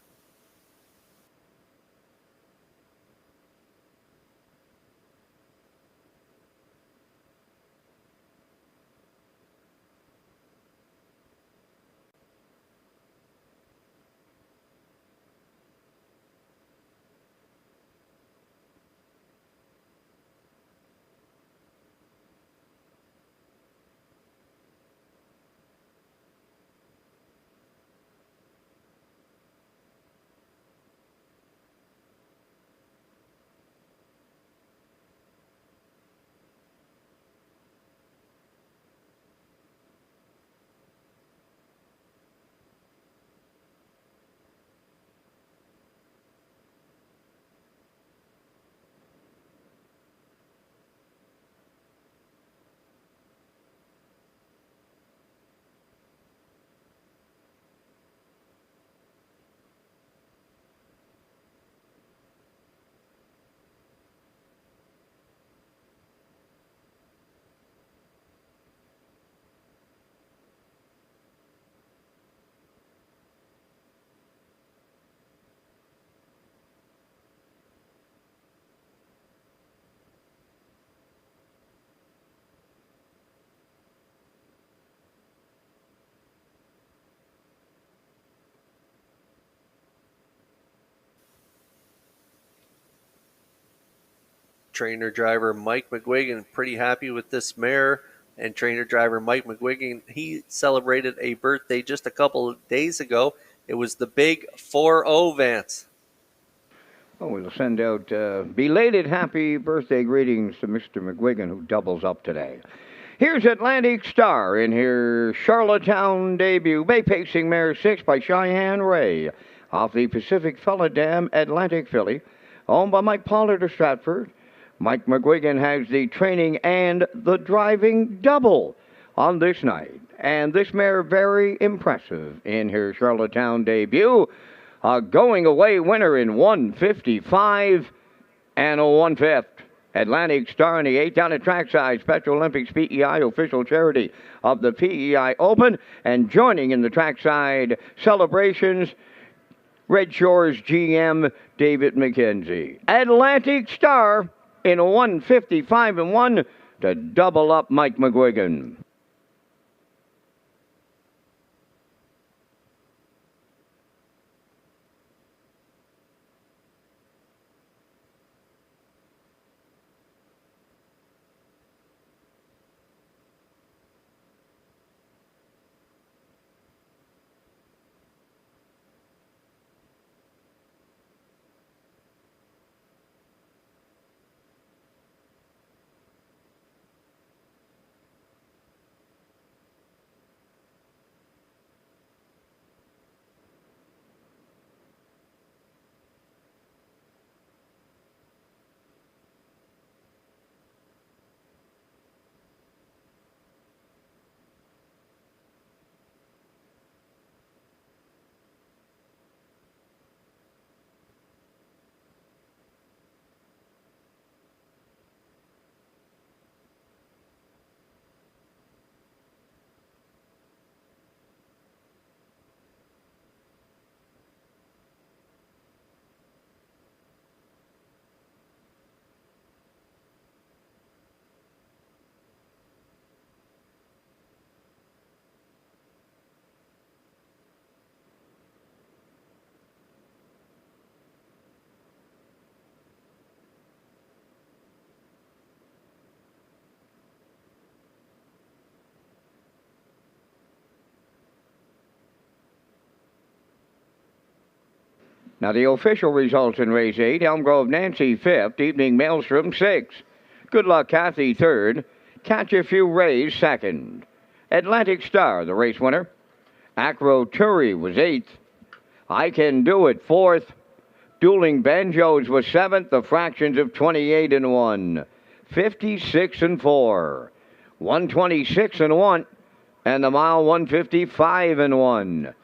trainer driver Mike McGuigan pretty happy with this mare. And trainer driver Mike McGuigan, he celebrated a birthday just a couple of days ago. It was the big 4-0, Vance. Oh, we'll send out belated happy birthday greetings to Mr. McGuigan, who doubles up today. Here's Atlantic Star in her Charlottetown debut. Bay Pacing Mare 6 by Cheyenne Ray off the Pacific Fella Dam Atlantic filly, owned by Mike Pollard of Stratford. Mike McGuigan has the training and the driving double on this night. And this mare very impressive in her Charlottetown debut. A going away winner in 155 and a 1/5. Atlantic Star in the 8th down at trackside. Special Olympics PEI official charity of the PEI Open. And joining in the trackside celebrations, Red Shores GM David McKenzie. Atlantic Star in 155 and 1 to double up Mike McGuigan. Now the official results in race 8, Elm Grove Nancy 5th, Evening Maelstrom 6th, Good Luck Kathy 3rd, Catch a Few Rays 2nd, Atlantic Star, the race winner, Acro Turi was 8th, I Can Do It 4th, Dueling Banjos was 7th, the fractions of 28 and 1, 56 and 4, 126 and 1, and the mile 155 and 1.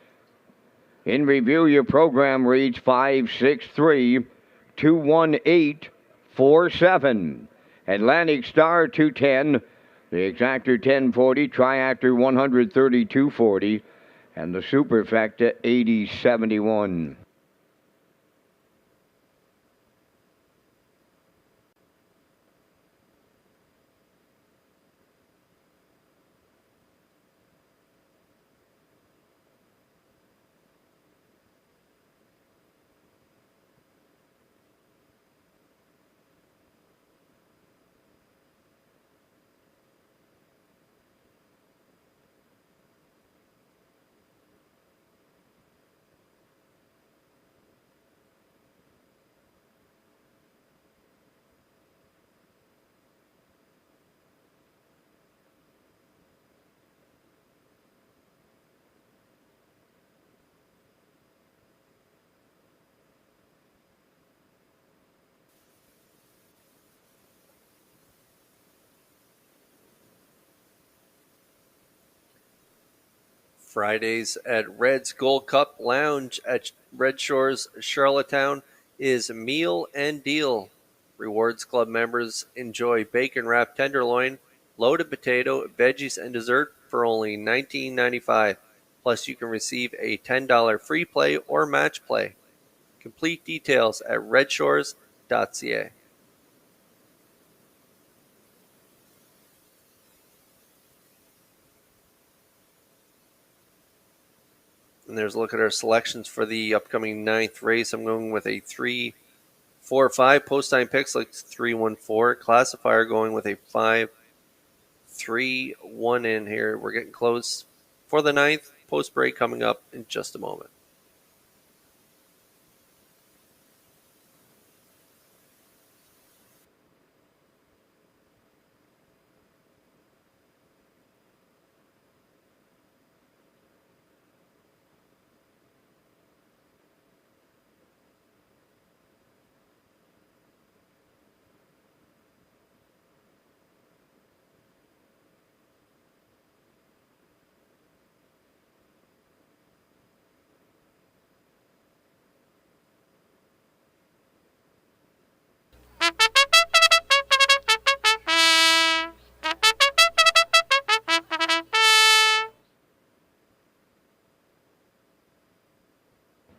In review, your program reads 563-218-47. Atlantic Star 210, the Exactor 1040, Triactor 132.40, and the Superfecta 80.71. Fridays at Red's Gold Cup Lounge at Red Shores, Charlottetown is Meal and Deal. Rewards Club members enjoy bacon wrapped tenderloin, loaded potato, veggies, and dessert for only $19.95. Plus, you can receive a $10 free play or match play. Complete details at Redshores.ca. And there's a look at our selections for the upcoming 9th race. I'm going with a 3, 4-5. Post time picks like 3-1-4. Classifier going with a 5-3-1 in here. We're getting close for the 9th. Post break coming up in just a moment.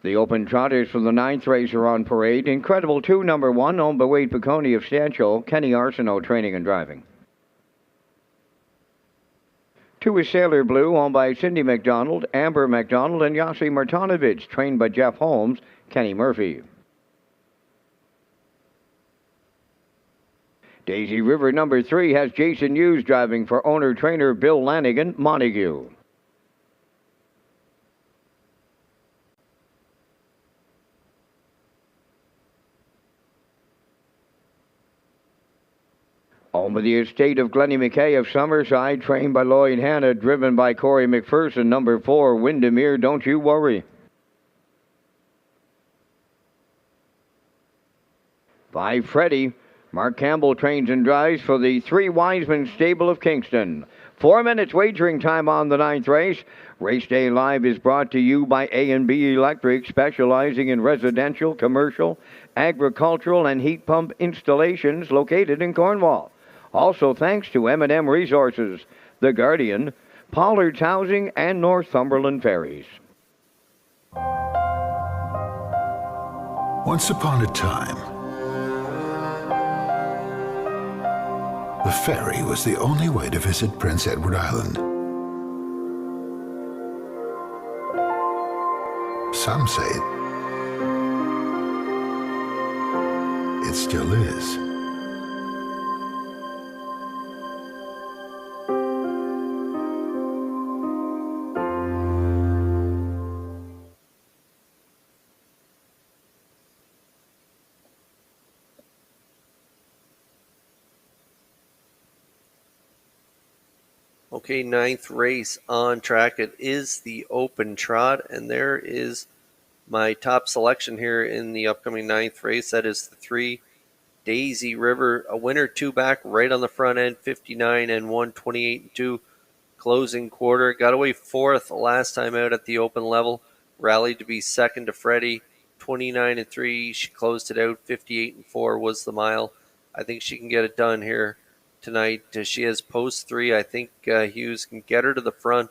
The open trotters for the 9th race are on parade. Incredible 2, number 1, owned by Wade Piccone of Stancho, Kenny Arsenault, training and driving. 2 is Sailor Blue, owned by Cindy McDonald, Amber McDonald, and Yossi Martinovich, trained by Jeff Holmes, Kenny Murphy. Daisy River number 3 has Jason Hughes driving for owner-trainer Bill Lanigan, Montague. Home of the estate of Glennie McKay of Summerside, trained by Lloyd Hanna, driven by Corey McPherson, number 4, Windermere, Don't You Worry. 5, Freddie. Mark Campbell trains and drives for the 3 Wiseman stable of Kingston. 4 minutes wagering time on the 9th race. Race Day Live is brought to you by A&B Electric, specializing in residential, commercial, agricultural, and heat pump installations located in Cornwall. Also thanks to M&M Resources, The Guardian, Pollard's Housing, and Northumberland Ferries. Once upon a time, the ferry was the only way to visit Prince Edward Island. Some say it still is. Okay, 9th race on track. It is the open trot, and there is my top selection here in the upcoming 9th race. That is the 3 Daisy River, a winner 2 back right on the front end, 59 and 1, 28 and 2, closing quarter. Got away 4th last time out at the open level, rallied to be 2nd to Freddie, 29 and 3. She closed it out, 58 and 4 was the mile. I think she can get it done here tonight. She has post 3. I think Hughes can get her to the front,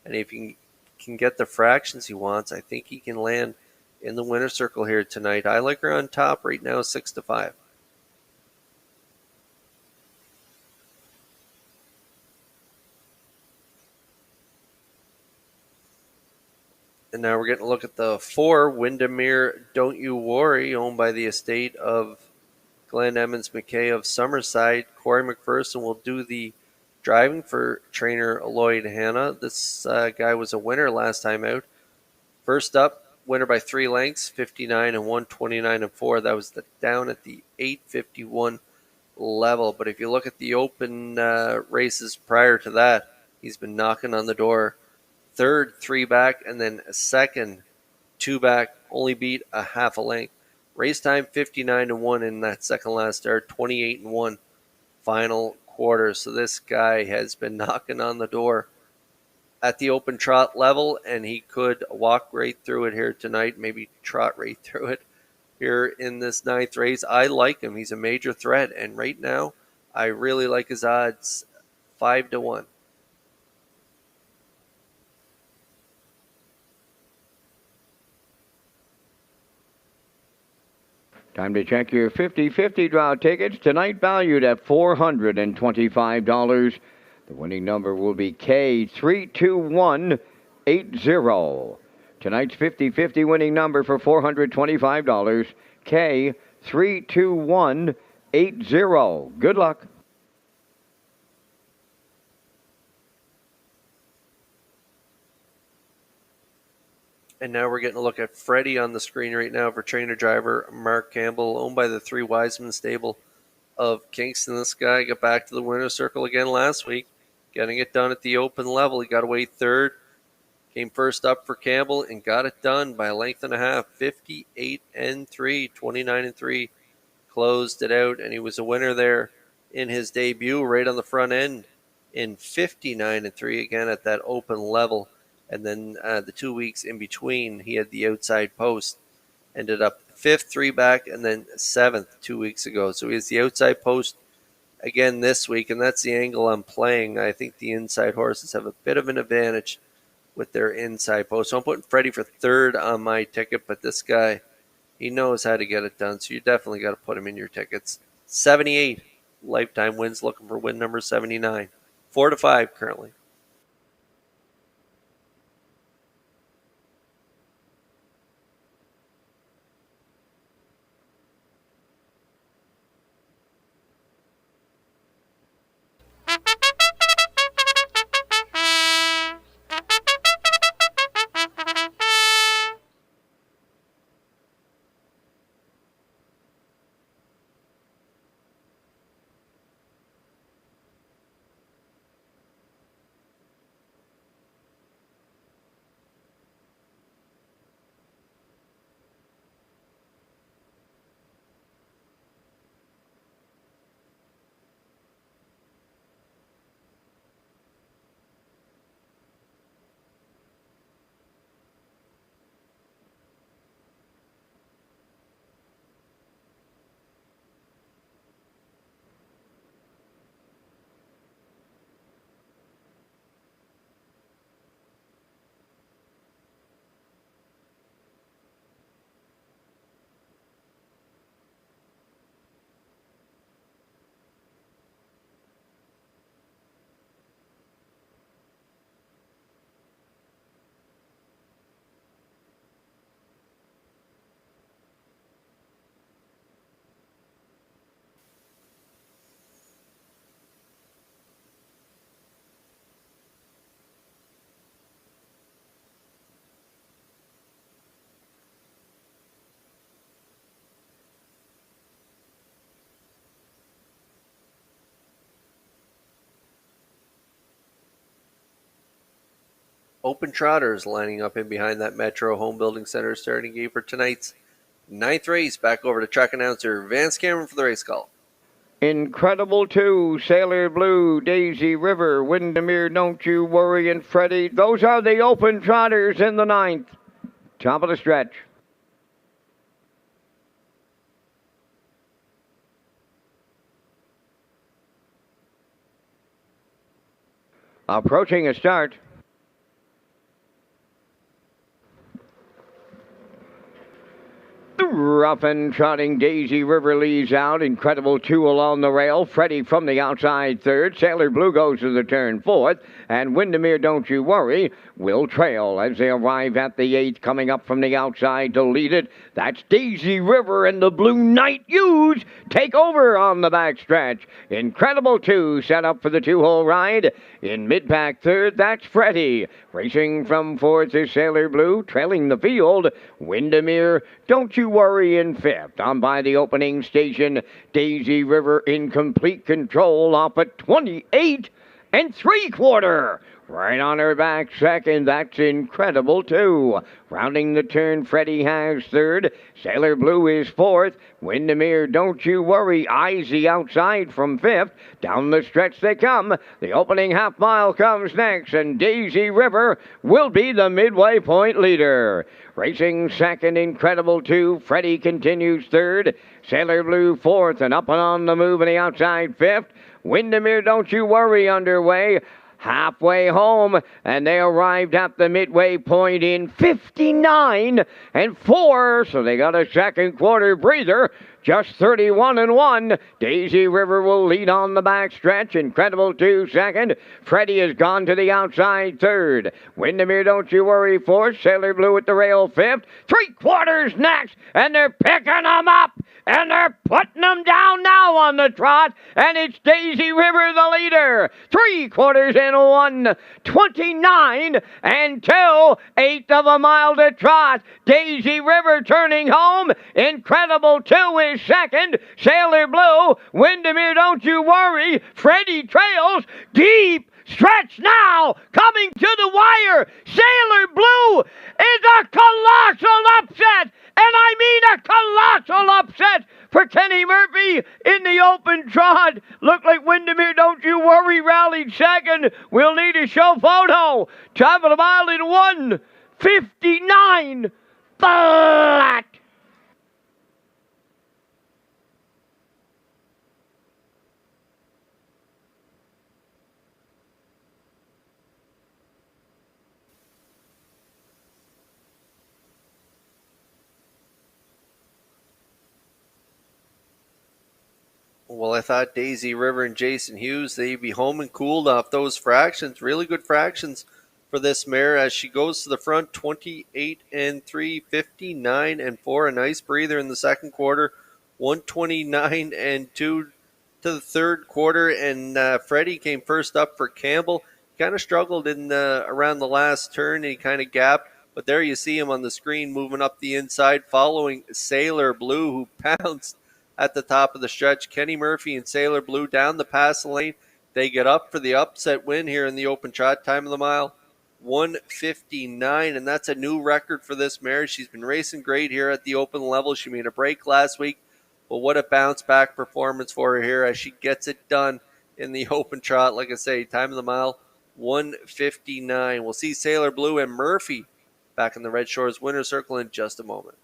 and if he can get the fractions he wants, I think he can land in the winner's circle here tonight. I like her on top right now, 6-5. And now we're getting a look at the 4 Windermere, Don't You Worry, owned by the estate of Glenn Emmons McKay of Summerside. Corey McPherson will do the driving for trainer Lloyd Hanna. This guy was a winner last time out. First up, winner by 3 lengths, 59 and 1, 29 and 4. That was down at the 8:51 level. But if you look at the open races prior to that, he's been knocking on the door. 3rd, 3 back, and then a 2nd, 2 back, only beat a half a length. Race time 59 and 1 in that second last start, 28 and 1 final quarter. So this guy has been knocking on the door at the open trot level, and he could walk right through it here tonight, maybe trot right through it here in this 9th race. I like him. He's a major threat, and right now I really like his odds, 5-1. Time to check your 50-50 draw tickets, tonight valued at $425. The winning number will be K32180. Tonight's 50-50 winning number for $425, K32180. 32180. Good luck. And now we're getting a look at Freddie on the screen right now for trainer driver Mark Campbell, owned by the Three Wiseman stable of Kingston. This guy got back to the winner's circle again last week, getting it done at the open level. He got away third, came first up for Campbell, and got it done by a length and a half, 58-3, 29-3. Closed it out, and he was a winner there in his debut right on the front end in 59-3 again at that open level. And then the 2 weeks in between, he had the outside post. Ended up fifth, three back, and then seventh 2 weeks ago. So he has the outside post again this week, and that's the angle I'm playing. I think the inside horses have a bit of an advantage with their inside post. So I'm putting Freddie for third on my ticket, but this guy, he knows how to get it done, so you definitely got to put him in your tickets. 78 lifetime wins, looking for win number 79. 4-5 currently. Open trotters lining up in behind that Metro Home Building Center starting gate for tonight's ninth race. Back over to track announcer Vance Cameron for the race call. Incredible 2, Sailor Blue, Daisy River, Windermere, Don't You Worry, and Freddie. Those are the open trotters in the ninth. Top of the stretch. Approaching a start. Rough and trotting Daisy River leads out. Incredible 2 along the rail. Freddie from the outside third. Sailor Blue goes to the turn fourth. And Windermere, Don't You Worry, will trail as they arrive at the eighth. Coming up from the outside to lead it, that's Daisy River, and the Blue Knight Hughes take over on the backstretch. Incredible 2 set up for the 2-hole ride. In mid-pack third, that's Freddie. Racing from fourth is Sailor Blue. Trailing the field, Windermere, Don't You Worry in fifth. On by the opening station, Daisy River in complete control off at 28 3/4. Right on her back second, that's Incredible 2. Rounding the turn, Freddie has third. Sailor Blue is fourth. Windermere, Don't You Worry, eyes the outside from fifth. Down the stretch they come. The opening half mile comes next, and Daisy River will be the midway point leader. Racing second, Incredible 2. Freddie continues third. Sailor Blue fourth, and up and on the move on the outside fifth. Windermere, Don't You Worry underway. Halfway home, and they arrived at the midway point in 59-4, so they got a second quarter breather. Just 31-1. Daisy River will lead on the backstretch. Incredible 2 second. Freddie has gone to the outside third. Windermere, Don't You Worry fourth. Sailor Blue at the rail fifth. 3/4 next, and they're picking them up. and they're putting them down now on the trot, and it's Daisy River the leader. 3/4 in 1:29 and 2/8 of a mile to trot. Daisy River turning home. Incredible 2 is second. Sailor Blue, Windermere, don't you worry. Freddie trails. Deep stretch now, coming to the wire. Sailor Blue is a colossal upset, and I mean a colossal upset for Kenny Murphy in the open trot. Look like Windermere, don't you worry, rallied second. We'll need a show photo. Travel a mile in 1:59 flat. Well, I thought Daisy River and Jason Hughes, they'd be home and cooled off those fractions. Really good fractions for this mare as she goes to the front, 28 and 3, 59 and 4. A nice breather in the second quarter, 129 and 2 to the third quarter. And Freddie came first up for Campbell. Kind of struggled in around the last turn, and he kind of gapped. But there you see him on the screen moving up the inside, following Sailor Blue, who pounced at the top of the stretch. Kenny Murphy and Sailor Blue down the pass lane. They get up for the upset win here in the open trot. Time of the mile, 1:59, and that's a new record for this mare. She's been racing great here at the open level. She made a break last week, but what a bounce-back performance for her here as she gets it done in the open trot. Like I say, time of the mile, 1:59. We'll see Sailor Blue and Murphy back in the Red Shores winner's circle in just a moment.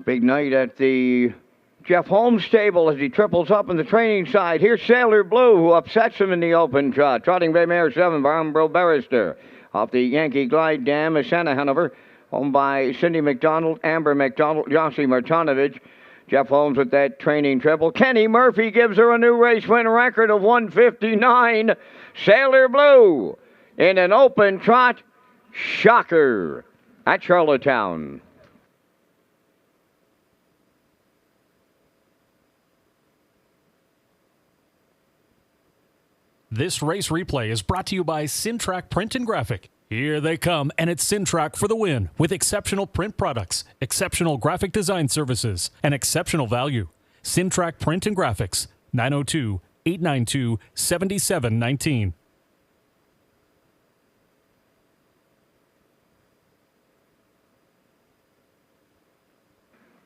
Big night at the Jeff Holmes stable as he triples up on the training side. Here's Sailor Blue, who upsets him in the open trot. Trotting Bay Mare 7 by Umbro Barrister. Off the Yankee Glide Dam is Santa Hanover. Owned by Cindy McDonald, Amber McDonald, Yossi Martinovich. Jeff Holmes with that training triple. Kenny Murphy gives her a new race win record of 1:59. Sailor Blue in an open trot. Shocker at Charlottetown. This race replay is brought to you by Sintrack Print and Graphic. Here they come, and it's Sintrack for the win with exceptional print products, exceptional graphic design services, and exceptional value. Sintrack Print and Graphics, 902-892-7719.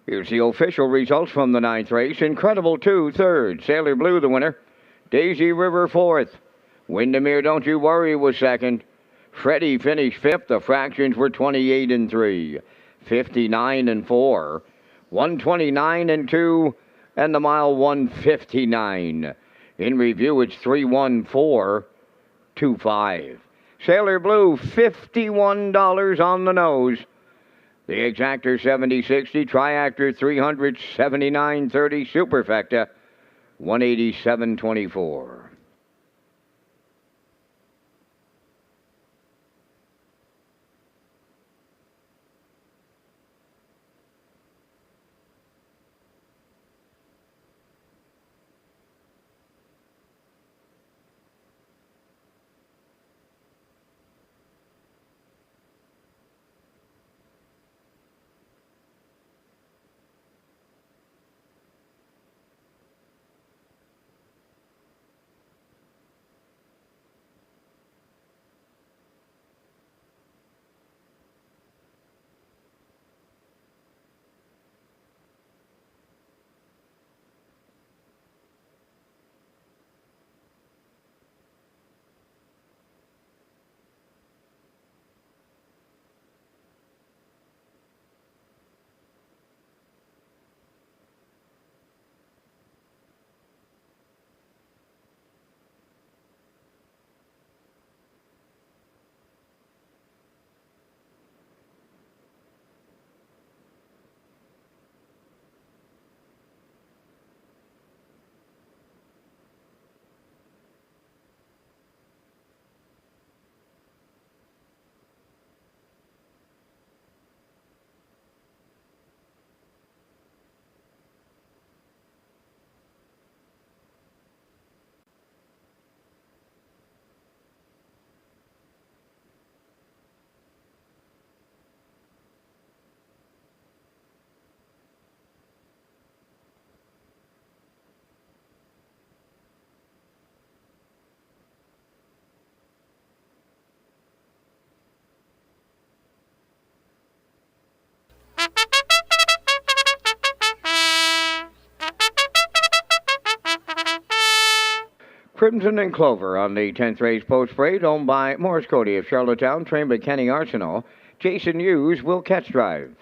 Here's the official results from the ninth race. Incredible 2, third. Sailor Blue, the winner. Daisy River, fourth. Windermere, don't you worry, was second. Freddie finished fifth. The fractions were 28 and 3, 59 and 4, 129 and 2, and the mile 1:59. In review, it's 31425. Sailor Blue, $51 on the nose. The Exactor 7060, Triactor 379.30, Superfecta 187.24. Crimson and Clover on the 10th race post parade, owned by Morris Cody of Charlottetown, trained by Kenny Arsenault. Jason Hughes will catch drive.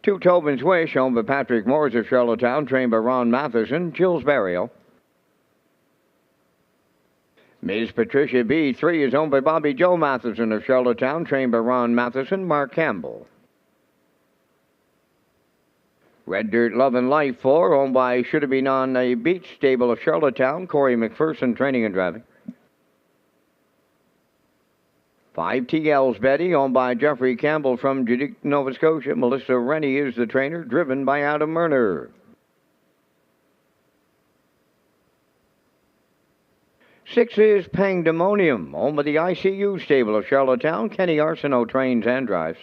Two Tobin's Wish, owned by Patrick Moores of Charlottetown, trained by Ron Matheson, Jill's Burial. Ms. Patricia B. 3 is owned by Bobby Joe Matheson of Charlottetown, trained by Ron Matheson, Mark Campbell. Red Dirt Love and Life 4, owned by Should Have Been on a Beach Stable of Charlottetown, Corey McPherson, training and driving. 5 TL's Betty, owned by Jeffrey Campbell from Judique, Nova Scotia. Melissa Rennie is the trainer, driven by Adam Murner. 6 is Pangdemonium, owned by the ICU Stable of Charlottetown. Kenny Arsenault trains and drives.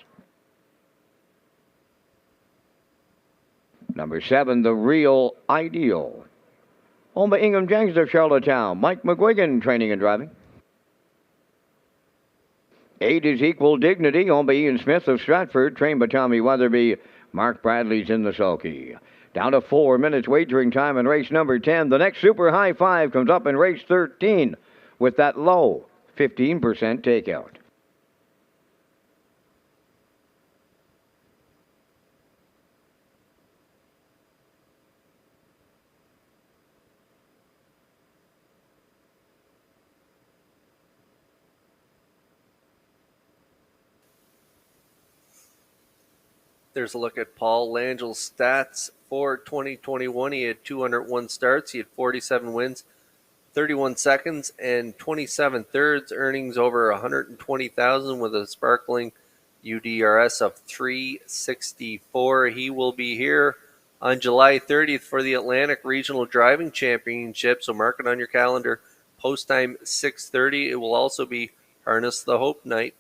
Number 7, The Real Ideal, owned by Ingham Jenks of Charlottetown. Mike McGuigan, training and driving. 8 is Equal Dignity, owned by Ian Smith of Stratford, trained by Tommy Weatherby. Mark Bradley's in the sulky. Down to 4 minutes wagering time in race number 10. The next super high five comes up in race 13 with that low 15% takeout. There's a look at Paul Langel's stats for 2021. He had 201 starts. He had 47 wins, 31 seconds, and 27 thirds. Earnings over 120,000 with a sparkling UDRS of 364. He will be here on July 30th for the Atlantic Regional Driving Championship. So mark it on your calendar. Post time 6:30. It will also be Harness the Hope night.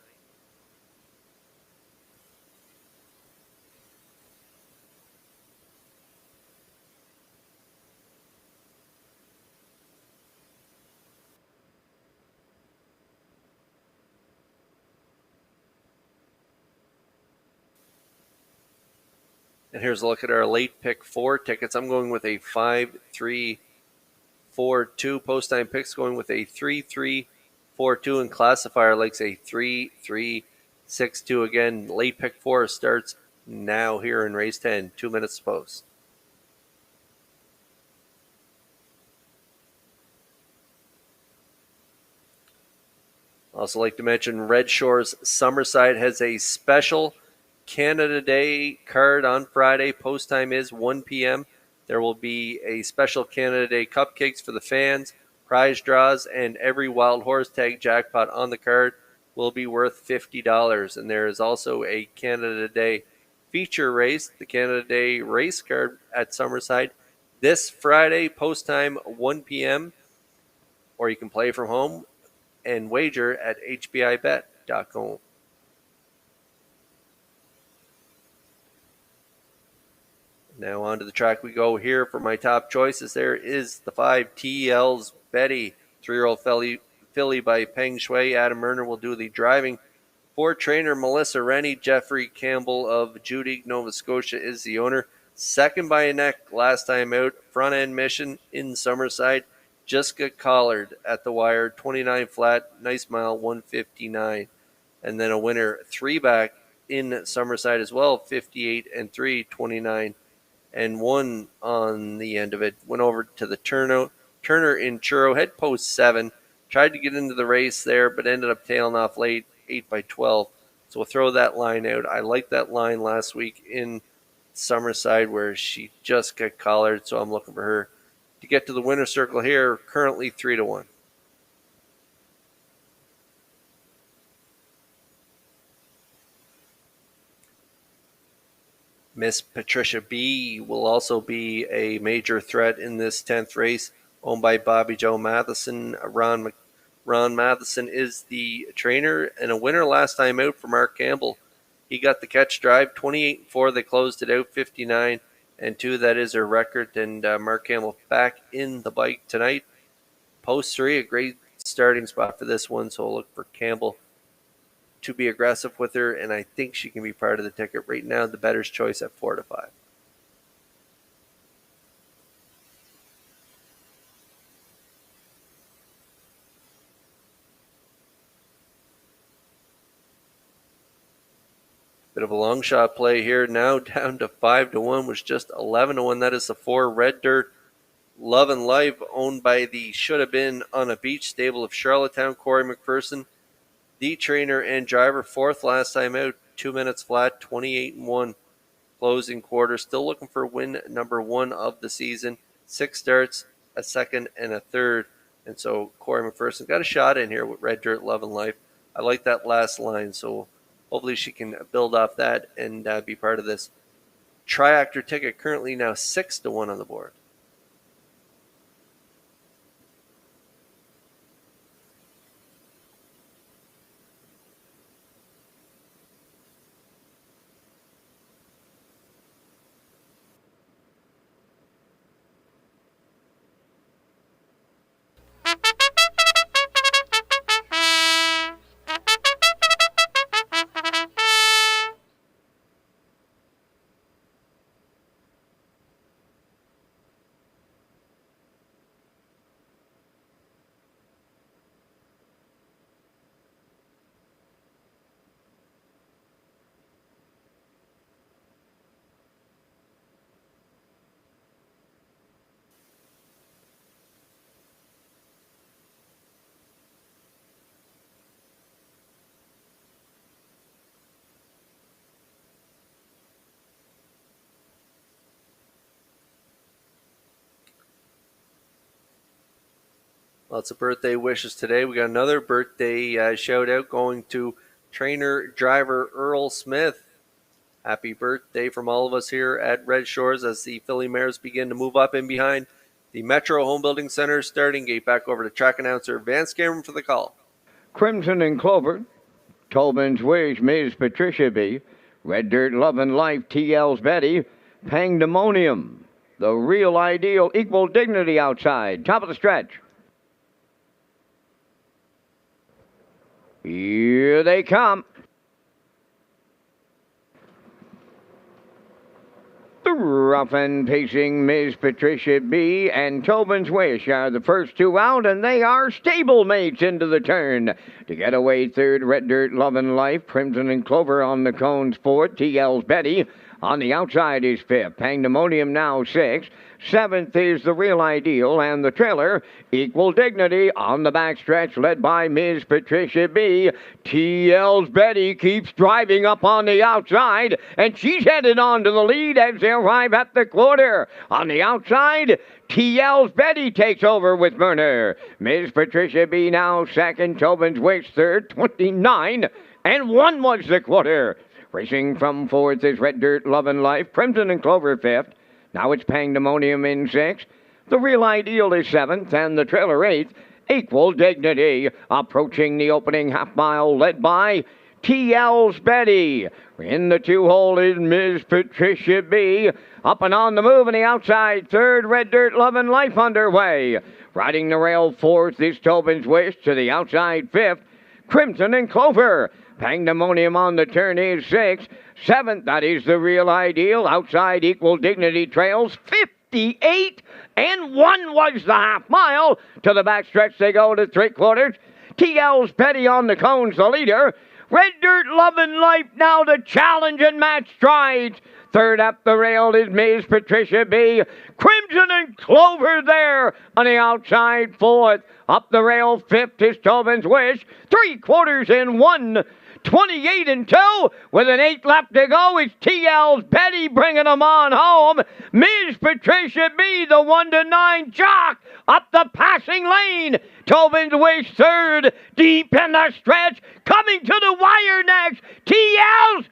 And here's a look at our late pick 4 tickets. I'm going with a 5-3-4-2. Post time picks going with a 3-3-4-2. And classifier likes a 3-3-6-2. Again, late pick 4 starts now here in race 10. 2 minutes post. Also like to mention Red Shores Summerside has a special Canada Day card on Friday. Post time is 1 p.m. There will be a special Canada Day cupcakes for the fans, prize draws, and every wild horse tag jackpot on the card will be worth $50. And there is also a Canada Day feature race, the Canada Day race card at Summerside, this Friday, post time 1 p.m. Or you can play from home and wager at hbibet.com. Now on to the track we go here for my top choices. There is the 5 TL's Betty, 3-year-old filly by Peng Shui. Adam Murner will do the driving. For trainer Melissa Rennie, Jeffrey Campbell of Judy, Nova Scotia is the owner. Second by a neck last time out. Front end mission in Summerside. Just got collared at the wire. 29 flat. Nice mile. 159. And then a winner 3 back in Summerside as well. 58 and 3. 29 and 1 on the end of it. Went over to the Turner in Churro. Head post 7. Tried to get into the race there, but ended up tailing off late. 8 by 12. So we'll throw that line out. I liked that line last week in Summerside where she just got collared, so I'm looking for her to get to the winner's circle here, currently 3-1. Miss Patricia B will also be a major threat in this 10th race, owned by Bobby Joe Matheson. Ron Matheson is the trainer and a winner last time out for Mark Campbell. He got the catch drive, 28-4. They closed it out, 59 and 2. That is her record. And Mark Campbell back in the bike tonight. Post 3, a great starting spot for this one. So we'll look for Campbell to be aggressive with her, and I think she can be part of the ticket. Right now, the bettor's choice at 4-5. Bit of a long shot play here. Now down to 5-1, was just 11-1. That is the 4 Red Dirt Love and Life, owned by the Should Have Been on a Beach stable of Charlottetown. Corey McPherson, the trainer and driver, 4th last time out, 2 minutes flat, 28-1 closing quarter. Still looking for win number 1 of the season. 6 starts, a second and a third. And so Corey McPherson got a shot in here with Red Dirt Love and Life. I like that last line, so hopefully she can build off that and be part of this Triactor ticket. Currently now 6-1 on the board. Lots of birthday wishes today. We got another birthday shout out going to trainer driver Earl Smith. Happy birthday from all of us here at Red Shores as the Philly Mares begin to move up in behind the Metro Home Building Center starting gate. Back over to track announcer Vance Cameron for the call. Crimson and Clover, Tobin's Wish, Ms. Patricia B, Red Dirt Love and Life, TL's Betty, Pangdemonium, The Real Ideal, Equal Dignity Outside, top of the stretch. Here they come. The rough and pacing Ms. Patricia B and Tobin's Wish are the first 2 out, and they are stablemates into the turn. To get away third, Red Dirt Love and Life, Crimson and Clover on the cones fourth, TL's Betty. On the outside is fifth. Pandemonium now sixth. Seventh is The Real Ideal, and the trailer, Equal Dignity, on the backstretch, led by Ms. Patricia B. TL's Betty keeps driving up on the outside, and she's headed on to the lead as they arrive at the quarter. On the outside, TL's Betty takes over with Murner. Ms. Patricia B. now second. Tobin's Wish third, 29, and 1 was the quarter. Racing from fourth is Red Dirt, Love and Life. Crimson and Clover fifth. Now it's Pandemonium in sixth. The Real Ideal is seventh, and the trailer eighth. Equal Dignity approaching the opening half mile, led by TL's Betty. In the 2-hole is Ms. Patricia B. Up and on the move on the outside third. Red Dirt, Love and Life underway. Riding the rail fourth is Tobin's Wish. To the outside fifth, Crimson and Clover. Pandemonium on the turn is sixth. Seventh, that is The Real Ideal. Outside, Equal Dignity trails 58, and 1 was the half mile. To the backstretch they go to three-quarters. TL's Petty on the cones, the leader. Red Dirt, Love and Life now to challenge and match strides. Third up the rail is Ms. Patricia B. Crimson and Clover there on the outside fourth. Up the rail fifth is Tobin's Wish. 3/4 in 1. 28 and 2 with an 8 left to go. It's TL's Betty bringing them on home. Ms. Patricia B, the 1-9 jock up the passing lane. Tobin's Wish third, deep in the stretch, coming to the wire next. TL's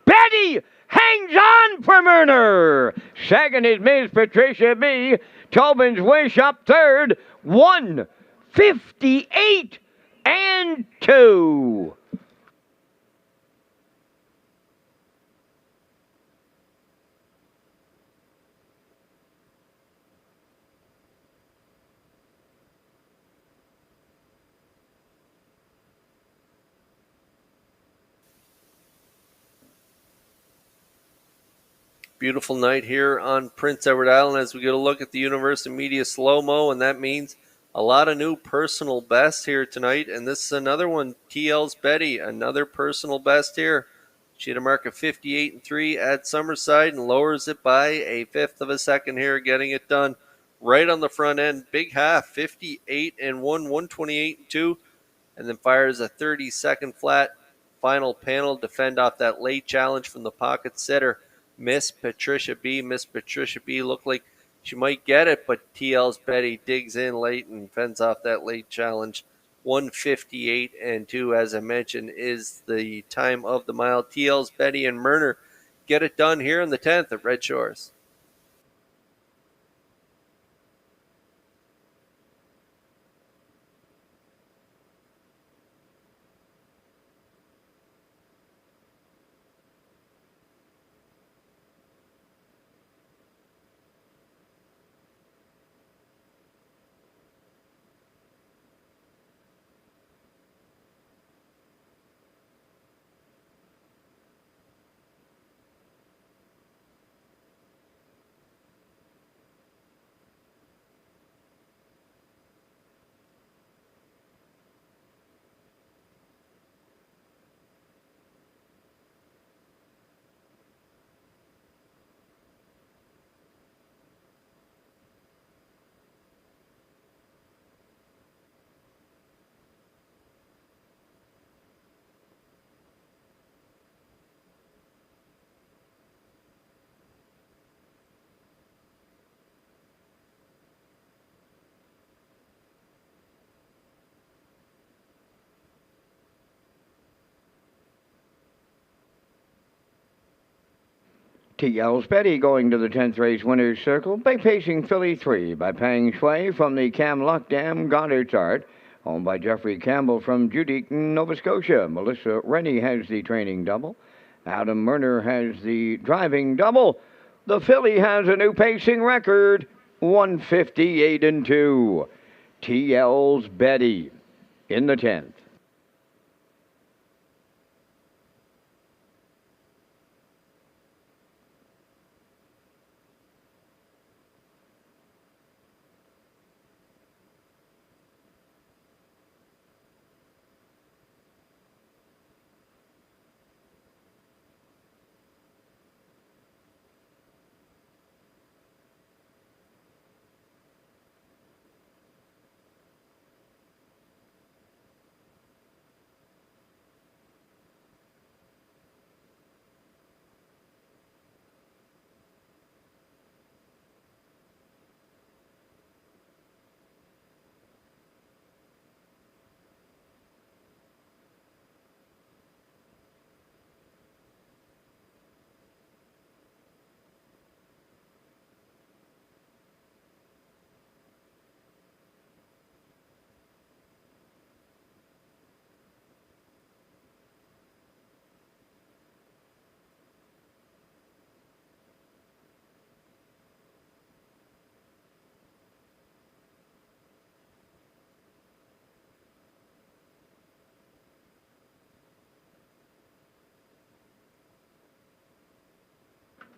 Betty hangs on for Murner. Second is Ms. Patricia B. Tobin's Wish up third, 1:58 and 2. Beautiful night here on Prince Edward Island as we get a look at the Universal Media Slow-Mo, and that means a lot of new personal bests here tonight, and this is another one. TL's Betty, another personal best here. She had a mark of 58 and 3 at Summerside and lowers it by a fifth of a second here, getting it done right on the front end. Big half, 58 and 1, 128 and 2, and then fires a 30-second flat final panel, defend off that late challenge from the pocket setter, Miss Patricia B. Miss Patricia B looked like she might get it, but TL's Betty digs in late and fends off that late challenge. 1:58 and 2, as I mentioned, is the time of the mile. TL's Betty and Murner get it done here in the 10th at Red Shores. TL's Betty going to the 10th race winner's circle by pacing filly 3 by Pang Shui from the Camlock Dam Goddard's Art, owned by Jeffrey Campbell from Judique, Nova Scotia. Melissa Rennie has the training double. Adam Murner has the driving double. The filly has a new pacing record, 1:58 and 2. TL's Betty in the 10th.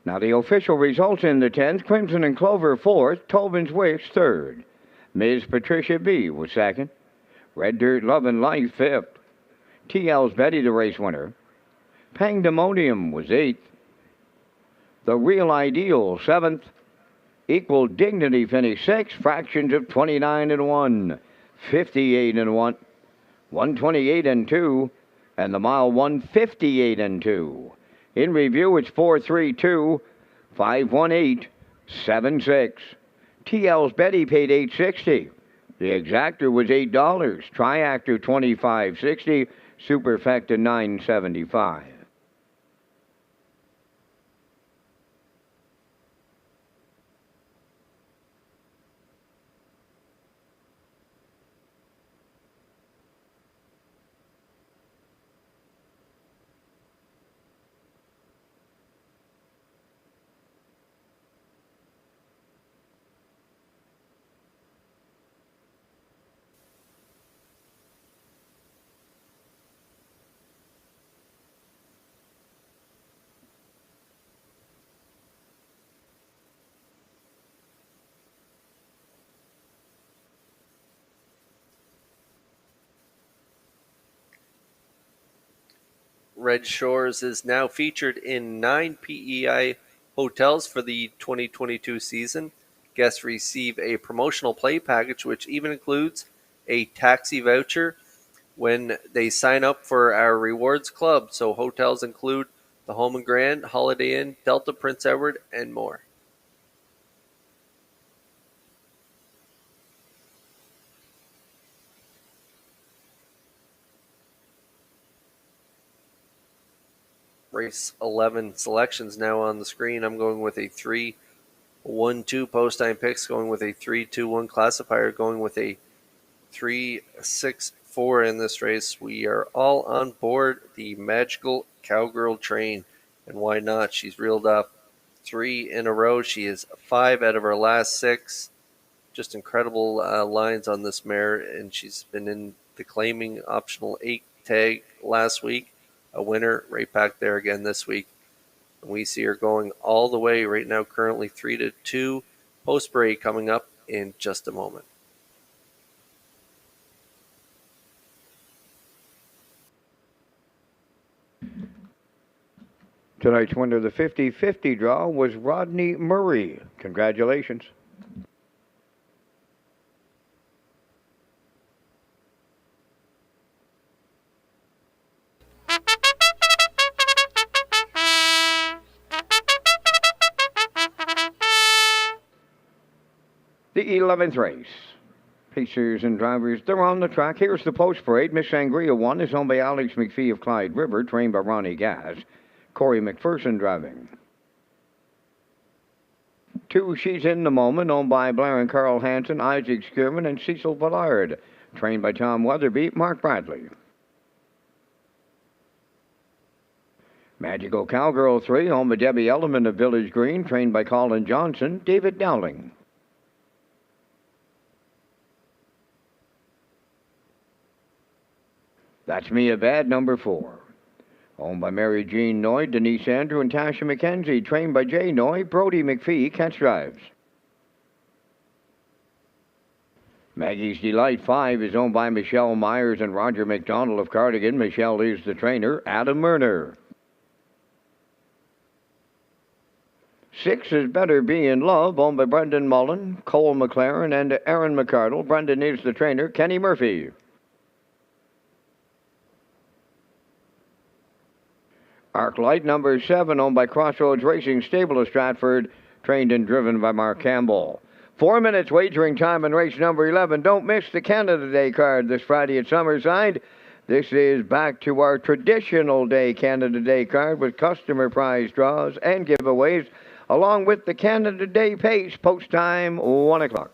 Now the official results in the 10th, Crimson and Clover 4th, Tobin's Wish 3rd. Ms. Patricia B. was 2nd. Red Dirt Love and Life 5th. TL's Betty the race winner. Pandemonium was 8th. The Real Ideal 7th. Equal Dignity finished 6th. Fractions of 29 and 1. 58 and 1. 128 and 2. And the mile 158 and 2. In review, it's 432 518 76. TL's Betty paid $8.60. The exactor was $8. Triactor $25.60. Superfecta $9.75. Red Shores is now featured in 9 PEI hotels for the 2022 season. Guests receive a promotional play package, which even includes a taxi voucher when they sign up for our rewards club. So hotels include the Home and Grand, Holiday Inn, Delta, Prince Edward, and more. Race 11 selections now on the screen. I'm going with a 3-1-2 post time picks, going with a 3-2-1 classifier, going with a 3-6-4 in this race. We are all on board the magical cowgirl train, and why not? She's reeled off 3 in a row. She is 5 out of her last 6. Just incredible lines on this mare, and she's been in the claiming optional 8 tag last week. A winner right back there again this week. And we see her going all the way right now, currently 3-2. Post break coming up in just a moment. Tonight's winner of the 50-50 draw was Rodney Murray. Congratulations. The 11th race. Pacers and drivers, they're on the track. Here's the post parade. Miss Sangria 1 is owned by Alex McPhee of Clyde River, trained by Ronnie Gass. Corey McPherson driving. 2, She's in the Moment, owned by Blair and Carl Hansen, Isaac Skierman, and Cecil Villard, trained by Tom Weatherby, Mark Bradley. Magical Cowgirl 3, owned by Debbie Elliman of Village Green, trained by Colin Johnson, David Dowling. That's Me a Bad, number 4. Owned by Mary Jean Noy, Denise Andrew, and Tasha McKenzie. Trained by Jay Noy, Brody McPhee, catch drives. Maggie's Delight 5 is owned by Michelle Myers and Roger McDonald of Cardigan. Michelle is the trainer. Adam Murner. 6 is Better Be in Love, owned by Brendan Mullen, Cole McLaren, and Aaron McCardle. Brendan is the trainer. Kenny Murphy. Arclight number 7, owned by Crossroads Racing Stable of Stratford, trained and driven by Mark Campbell. 4 minutes wagering time in race number 11. Don't miss the Canada Day card this Friday at Summerside. This is back to our traditional day Canada Day card with customer prize draws and giveaways, along with the Canada Day pace, post time 1 o'clock.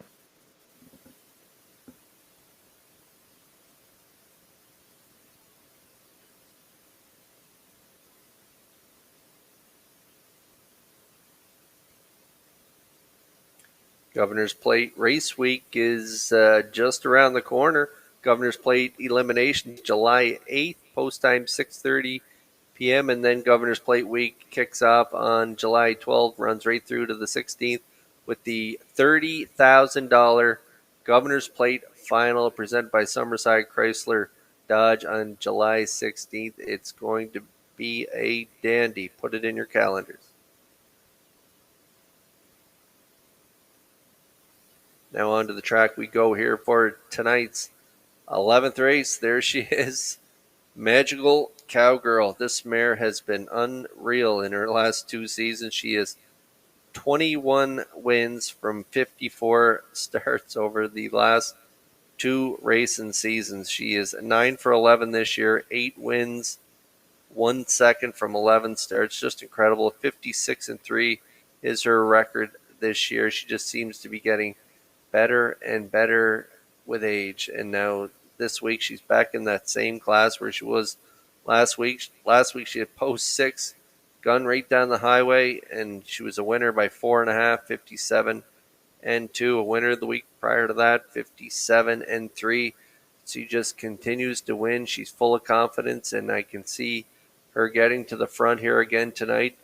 Governor's Plate Race Week is just around the corner. Governor's Plate eliminations July 8th, post time 6:30 p.m. And then Governor's Plate Week kicks off on July 12th, runs right through to the 16th with the $30,000 Governor's Plate Final presented by Summerside Chrysler Dodge on July 16th. It's going to be a dandy. Put it in your calendars. Now on to the track we go here for tonight's 11th race. There she is, Magical Cowgirl. This mare has been unreal in her last 2 seasons. She has 21 wins from 54 starts over the last 2 racing seasons. She is 9 for 11 this year, 8 wins, 1 second from 11 starts. Just incredible. 56-3 is her record this year. She just seems to be getting better and better with age. And now this week she's back in that same class where she was last week. Last week she had post 6, gun right down the highway, and she was a winner by 4.5, 57-2. A winner the week prior to that, 57-3. She just continues to win. She's full of confidence, and I can see her getting to the front here again tonight.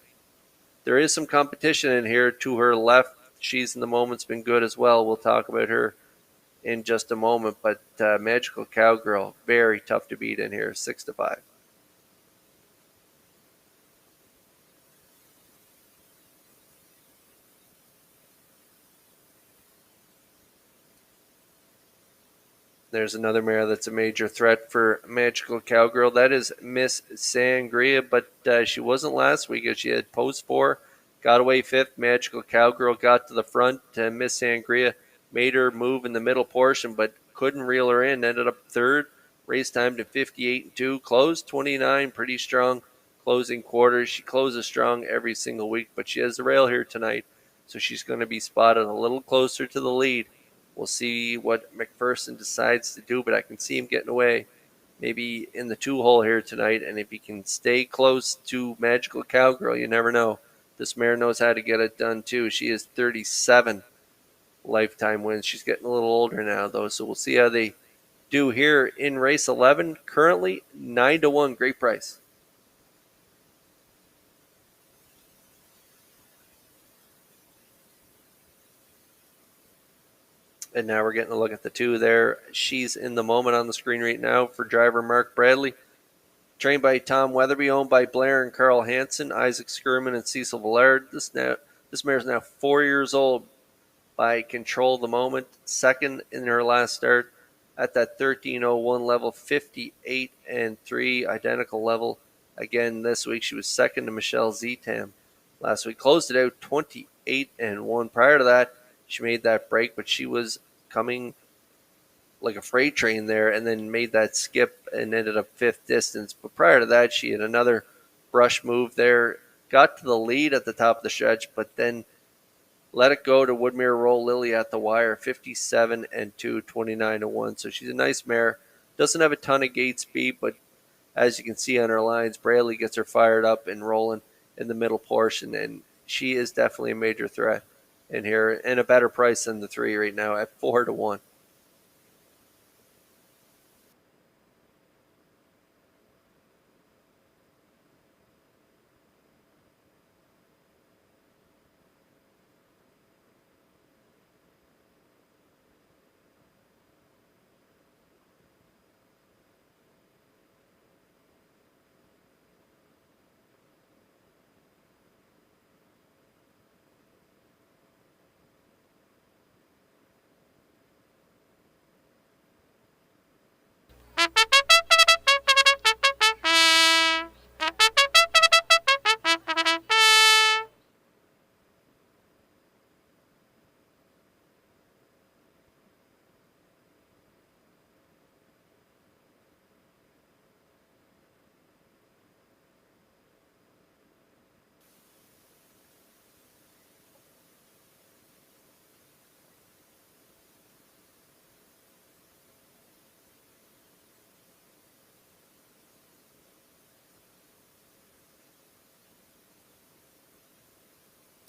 There is some competition in here to her left. She's in the Moment's been good as well. We'll talk about her in just a moment. But Magical Cowgirl, very tough to beat in here, 6-5. There's another mare that's a major threat for Magical Cowgirl. That is Miss Sangria, but she wasn't last week. She had post 4, got away 5th. Magical Cowgirl got to the front. Miss Sangria made her move in the middle portion, but couldn't reel her in. Ended up 3rd. Race time to 58-2. Closed 29. Pretty strong closing quarters. She closes strong every single week, but she has the rail here tonight, so she's going to be spotted a little closer to the lead. We'll see what McPherson decides to do, but I can see him getting away maybe in the 2-hole here tonight. And if he can stay close to Magical Cowgirl, you never know. This mare knows how to get it done, too. She is 37 lifetime wins. She's getting a little older now, though, so we'll see how they do here in race 11. Currently 9-1. Great price. And now we're getting a look at the 2 there. She's in the Moment on the screen right now for driver Mark Bradley. Trained by Tom Weatherby, owned by Blair and Carl Hansen, Isaac Skurman, and Cecil Villard. This mare is now 4 years old by Control the Moment. 2nd in her last start at that 13:01 level, 58-3, identical level. Again, this week she was 2nd to Michelle Zetam. Last week closed it out 28-1. Prior to that, she made that break, but she was coming like a freight train there and then made that skip and ended up 5th distance. But prior to that, she had another brush move there, got to the lead at the top of the stretch, but then let it go to Woodmere Roll Lily at the wire, 57-2, 29-1. So she's a nice mare. Doesn't have a ton of gate speed, but as you can see on her lines, Bradley gets her fired up and rolling in the middle portion, and she is definitely a major threat in here, and a better price than the 3 right now at 4-1.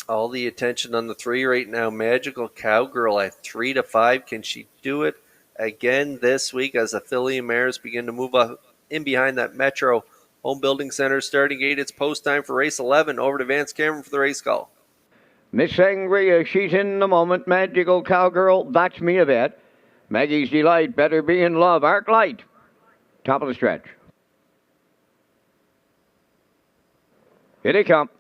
All the attention on the 3 right now. Magical Cowgirl at 3-5. Can she do it again this week as the filly mares begin to move up in behind that Metro Home Building Center starting gate. It's post time for race 11. Over to Vance Cameron for the race call. Miss Sangria, she's in the moment. Magical Cowgirl, that's me a bet. Maggie's Delight, Better Be in Love. Arc Light, top of the stretch. Here they come.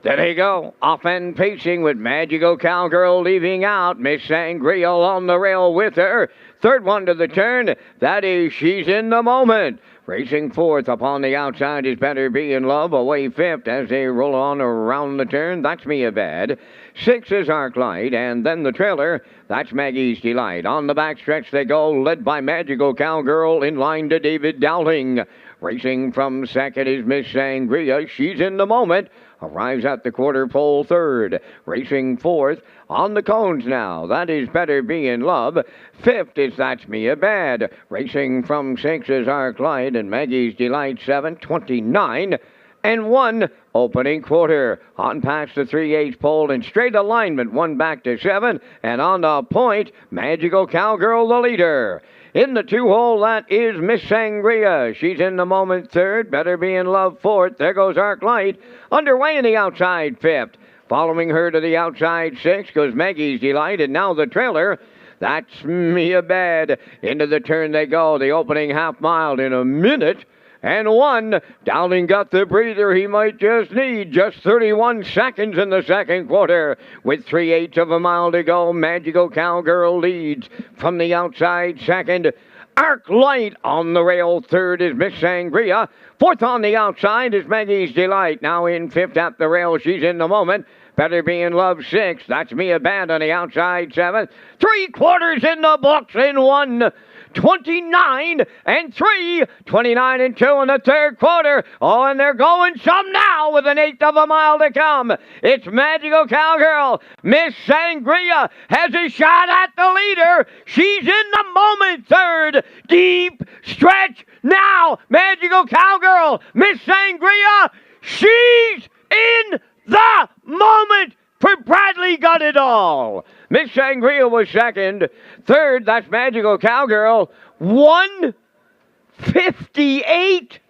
There they go. Off and pacing with Magical Cowgirl leaving out. Miss Sangria on the rail with her. Third one to the turn. That is She's in the Moment. Racing fourth upon the outside is Better Be in Love. Away fifth as they roll on around the turn. That's Me a Bad. Six is Arc Light. And then the trailer. That's Maggie's Delight. On the backstretch they go, led by Magical Cowgirl in line to David Dowling. Racing from second is Miss Sangria. She's in the Moment. Arrives at the quarter pole third. Racing fourth on the cones now. That is Better Be in Love. Fifth is That's Me a Bad. Racing from six is Arc Light and Maggie's Delight 7:29 and 1 opening quarter. On past the 3/8 pole in straight alignment, 1 back to 7. And on the point, Magical Cowgirl the leader. In the 2-hole, that is Miss Sangria. She's in the moment third. Better Be in Love fourth. There goes Arc Light. Underway in the outside fifth. Following her to the outside sixth goes Maggie's Delight. And now the trailer. That's Me a Bad. Into the turn they go. The opening half mile in a minute and 1. Dowling got the breather he might just need. Just 31 seconds in the second quarter. With 3/8 of a mile to go, Magical Cowgirl leads. From the outside second, Arc Light on the rail. Third is Miss Sangria. Fourth on the outside is Maggie's Delight. Now in fifth at the rail, She's in the Moment. Better Be in Love 6. That's Me a Bad on the outside 7. 3 quarters in the books in 1:29 and 3, 29 and 2 in the third quarter. Oh, and they're going some now with 1/8 of a mile to come. It's Magical Cowgirl. Miss Sangria has a shot at the leader. She's in the moment third. Deep stretch now. Magical Cowgirl. Miss Sangria. She's in the moment. For Bradley got it all. Miss Sangria was second. Third, that's Magical Cowgirl. 1:58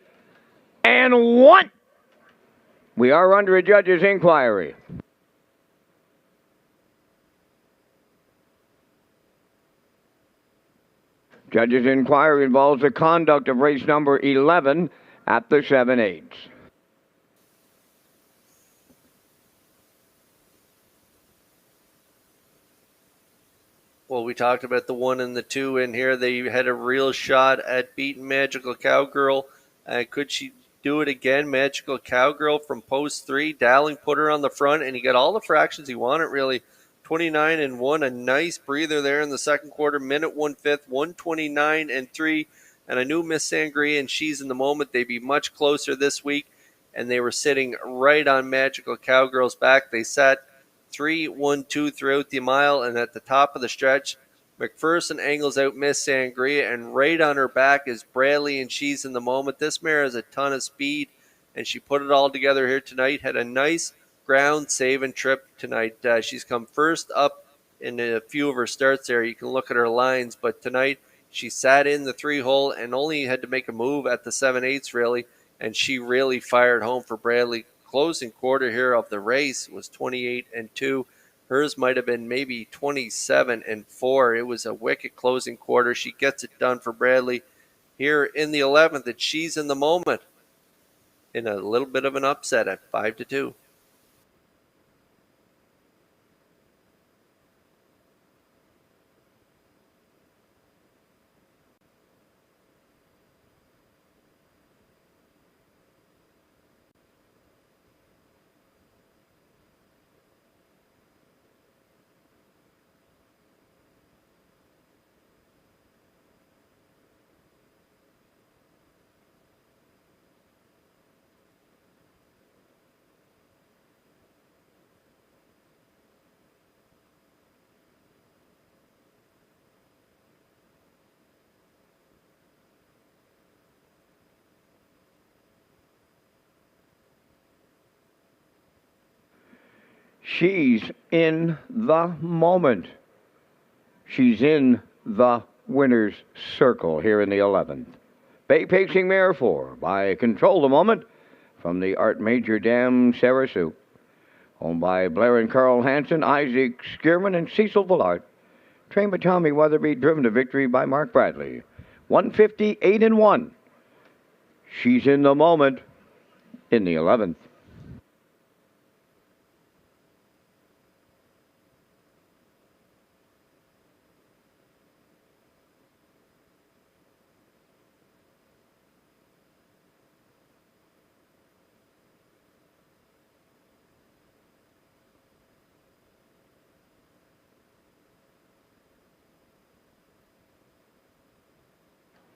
and 1. We are under a judge's inquiry. Judge's inquiry involves the conduct of race number 11 at the 7/8. Well, we talked about the 1 and the 2 in here. They had a real shot at beating Magical Cowgirl. Could she do it again? Magical Cowgirl from post 3. Dowling put her on the front, and he got all the fractions he wanted, really. 29 and 1, a nice breather there in the second quarter. Minute 1/5, 1:29 and 3. And I knew Miss Sangria and She's in the Moment. They'd be much closer this week, and they were sitting right on Magical Cowgirl's back. They sat 3, 1, 2 throughout the mile, and at the top of the stretch, McPherson angles out Miss Sangria, and right on her back is Bradley, and She's in the Moment. This mare has a ton of speed, and she put it all together here tonight. Had a nice ground-saving trip tonight. She's come first up in a few of her starts there. You can look at her lines, but tonight she sat in the 3-hole and only had to make a move at the 7/8 really, and she really fired home for Bradley. Closing quarter here of the race was 28 and 2. Hers might have been maybe 27 and 4. It was a wicked closing quarter. She gets it done for Bradley here in the 11th, and She's in the Moment in a little bit of an upset at 5-2. She's in the moment. She's in the winner's circle here in the 11th. Bay Pacing Mare 4 by Control the Moment from the Art Major Dam Sarasou. Owned by Blair and Carl Hansen, Isaac Skierman, and Cecil Villard. Trained by Tommy Weatherby, driven to victory by Mark Bradley. 158-1. She's in the moment in the 11th.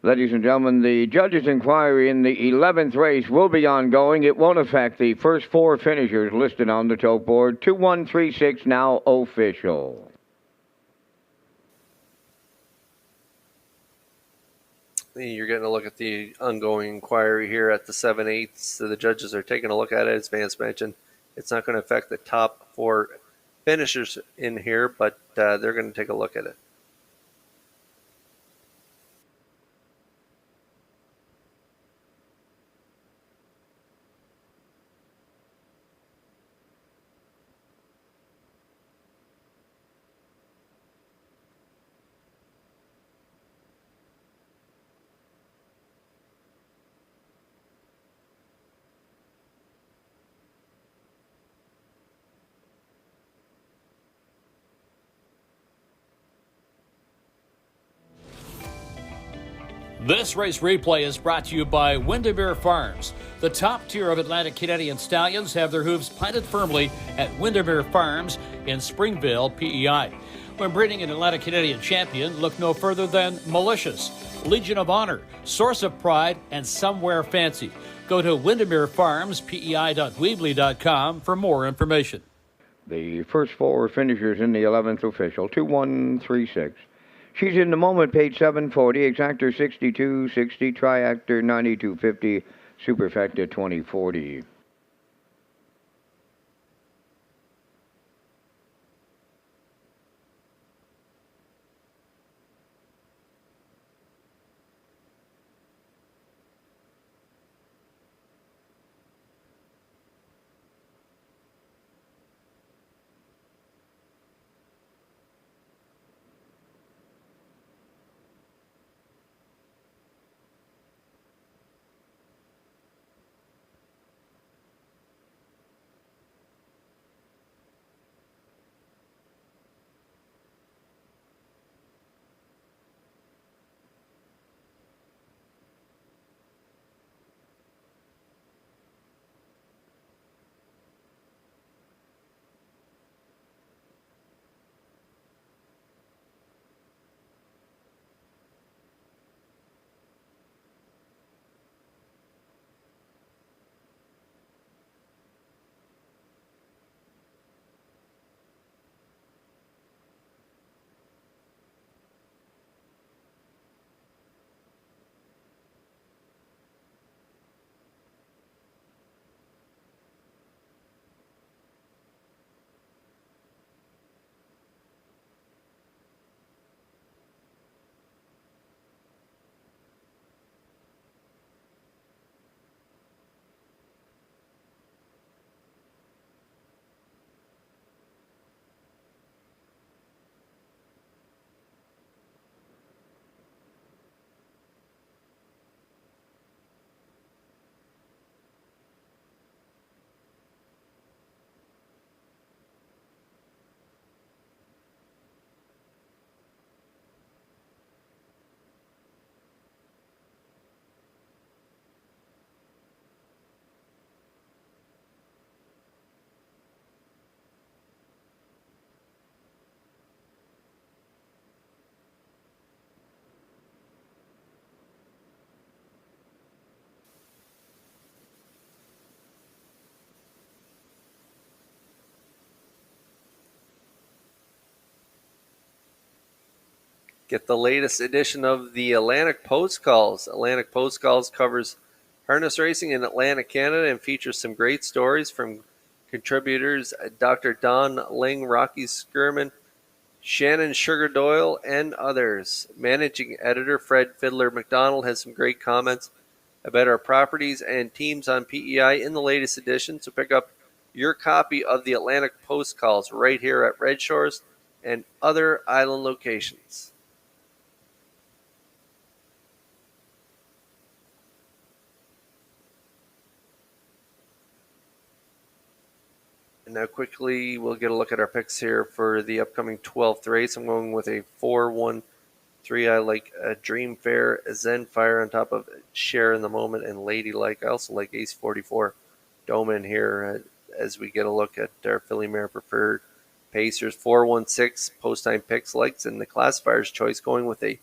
Ladies and gentlemen, the judges' inquiry in the 11th race will be ongoing. It won't affect the first 4 finishers listed on the tote board. 2136 now official. You're getting a look at the ongoing inquiry here at the 7/8. So the judges are taking a look at it. As Vance mentioned, it's not going to affect the top 4 finishers in here, but they're going to take a look at it. This race replay is brought to you by Windermere Farms. The top tier of Atlantic Canadian stallions have their hooves planted firmly at Windermere Farms in Springvale, PEI. When breeding an Atlantic Canadian champion, look no further than Malicious, Legion of Honor, Source of Pride, and Somewhere Fancy. Go to windermerefarbspei.weebly.com for more information. The first 4 finishers in the 11th official, 2136. She's in the moment, page 740, Exactor 6260, Triactor 9250, Superfecta 2040. Get the latest edition of the Atlantic Post Calls. Atlantic Post Calls covers harness racing in Atlantic Canada and features some great stories from contributors Dr. Don Ling, Rocky Skirman, Shannon Sugar Doyle, and others. Managing editor Fred Fiddler McDonald has some great comments about our properties and teams on PEI in the latest edition. So pick up your copy of the Atlantic Post Calls right here at Red Shores and other island locations. And now quickly we'll get a look at our picks here for the upcoming 12th race. I'm going with a 4-1-3. I like Dream Fair, Zenfire on top of Share in the Moment, and Ladylike. I also like Ace 44 Dome in here as we get a look at our Filly Mare Preferred Pacers. 416 post time picks likes, and the classifier's choice going with a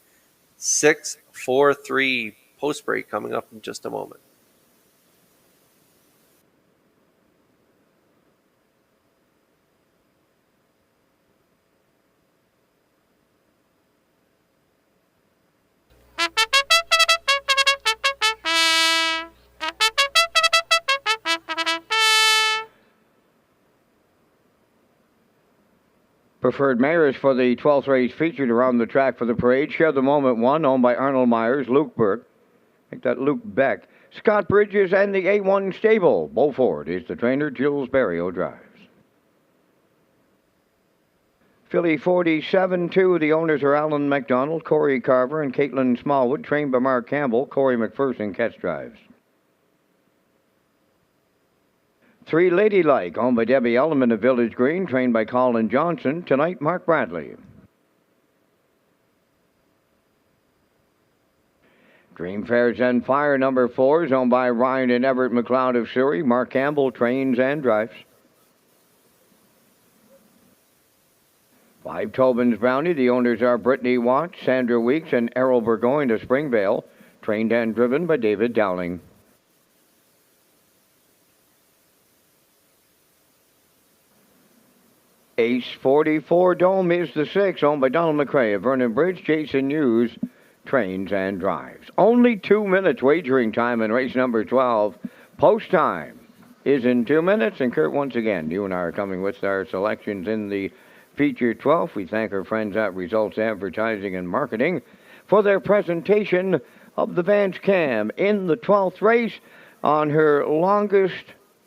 6-4-3 post break coming up in just a moment. Preferred mares for the 12th race featured around the track for the parade. Share the Moment 1, owned by Arnold Myers, Luke Burke, make that Luke Beck, Scott Bridges, and the A1 Stable. Beaufort is the trainer. Jules Barrio drives. Philly 47-2, the owners are Alan McDonald, Corey Carver, and Caitlin Smallwood, trained by Mark Campbell. Corey McPherson catch drives. 3 Ladylike, owned by Debbie Elliman of Village Green, trained by Colin Johnson. Tonight, Mark Bradley. Dream Fair Zenfire number 4 is owned by Ryan and Everett McLeod of Surrey. Mark Campbell trains and drives. 5 Tobin's Brownie, the owners are Brittany Watts, Sandra Weeks, and Errol Burgoyne of Springvale, trained and driven by David Dowling. Ace 44 Dome is the 6, owned by Donald McRae of Vernon Bridge. Jason Hughes trains and drives. Only 2 minutes wagering time in race number 12. Post time is in 2 minutes. And Kurt, once again, you and I are coming with our selections in the feature 12. We thank our friends at Results Advertising and Marketing for their presentation of the Vance Cam in the 12th race on her longest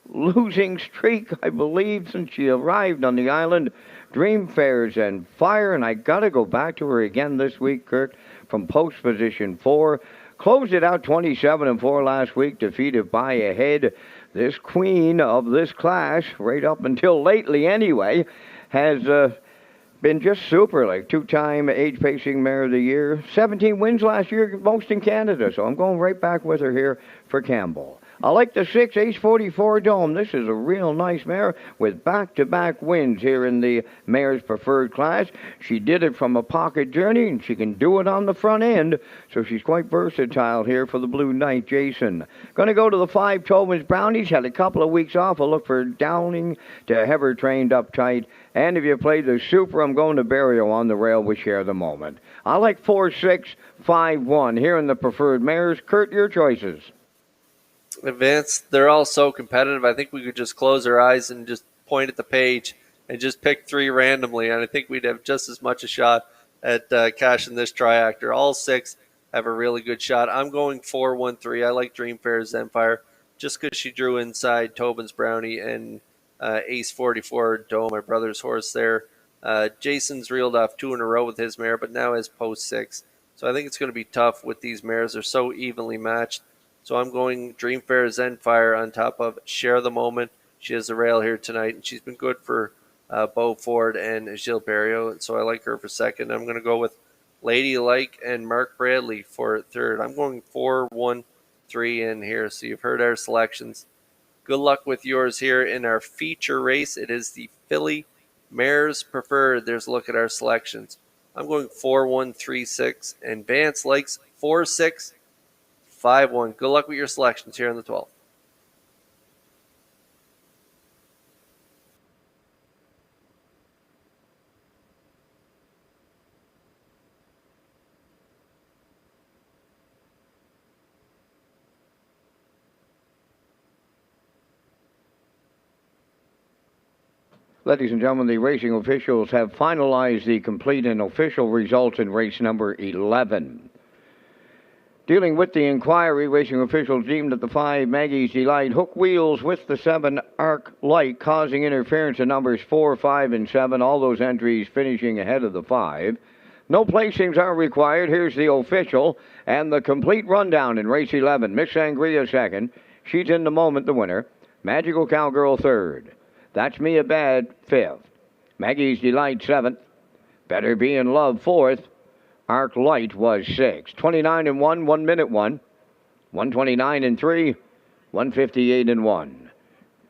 losing streak, I believe, since she arrived on the island. Dream Fairs and Fire, and I gotta go back to her again this week, Kirk, from post position 4. Closed it out 27-4 last week, defeated by a head. This queen of this class, right up until lately anyway, has been just super, like 2-time age pacing mare of the year. 17 wins last year, most in Canada, so I'm going right back with her here for Campbell. I like the 6 Ace 44 Dome. This is a real nice mare with back-to-back wins here in the Mare's Preferred class. She did it from a pocket journey, and she can do it on the front end, so she's quite versatile here for the Blue Knight, Jason. Going to go to the 5 Tobin's Brownies. Had a couple of weeks off. I'll look for Downing to have her trained up tight. And if you play the Super, I'm going to Barrio on the rail with Share the Moment. I like 4, 6, 5, 1 here in the Preferred Mares. Kurt, your choices. Advance, they're all so competitive. I think we could just close our eyes and just point at the page and just pick 3 randomly, and I think we'd have just as much a shot at cashing this triactor. All 6 have a really good shot. I'm going 4-1-3. I like Dream Fair Zenfire just because she drew inside Tobin's Brownie and Ace 44 Dome, my brother's horse there. Jason's reeled off 2 in a row with his mare, but now has post 6. So I think it's going to be tough with these mares. They're so evenly matched. So I'm going Dream Fair Zenfire on top of Share the Moment. She has a rail here tonight, and she's been good for Beaufort and Gilles Barrio, so I like her for second. I'm going to go with Ladylike and Mark Bradley for third. I'm going 4-1-3 in here, so you've heard our selections. Good luck with yours here in our feature race. It is the Filly Mares Preferred. There's a look at our selections. I'm going 4-1-3-6, and Vance likes 4-6. 5-1. Good luck with your selections here on the 12th. Ladies and gentlemen, the racing officials have finalized the complete and official results in race number 11. Dealing with the inquiry, racing officials deemed that the 5 Maggie's Delight hook wheels with the 7 Arc Light causing interference in numbers 4, 5, and 7, all those entries finishing ahead of the 5. No placings are required. Here's the official and the complete rundown in race 11. Miss Sangria second. She's in the moment the winner. Magical Cowgirl third. That's Me a Bad fifth. Maggie's Delight seventh. Better Be in Love fourth. Arc Light was 6. 29 and 1, 1 minute 1. 129 and 3, 158 and 1.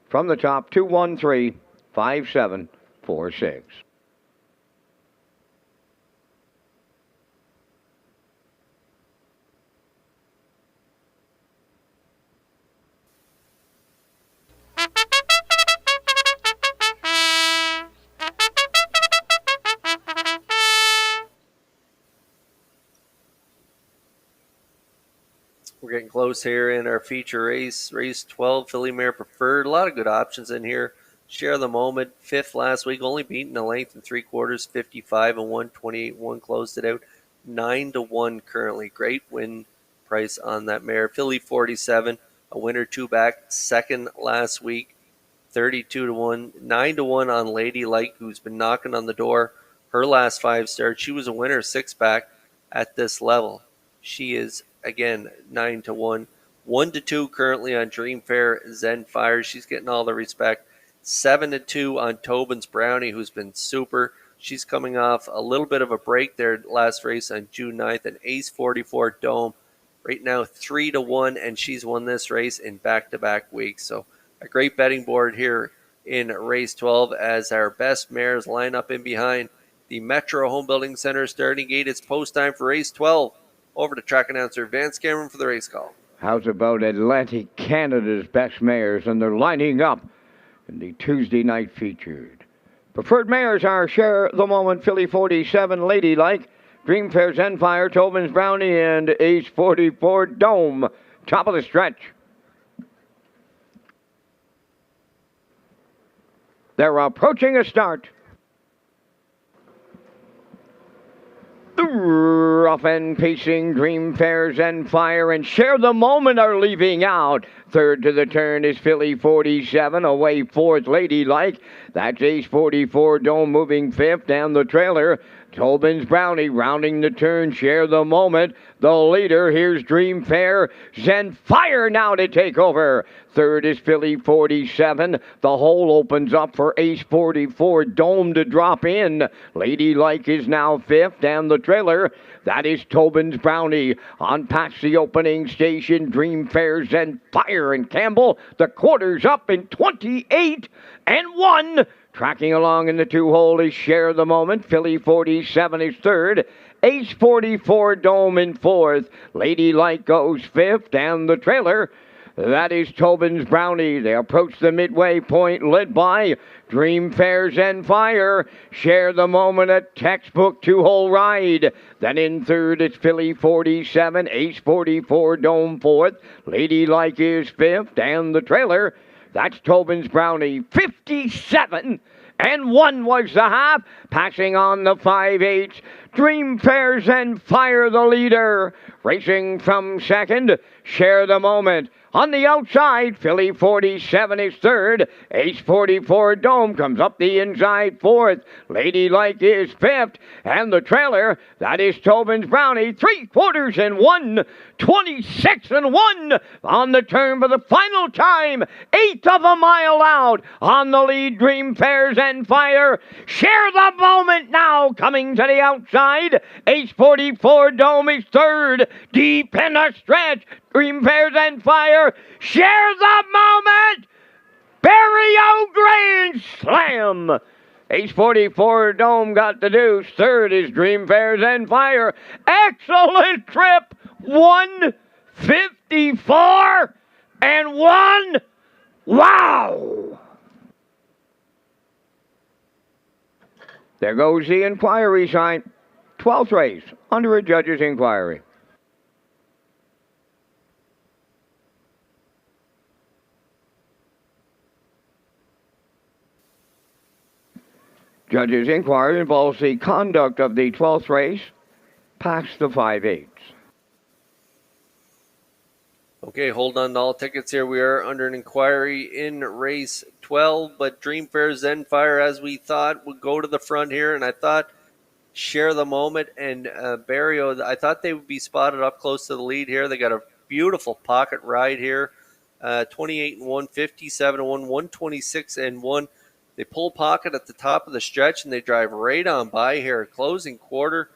From the top, 213, 5746. We're getting close here in our feature race. Race 12, Filly Mare Preferred. A lot of good options in here. Share the Moment, 5th last week, only beaten a length and 3/4, 55 and 1, 28 and 1, closed it out. 9 to 1 currently. Great win price on that mare. Filly 47, a winner 2 back, 2nd last week, 32 to 1, 9 to 1 on Lady Like, who's been knocking on the door. Her last 5 starts, she was a winner 6 back at this level. She is again 9 to 1, 1 to 2 currently on Dream Fair Zen Fire. She's getting all the respect. 7 to 2 on Tobin's Brownie, who's been super. She's coming off a little bit of a break there last race on June 9th, and Ace 44 Dome right now 3 to 1, and she's won this race in back-to-back weeks. So a great betting board here in race 12 as our best mares line up in behind the Metro Home Building Center starting gate. It's post time for race 12. Over to track announcer Vance Cameron for the race call. How's about Atlantic Canada's best mares, and they're lining up in the Tuesday night featured. Preferred mares are Share the Moment, Filly 47, Ladylike, Dream Fair Zenfire, Tobin's Brownie, and Ace 44 Dome. Top of the stretch. They're approaching a start. The rough and pacing Dream Fair Zenfire and Share the Moment are leaving out. Third to the turn is Filly 47, away 4th Ladylike. That's Ace 44 Dome moving 5th, down the trailer. Tobin's Brownie rounding the turn, Share the Moment. The leader, here's Dream Fair Zenfire now to take over. Third is Filly 47. The hole opens up for Ace 44 Dome to drop in. Ladylike is now 5th, down the trailer. That is Tobin's Brownie. On past the opening station, Dream Fair Zenfire and Campbell. The quarter's up in 28 and 1. Tracking along in the 2-hole is Share the Moment. Filly 47 is 3rd. Ace 44 Dome in 4th. Ladylike goes 5th, down the trailer. That is Tobin's Brownie. They approach the midway point, led by Dream Fair Zenfire. Share the Moment, a textbook 2-hole ride. Then in 3rd, it's Filly 47, Ace 44 Dome 4th. Ladylike is 5th, down the trailer. That's Tobin's Brownie. 57 and 1 was the half. Passing on the 5/8. Dream Fair Zenfire, the leader. Racing from 2nd, Share the Moment. On the outside, Filly 47 is 3rd. Ace 44 Dome comes up the inside 4th. Ladylike is 5th. And the trailer, that is Tobin's Brownie. 3/4 and 1. 26 and 1 on the turn for the final time. 1/8 of a mile out on the lead. Dream Fair Zenfire. Share the Moment now coming to the outside. Ace 44 Dome is 3rd. Deep in the stretch. Dream Fair Zenfire. Share the Moment. Barrio Grand Slam. Ace 44 Dome got the deuce. 3rd is Dream Fair Zenfire. Excellent trip. 154 and 1. Wow. There goes the inquiry sign. 12th race under a judge's inquiry. Judges' inquiry involves the conduct of the 12th race past the 5/8. Okay, hold on to all tickets here. We are under an inquiry in race 12, but Dreamfair Zenfire, as we thought, would go to the front here, and I thought Share the Moment and Barrio, I thought they would be spotted up close to the lead here. They got a beautiful pocket ride here. 28 and 1, 57 and 1, 126 and 1. They pull pocket at the top of the stretch and they drive right on by here. Closing quarter,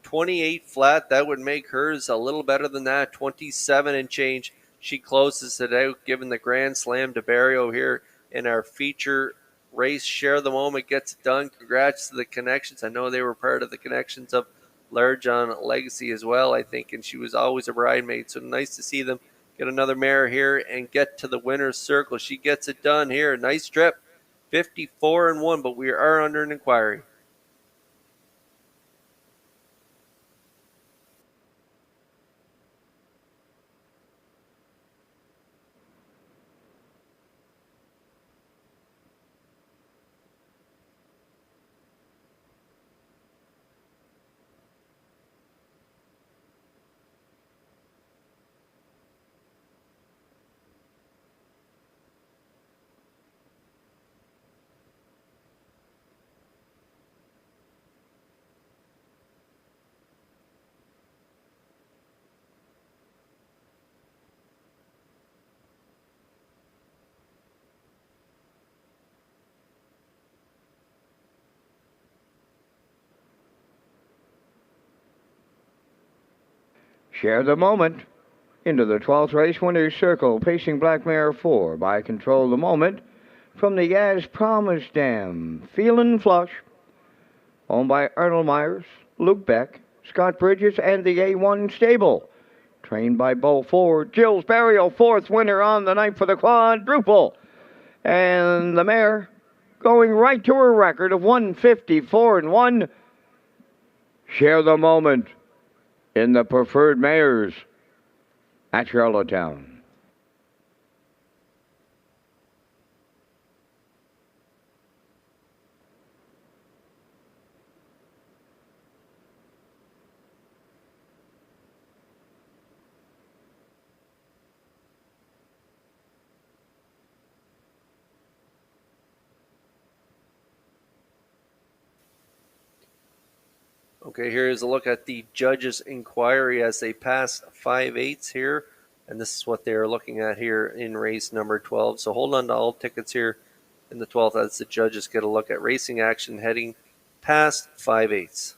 28 flat. That would make hers a little better than that. 27 and change. She closes it out, giving the grand slam to Barrio here in our feature race. Share the Moment gets it done. Congrats to the Connections. I know they were part of the Connections of Large on Legacy as well, I think, and she was always a bridesmaid. So nice to see them get another mare here and get to the winner's circle. She gets it done here. Nice trip. 54 and 1, but we are under an inquiry. Share the Moment into the 12th race winner's circle, pacing Black Mare 4 by Control the Moment from the As Promised Dam. Feelin' Flush, owned by Arnold Myers, Luke Beck, Scott Bridges, and the A1 Stable. Trained by Bo Ford. Jill's Barrio, 4th winner on the night for the quadruple. And the mare going right to her record of 154 and 1. Share the Moment in the Preferred Mares at Charlottetown. Okay, here's a look at the judges' inquiry as they pass 5/8 here. And this is what they're looking at here in race number 12. So hold on to all tickets here in the 12th as the judges get a look at racing action heading past 5/8.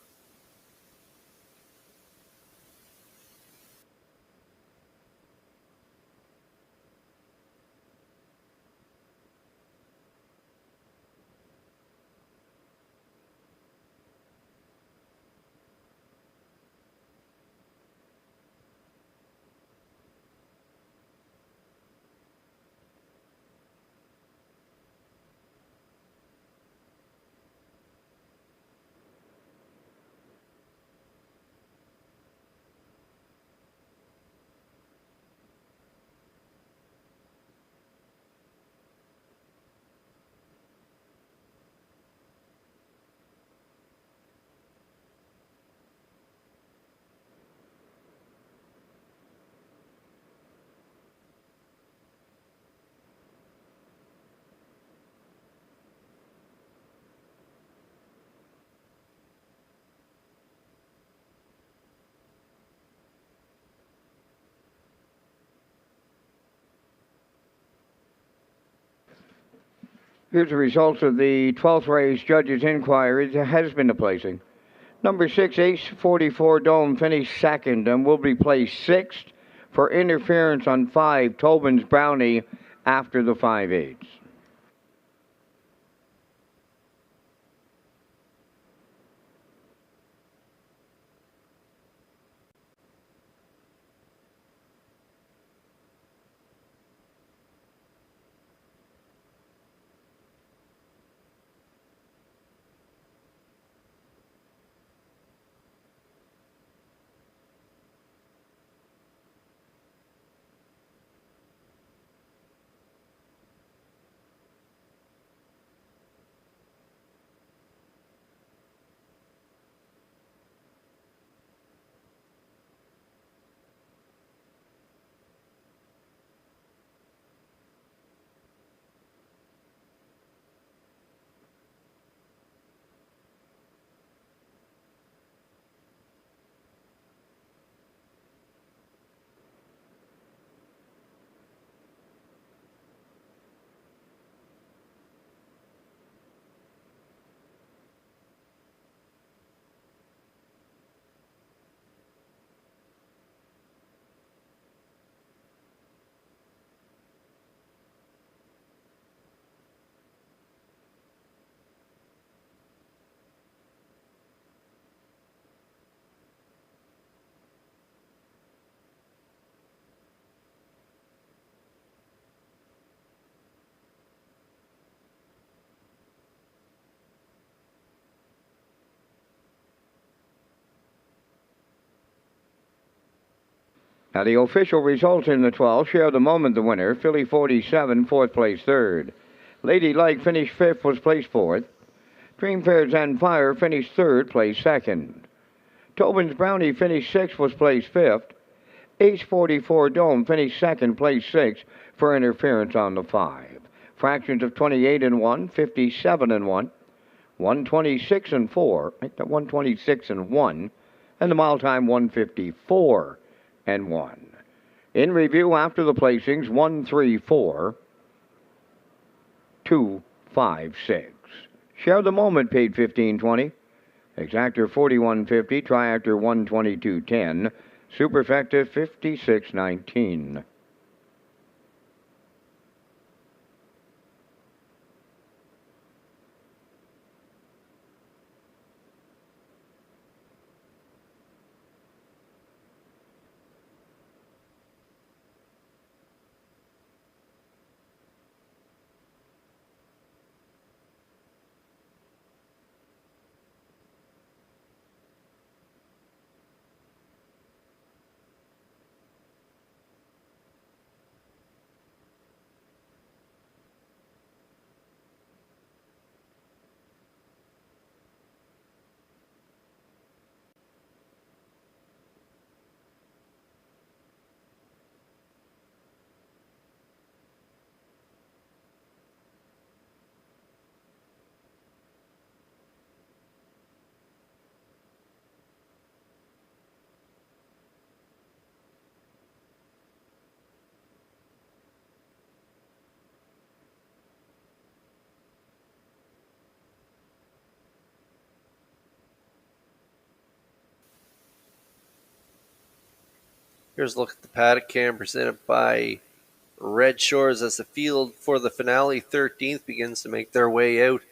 Here's the results of the 12th race judges' inquiry. There has been a placing. Number 6, Ace 44 Dome, finished second and will be placed sixth for interference on 5, Tobin's Brownie, after the 5/8. Now the official results in the 12, Share the Moment the winner, Philly 47, 4th place 3rd. Lady Like finished 5th, was placed 4th. Dream Fair Zen Fire finished 3rd, placed 2nd. Tobin's Brownie finished 6th, was placed 5th. Ace 44 Dome finished 2nd, placed 6th for interference on the 5. Fractions of 28 and 1, 57 and 1, 126 and 4, 126 and 1, and the mile time 154 and 1. In review after the placings, 1, 3, 4, 2, 5, 6. Share the Moment paid $15.20. Exactor $41.50. Triactor $122.10. Superfecta $56.19. Here's a look at the paddock cam presented by Red Shores as the field for the finale 13th begins to make their way out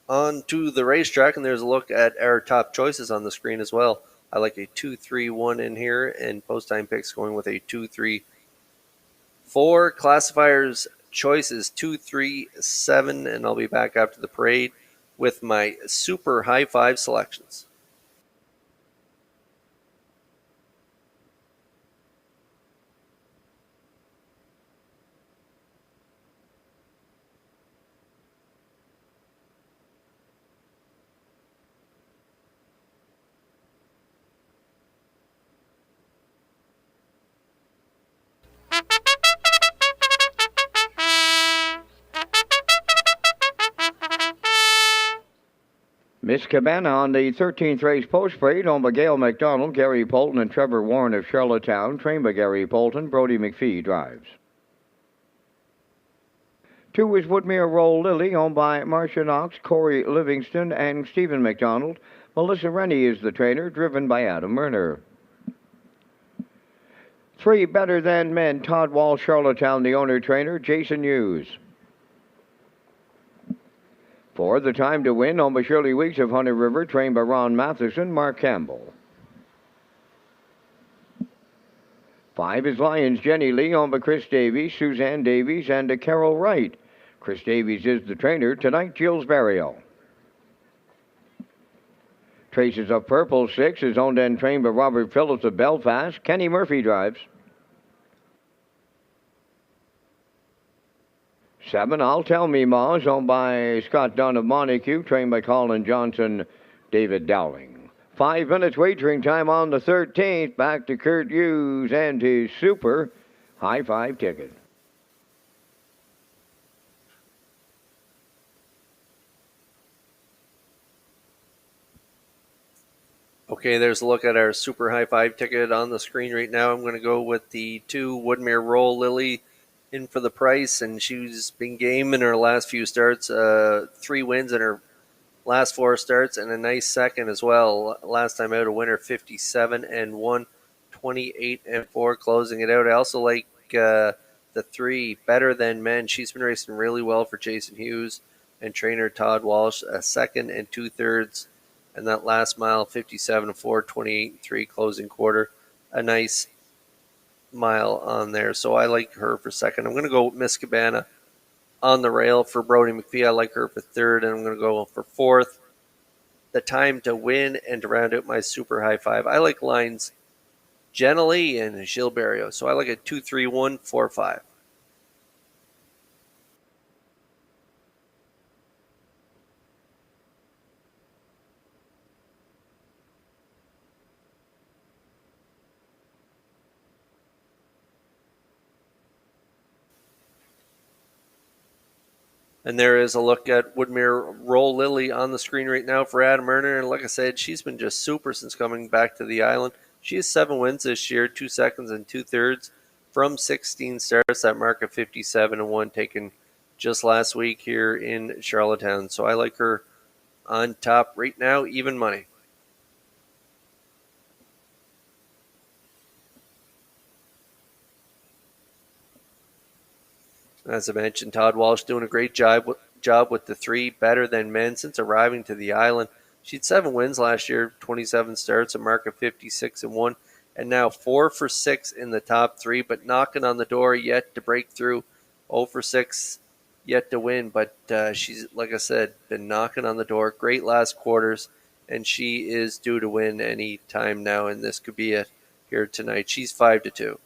onto the racetrack. And there's a look at our top choices on the screen as well. I like a 2-3-1 in here, and post time picks going with a 2-3-4. Classifiers choices 2-3-7, and I'll be back after the parade with my super high five selections. Miss Cabana on the 13th race post parade, owned by Gail McDonald, Gary Polton, and Trevor Warren of Charlottetown, trained by Gary Polton. Brody McPhee drives. 2 is Woodmere Roll Lily, owned by Marcia Knox, Corey Livingston, and Stephen McDonald. Melissa Rennie is the trainer, driven by Adam Werner. 3, Better Than Men, Todd Wall, Charlottetown, the owner-trainer, Jason Hughes. 4, The Time to Win, owned by Shirley Weeks of Hunter River, trained by Ron Matheson, Mark Campbell. 5 is Lions Jenny Lee, owned by Chris Davies, Suzanne Davies, and Carol Wright. Chris Davies is the trainer. Tonight, Jill's Barrio. Traces of Purple 6 is owned and trained by Robert Phillips of Belfast. Kenny Murphy drives. 7, I'll Tell Me Ma, is owned by Scott Dunn of Montague, trained by Colin Johnson, David Dowling. 5 minutes wagering time on the 13th. Back to Kurt Hughes and his super high five ticket. Okay, there's a look at our super high five ticket on the screen right now. I'm going to go with the 2 Woodmere Roll Lily in for the price, and she's been game in her last few starts. 3 wins in her last 4 starts, and a nice second as well. Last time out, a winner 57-1, 28-4, closing it out. I also like the 3 Better Than Men. She's been racing really well for Jason Hughes and trainer Todd Walsh. A 2nd 2/3, and that last mile 57-4, 28-3, closing quarter. A nice mile on there, so I like her for 2nd. I'm going to go with Miss Cabana on the rail for Brody McPhee. I like her for 3rd, and I'm going to go for 4th. The Time to Win, and to round out my super high five, I like lines Jenna Lee and Gilles Barrios. So I like a 2-3-1-4-5. And there is a look at Woodmere Roll Lily on the screen right now for Adam Erner. And like I said, she's been just super since coming back to the island. She has 7 wins this year, 2 seconds and 2/3 from 16 starts. That mark of 57-1 taken just last week here in Charlottetown. So I like her on top right now, even money. As I mentioned, Todd Walsh doing a great job with the 3 better than men since arriving to the island. She had 7 wins last year, 27 starts, a mark of 56-1, and now 4 for 6 in the top 3, but knocking on the door yet to break through. 0 for 6 yet to win, but she's, like I said, been knocking on the door. Great last quarters, and she is due to win any time now, and this could be it here tonight. She's 5-2.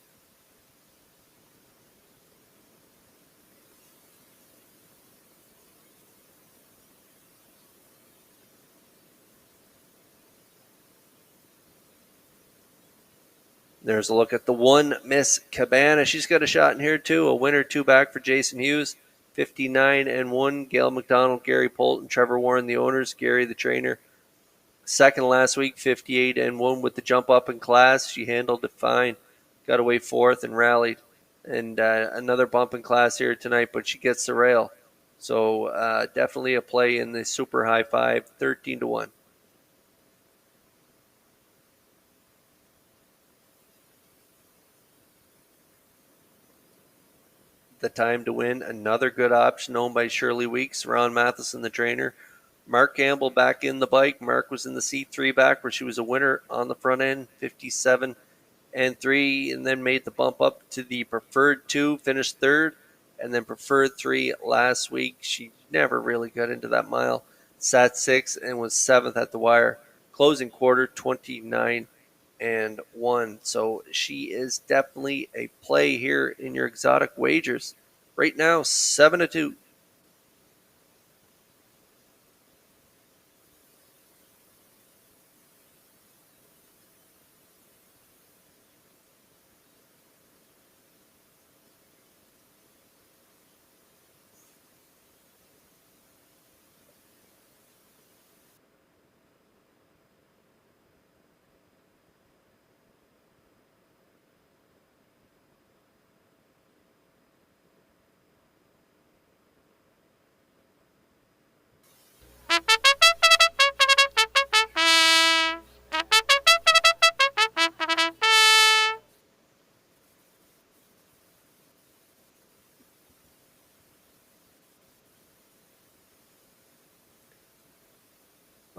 There's a look at the 1 Miss Cabana. She's got a shot in here too. A winner, 2 back for Jason Hughes. 59-1. Gail McDonald, Gary Polton, Trevor Warren, the owners, Gary the trainer. Second last week, 58-1 with the jump up in class. She handled it fine. Got away 4th and rallied. And another bump in class here tonight, but she gets the rail. So definitely a play in the super high 5, 13-1. The time to win, another good option owned by Shirley Weeks, Ron Matheson, the trainer. Mark Campbell back in the bike. Mark was in the C3 back where she was a winner on the front end, 57-3, and then made the bump up to the preferred 2, finished 3rd, and then preferred 3 last week. She never really got into that mile. Sat 6th and was 7th at the wire. Closing quarter, 29-1. So she is definitely a play here in your exotic wagers. Right now, 7-2.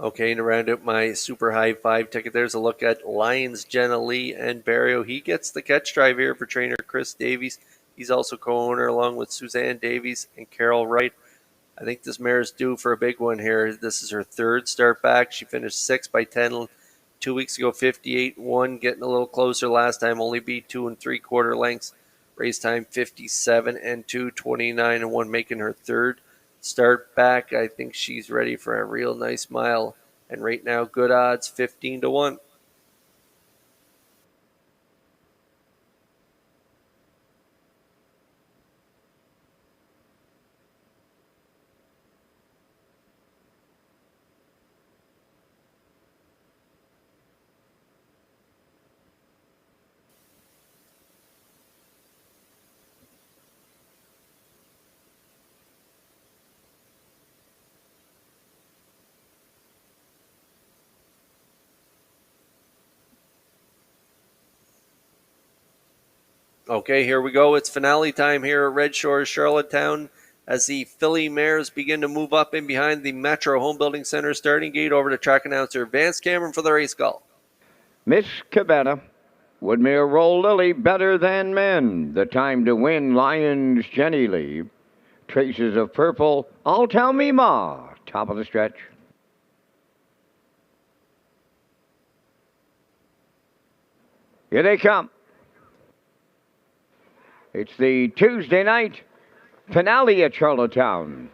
Okay, and to round out my super high 5 ticket, there's a look at Lions, Jenna Lee, and Barrio. He gets the catch drive here for trainer Chris Davies. He's also co-owner along with Suzanne Davies and Carol Wright. I think this mare is due for a big one here. This is her 3rd start back. She finished 6th by 10 2 weeks ago, 58-1, getting a little closer last time, only beat 2 3/4 lengths. Race time 57-2, 29-1, making her 3rd start back. I think she's ready for a real nice mile. And right now, good odds, 15-1. Okay, here we go. It's finale time here at Red Shores, Charlottetown, as the filly mares begin to move up in behind the Metro Home Building Center starting gate. Over to track announcer Vance Cameron for the race call. Miss Cabana, Woodmere Roll Lily, better than men. The time to win, Lions, Jenny Lee. Traces of purple, I'll tell me ma. Top of the stretch. Here they come. It's the Tuesday night finale at Charlottetown.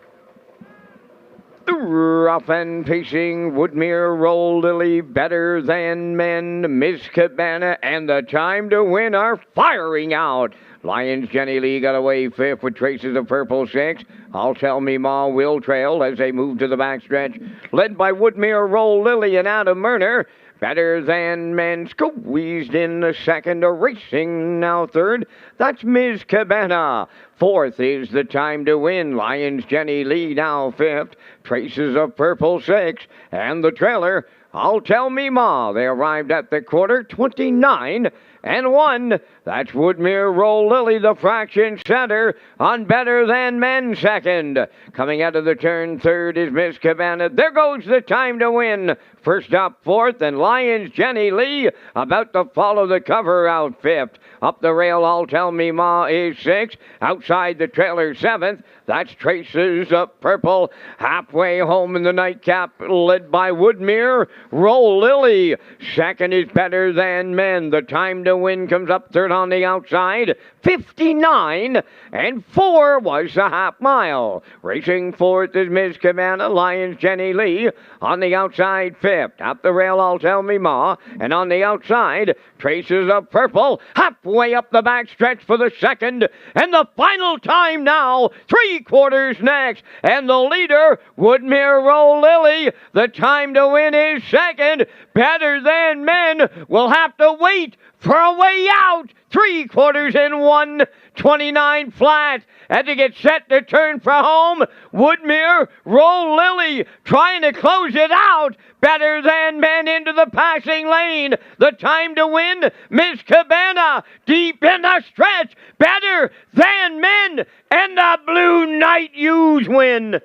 The rough and pacing Woodmere Roll Lily, Better Than Men, Miss Cabana, and The Time to Win are firing out. Lions Jenny Lee got away fifth with traces of Purple 6. I'll Tell Me Ma will trail as they move to the backstretch, led by Woodmere Roll Lily and Adam Murner. Better Than Men squeezed in the second, racing now third. That's Ms. Cabana. Fourth is The Time to Win. Lions Jenny Lee now fifth. Traces of Purple 6. And the trailer, I'll Tell Me Ma. They arrived at the quarter, 29 and 1. That's Woodmere Roll Lily, the fraction center, on Better Than Men second. Coming out of the turn, third is Miss Cabana. There goes The Time to Win. First up, fourth, and Lions Jenny Lee about to follow the cover out fifth. Up the rail, I'll Tell Me Ma is sixth. Outside the trailer, seventh. That's Traces of Purple. Halfway home in the nightcap, led by Woodmere Roll Lily. Second is Better Than Men. The Time to Win comes up third on the outside. 59 and 4 was the half mile. Racing fourth is Miss Cabana. Lions Jenny Lee on the outside fifth. Up the rail, I'll Tell Me Ma. And on the outside, Traces of Purple. Halfway up the backstretch for the second. And the final time now, 3/4 next. And the leader, Woodmere Roll Lily. The Time to Win is second. Better Than Men will have to wait for a way out. 3/4 and 1:29 flat. As they get set to turn for home, Woodmere Roll Lily trying to close it out. Better Than Men into the passing lane. The Time to Win, Miss Cabana deep in the stretch. Better Than Men and the Blue Knight Ewes win.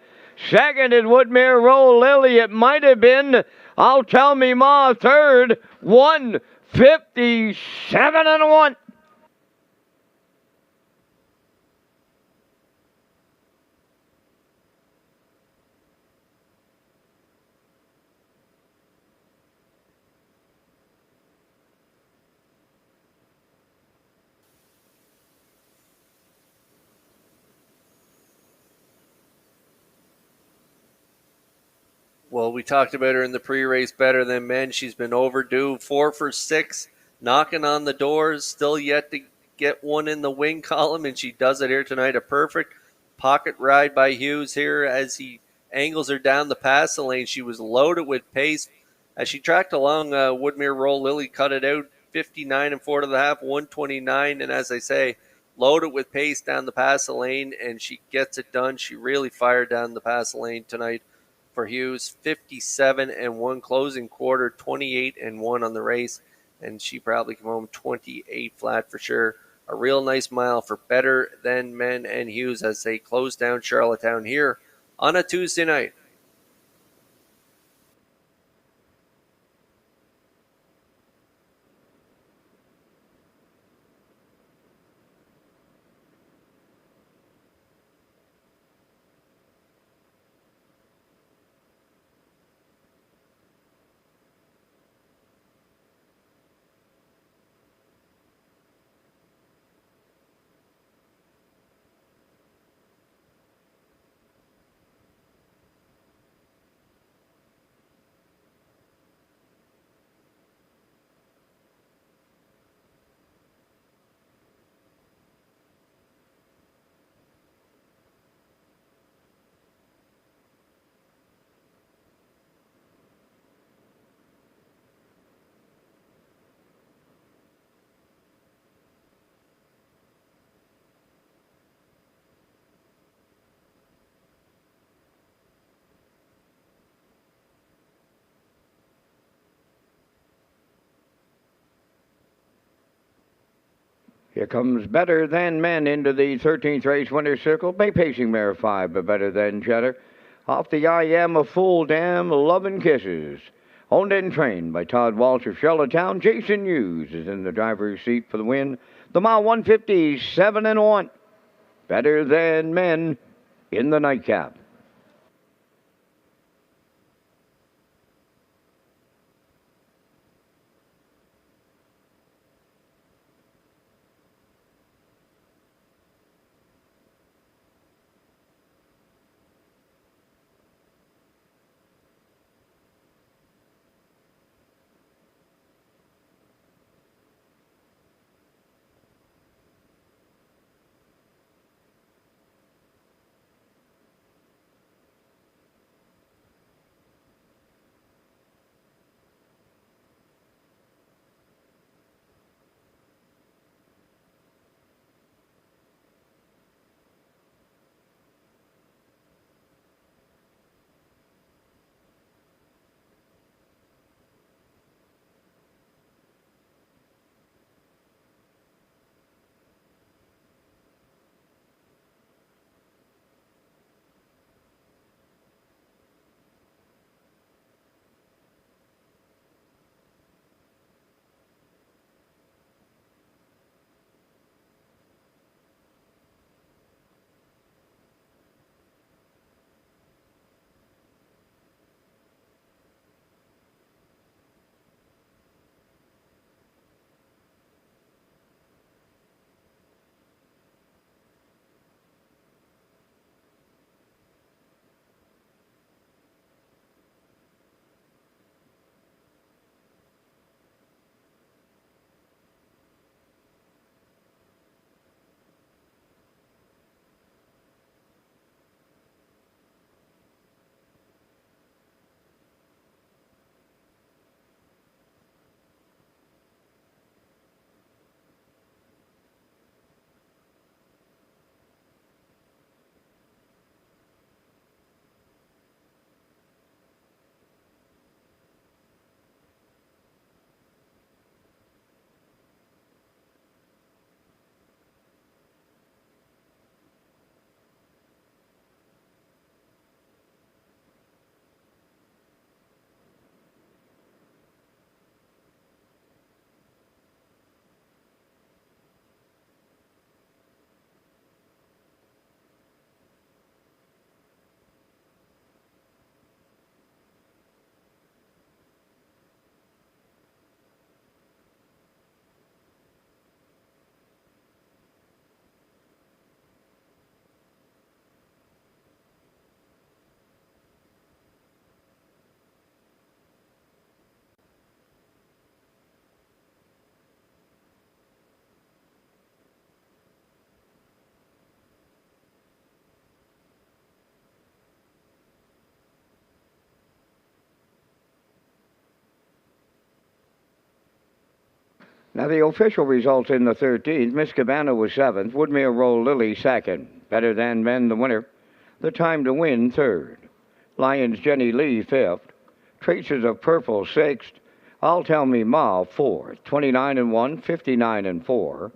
Second is Woodmere Roll Lily. It might have been I'll Tell Me Ma third. 1:57 and 1. Well, we talked about her in the pre-race, Better Than Men. She's been overdue. 4 for 6, knocking on the doors, still yet to get one in the win column, and she does it here tonight. A perfect pocket ride by Hughes here as he angles her down the passing lane. She was loaded with pace. As she tracked along, Woodmere Roll Lily cut it out, 59 and 4 to the half, 129, and as I say, loaded with pace down the passing lane, and she gets it done. She really fired down the passing lane tonight for Hughes. 57 and 1 closing quarter, 28 and 1 on the race, and she probably come home 28 flat for sure. A real nice mile for Better Than Men and Hughes as they close down Charlottetown here on a Tuesday night. Here comes Better Than Men into the 13th race winner's circle by pacing mare 5, but Better Than Cheddar. Off the I Am a Fool Dam, Love and Kisses. Owned and trained by Todd Walsh of Charlottetown. Jason Hughes is in the driver's seat for the win. The mile 157 and 1. Better Than Men in the nightcap. Now, the official results in the 13th, Miss Cabana was 7th, Woodmere Roll Lily 2nd, Better Than Men the winner, The Time to Win 3rd, Lions Jenny Lee 5th, Traces of Purple 6th, I'll Tell Me Ma 4th, 29 and 1, 59 and 4,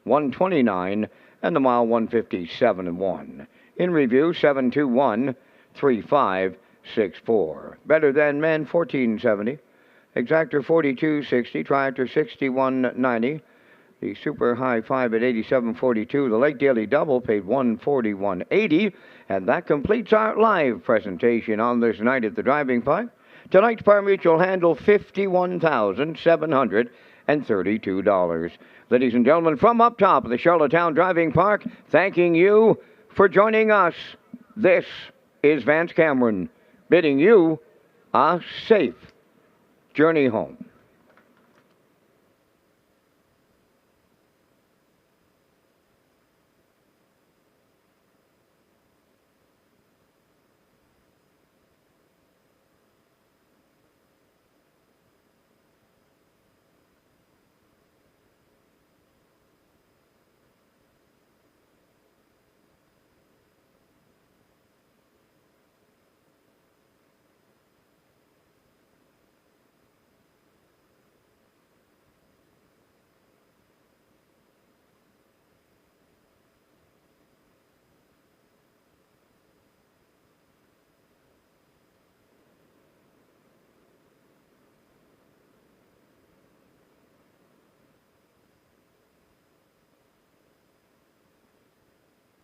129, and the mile 157 and 1. In review, 721, 3564. Better Than Men 1470. Exactor 4260, Triactor 6190, the Super High 5 at 8742, the Lake Daily Double paid 141.80, and that completes our live presentation on this night at the Driving Park. Tonight's Par Mutual handle $51,732. Ladies and gentlemen, from up top of the Charlottetown Driving Park, thanking you for joining us. This is Vance Cameron bidding you a safe journey home.